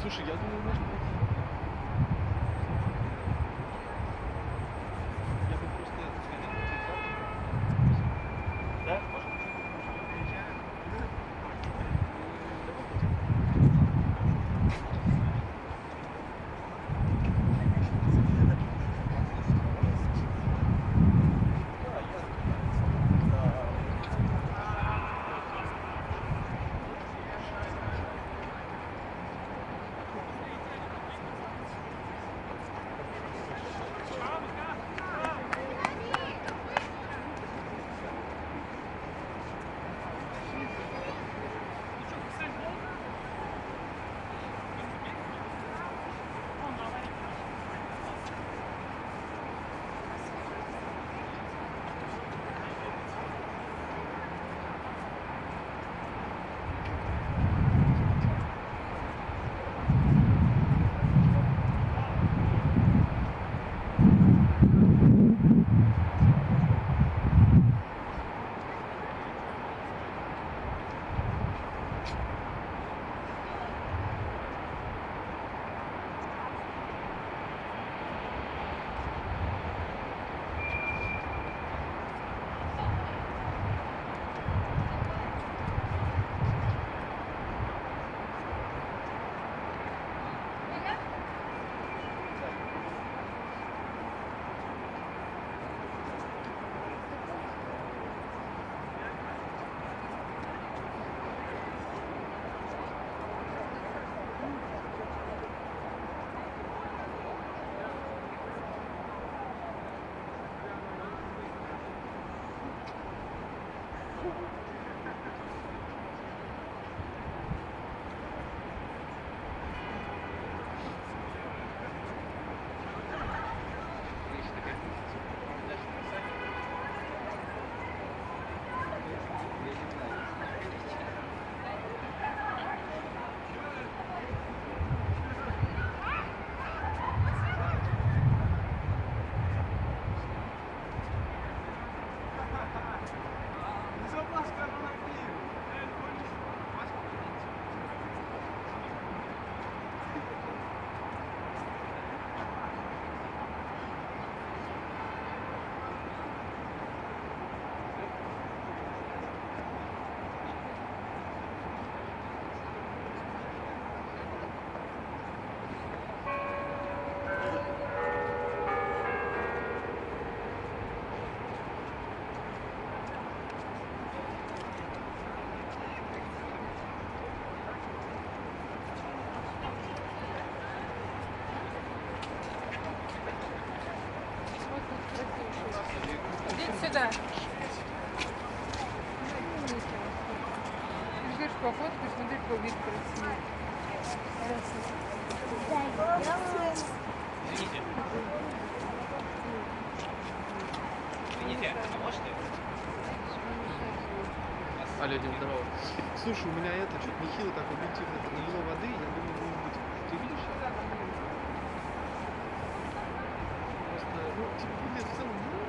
Слушай, я думаю, можно... Я бы просто сходил на телефон. Да? Может быть, Куда? Ждешь походку, смотри, какой вид красивый. Извините, а можете? Алло, Дим, здорово. Слушай, у меня это чуть нехило так объективно налило воды, я думаю, может быть, ты видишь? Просто, ну, типа, выглядит в целом, ну,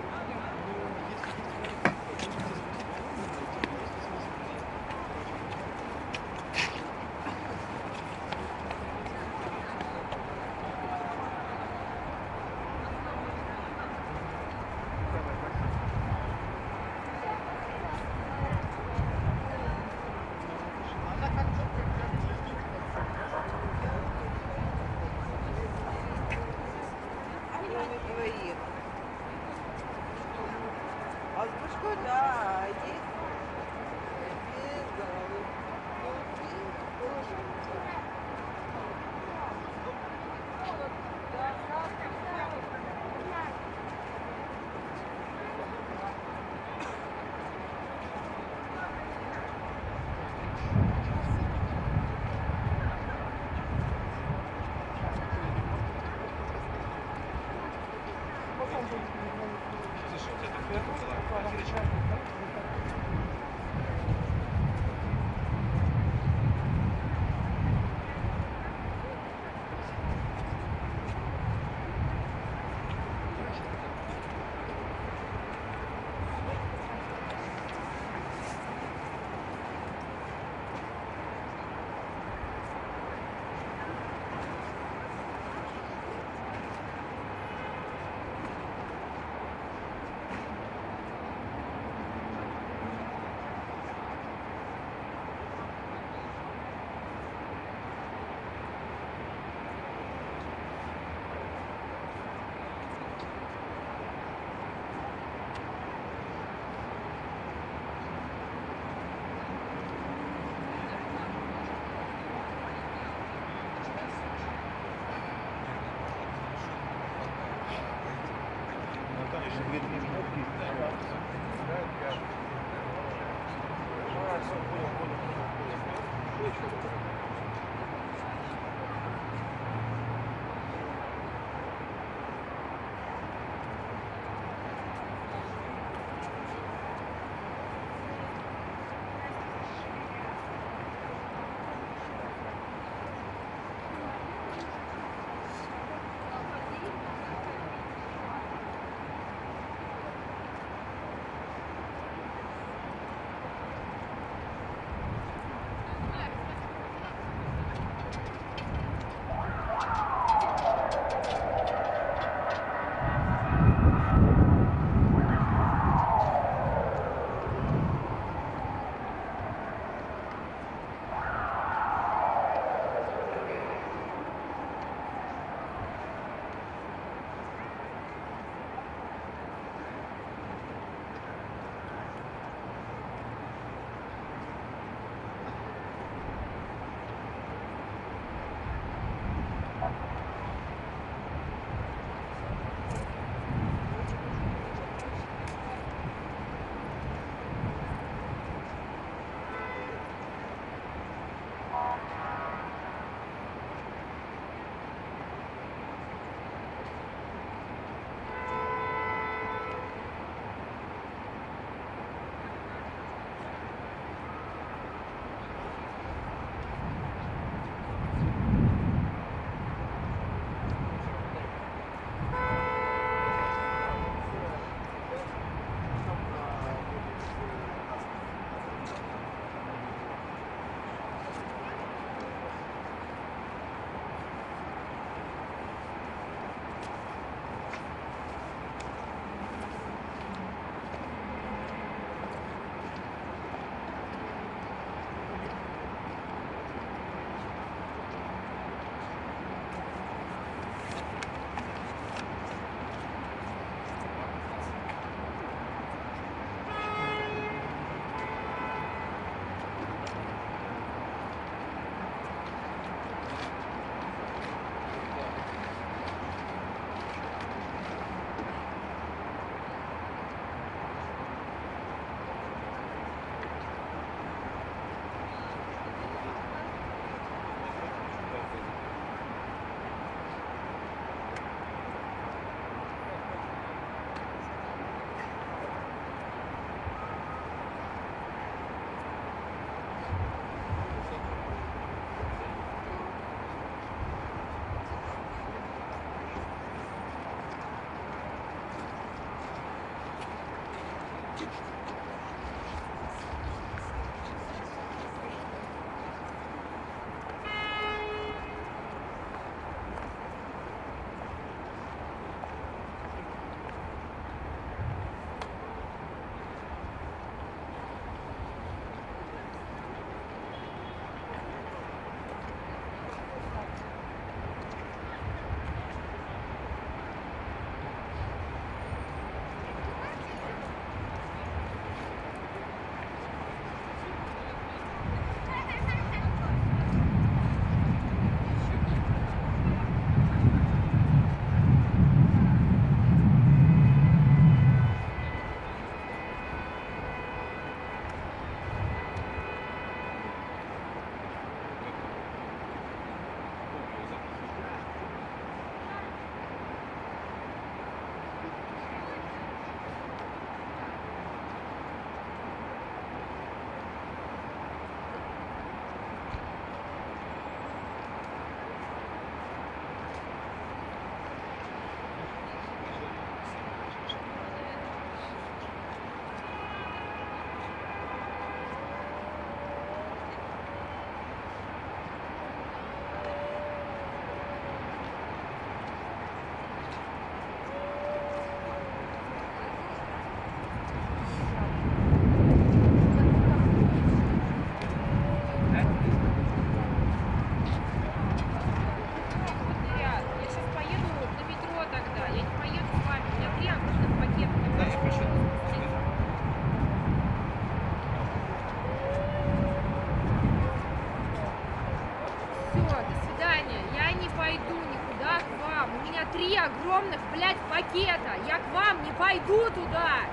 3 огромных, блядь, пакета. Я к вам не пойду туда.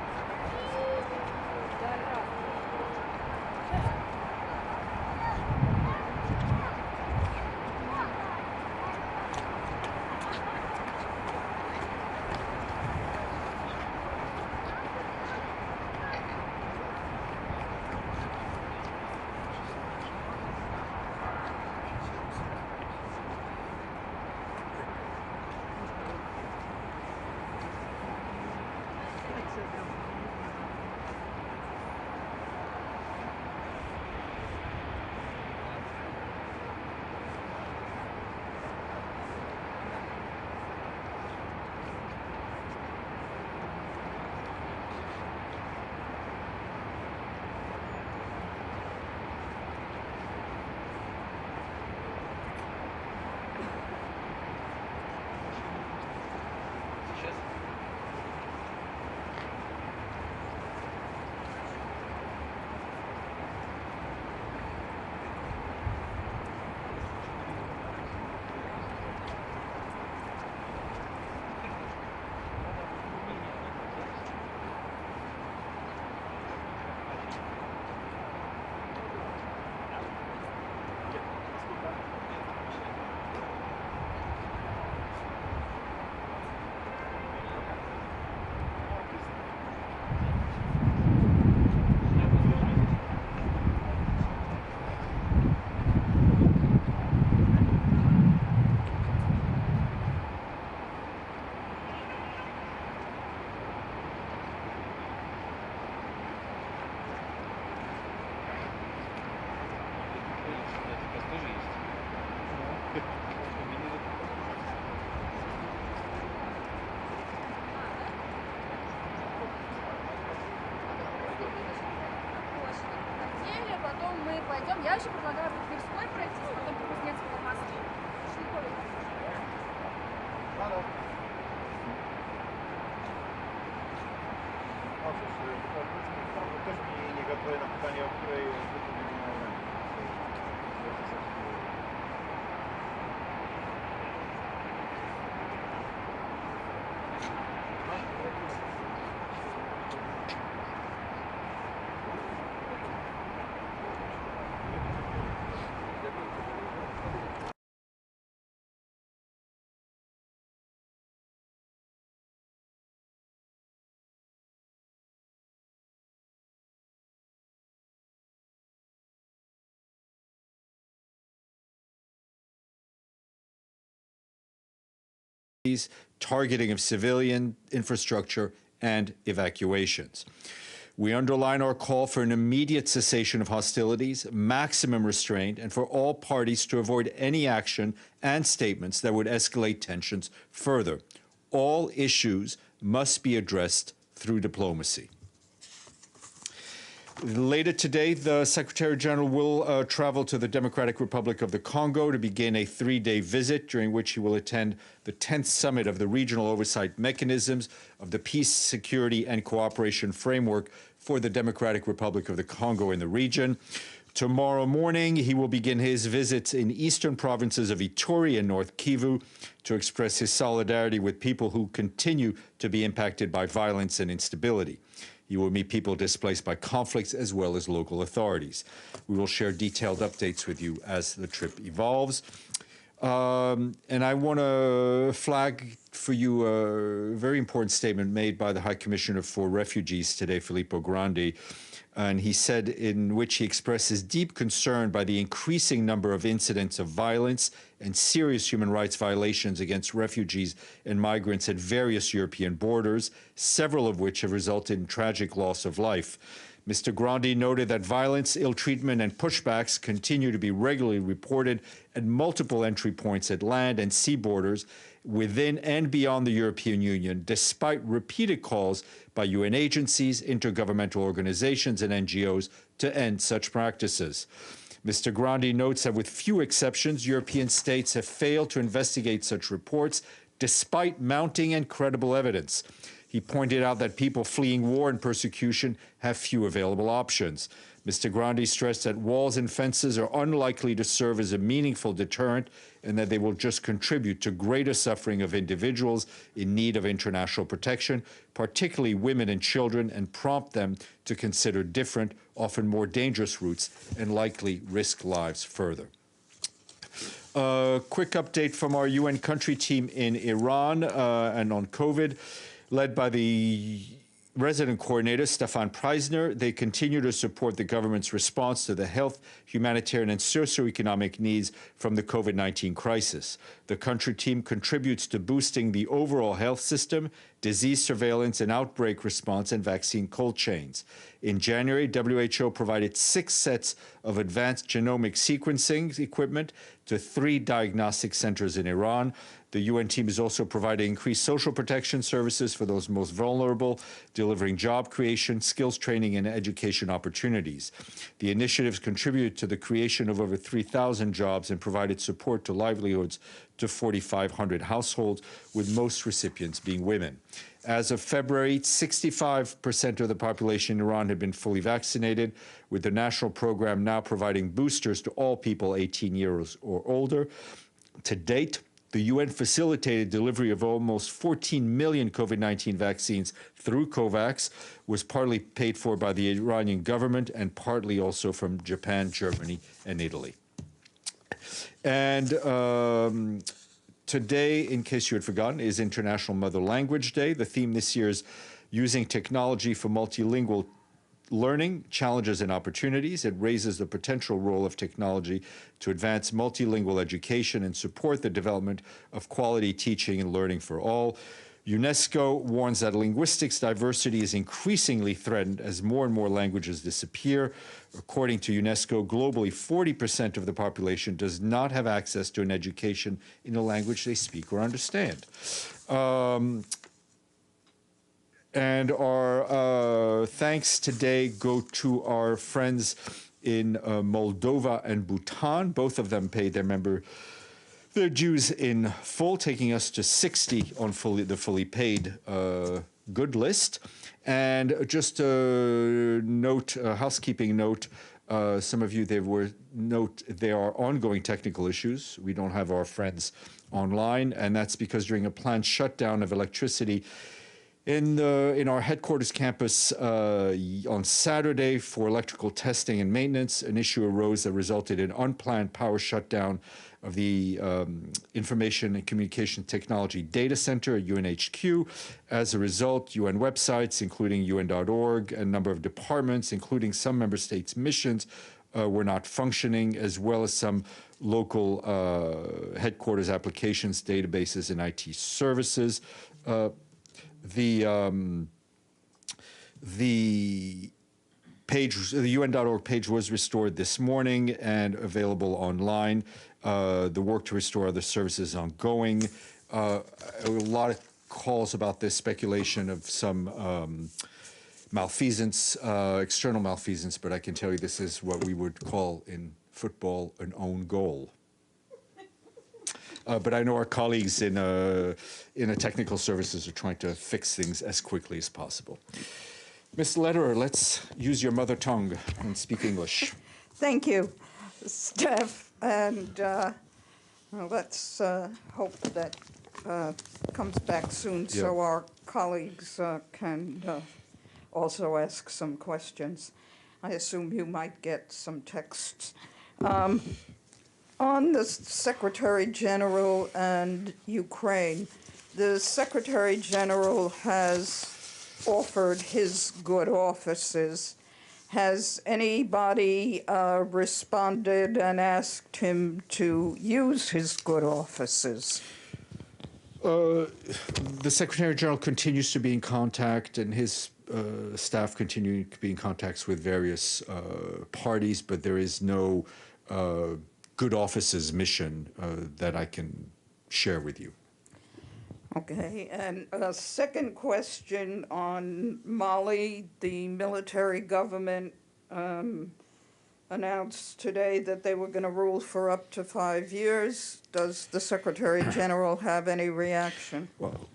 Потом мы пойдем. Я еще предлагаю по Тверской пройти, потом по Кузнецкому мосту. Też mi nie gotuje na pytanie, o której targeting of civilian infrastructure and evacuations. We underline our call for an immediate cessation of hostilities, maximum restraint, and for all parties to avoid any action and statements that would escalate tensions further. All issues must be addressed through diplomacy. Later today, the Secretary General will travel to the Democratic Republic of the Congo to begin a 3-day visit, during which he will attend the 10th summit of the Regional Oversight Mechanisms of the Peace, Security, and Cooperation Framework for the Democratic Republic of the Congo in the region. Tomorrow morning, he will begin his visits in eastern provinces of Ituri and North Kivu to express his solidarity with people who continue to be impacted by violence and instability. He will meet people displaced by conflicts as well as local authorities. We will share detailed updates with you as the trip evolves. And I want to flag for you a very important statement made by the High Commissioner for Refugees today, Filippo Grandi. And he said, in which he expresses deep concern by the increasing number of incidents of violence and serious human rights violations against refugees and migrants at various European borders, several of which have resulted in tragic loss of life. Mr. Grandi noted that violence, ill treatment, and pushbacks continue to be regularly reported at multiple entry points at land and sea borders within and beyond the European Union, despite repeated calls by UN agencies, intergovernmental organizations, and NGOs to end such practices. Mr. Grandi notes that with few exceptions, European states have failed to investigate such reports despite mounting and credible evidence. He pointed out that people fleeing war and persecution have few available options. Mr. Grandi stressed that walls and fences are unlikely to serve as a meaningful deterrent and that they will just contribute to greater suffering of individuals in need of international protection, particularly women and children, and prompt them to consider different, often more dangerous routes and likely risk lives further. A quick update from our UN country team in Iran and on COVID. Led by the resident coordinator, Stefan Preisner, they continue to support the government's response to the health, humanitarian, and socioeconomic needs from the COVID-19 crisis. The country team contributes to boosting the overall health system, disease surveillance and outbreak response, and vaccine cold chains. In January, WHO provided 6 sets of advanced genomic sequencing equipment to 3 diagnostic centers in Iran. The UN team is also providing increased social protection services for those most vulnerable, delivering job creation, skills training, and education opportunities. The initiatives contributed to the creation of over 3,000 jobs and provided support to livelihoods to 4,500 households, with most recipients being women. As of February, 65% of the population in Iran had been fully vaccinated, with the national program now providing boosters to all people 18 years or older. To date, the UN facilitated delivery of almost 14 million COVID-19 vaccines through COVAX, was partly paid for by the Iranian government and partly also from Japan, Germany, and Italy. And today, in case you had forgotten, is International Mother Language Day. The theme this year is using technology for multilingual learning, challenges and opportunities. It raises the potential role of technology to advance multilingual education and support the development of quality teaching and learning for all. UNESCO warns that linguistics diversity is increasingly threatened as more and more languages disappear. According to UNESCO, globally, 40% of the population does not have access to an education in a language they speak or understand. And our thanks today go to our friends in Moldova and Bhutan. Both of them paid their dues in full, taking us to 60 on the fully paid good list. And just a note, a housekeeping note, some of you there are ongoing technical issues. We don't have our friends online, and that's because during a planned shutdown of electricity in our headquarters campus on Saturday for electrical testing and maintenance, an issue arose that resulted in unplanned power shutdown of the Information and Communication Technology Data Center at UNHQ. As a result, UN websites, including UN.org, and a number of departments, including some member states' missions, were not functioning, as well as some local headquarters applications, databases, and IT services. The UN.org page was restored this morning and available online. The work to restore other services is ongoing. A lot of calls about this, speculation of some malfeasance, external malfeasance, but I can tell you this is what we would call in football an own goal. But I know our colleagues in technical services are trying to fix things as quickly as possible. Ms. Lederer, let's use your mother tongue and speak English. Thank you, Steph. And well, let's hope that comes back soon so our colleagues can also ask some questions. I assume you might get some texts. On the Secretary General and Ukraine, the Secretary General has offered his good offices. Has anybody responded and asked him to use his good offices? The Secretary General continues to be in contact, and his staff continue to be in contact with various parties, but there is no good offices mission that I can share with you. Okay, and a second question on Mali. The military government announced today that they were going to rule for up to 5 years. Does the Secretary General have any reaction? Well,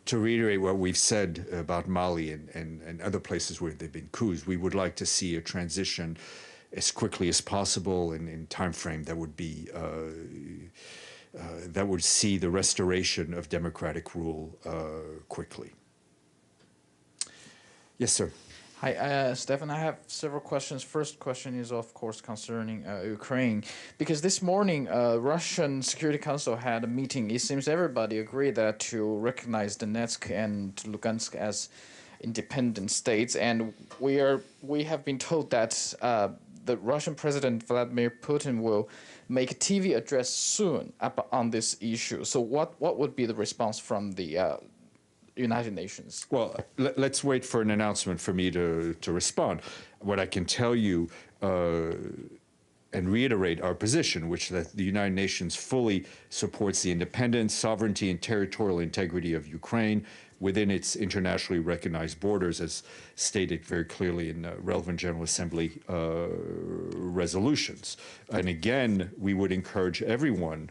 to reiterate what we've said about Mali and other places where there have been coups, we would like to see a transition as quickly as possible and in time frame that would be that would see the restoration of democratic rule quickly. Yes, sir. Hi, Stefan. I have several questions. First question is, of course, concerning Ukraine, because this morning, Russian Security Council had a meeting. It seems everybody agreed that to recognize Donetsk and Lugansk as independent states, and we have been told that the Russian President Vladimir Putin will make a TV address soon on this issue. So what would be the response from the United Nations? Well, let's wait for an announcement for me to respond. What I can tell you and reiterate our position, which that the United Nations fully supports the independence, sovereignty, and territorial integrity of Ukraine within its internationally recognized borders, as stated very clearly in relevant General Assembly resolutions. And again, we would encourage everyone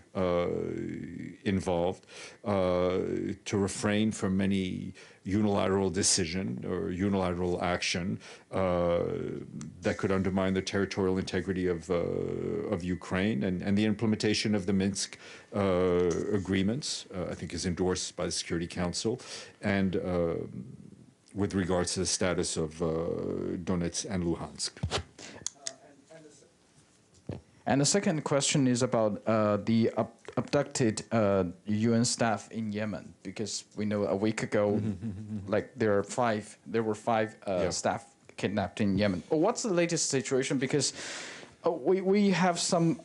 involved to refrain from any unilateral decision or unilateral action that could undermine the territorial integrity of Ukraine, and the implementation of the Minsk agreements, I think, is endorsed by the Security Council, and with regards to the status of Donetsk and Luhansk. And the second question is about the abducted UN staff in Yemen, because we know a week ago, like there were five staff kidnapped in Yemen. What's the latest situation? Because we have some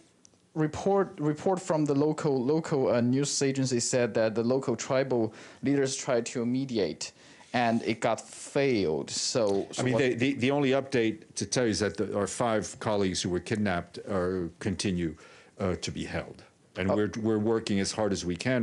report from the local news agency said that the local tribal leaders tried to mediate, and it got failed. So I mean, the only update to tell you is that our 5 colleagues who were kidnapped continue to be held, and we're working as hard as we can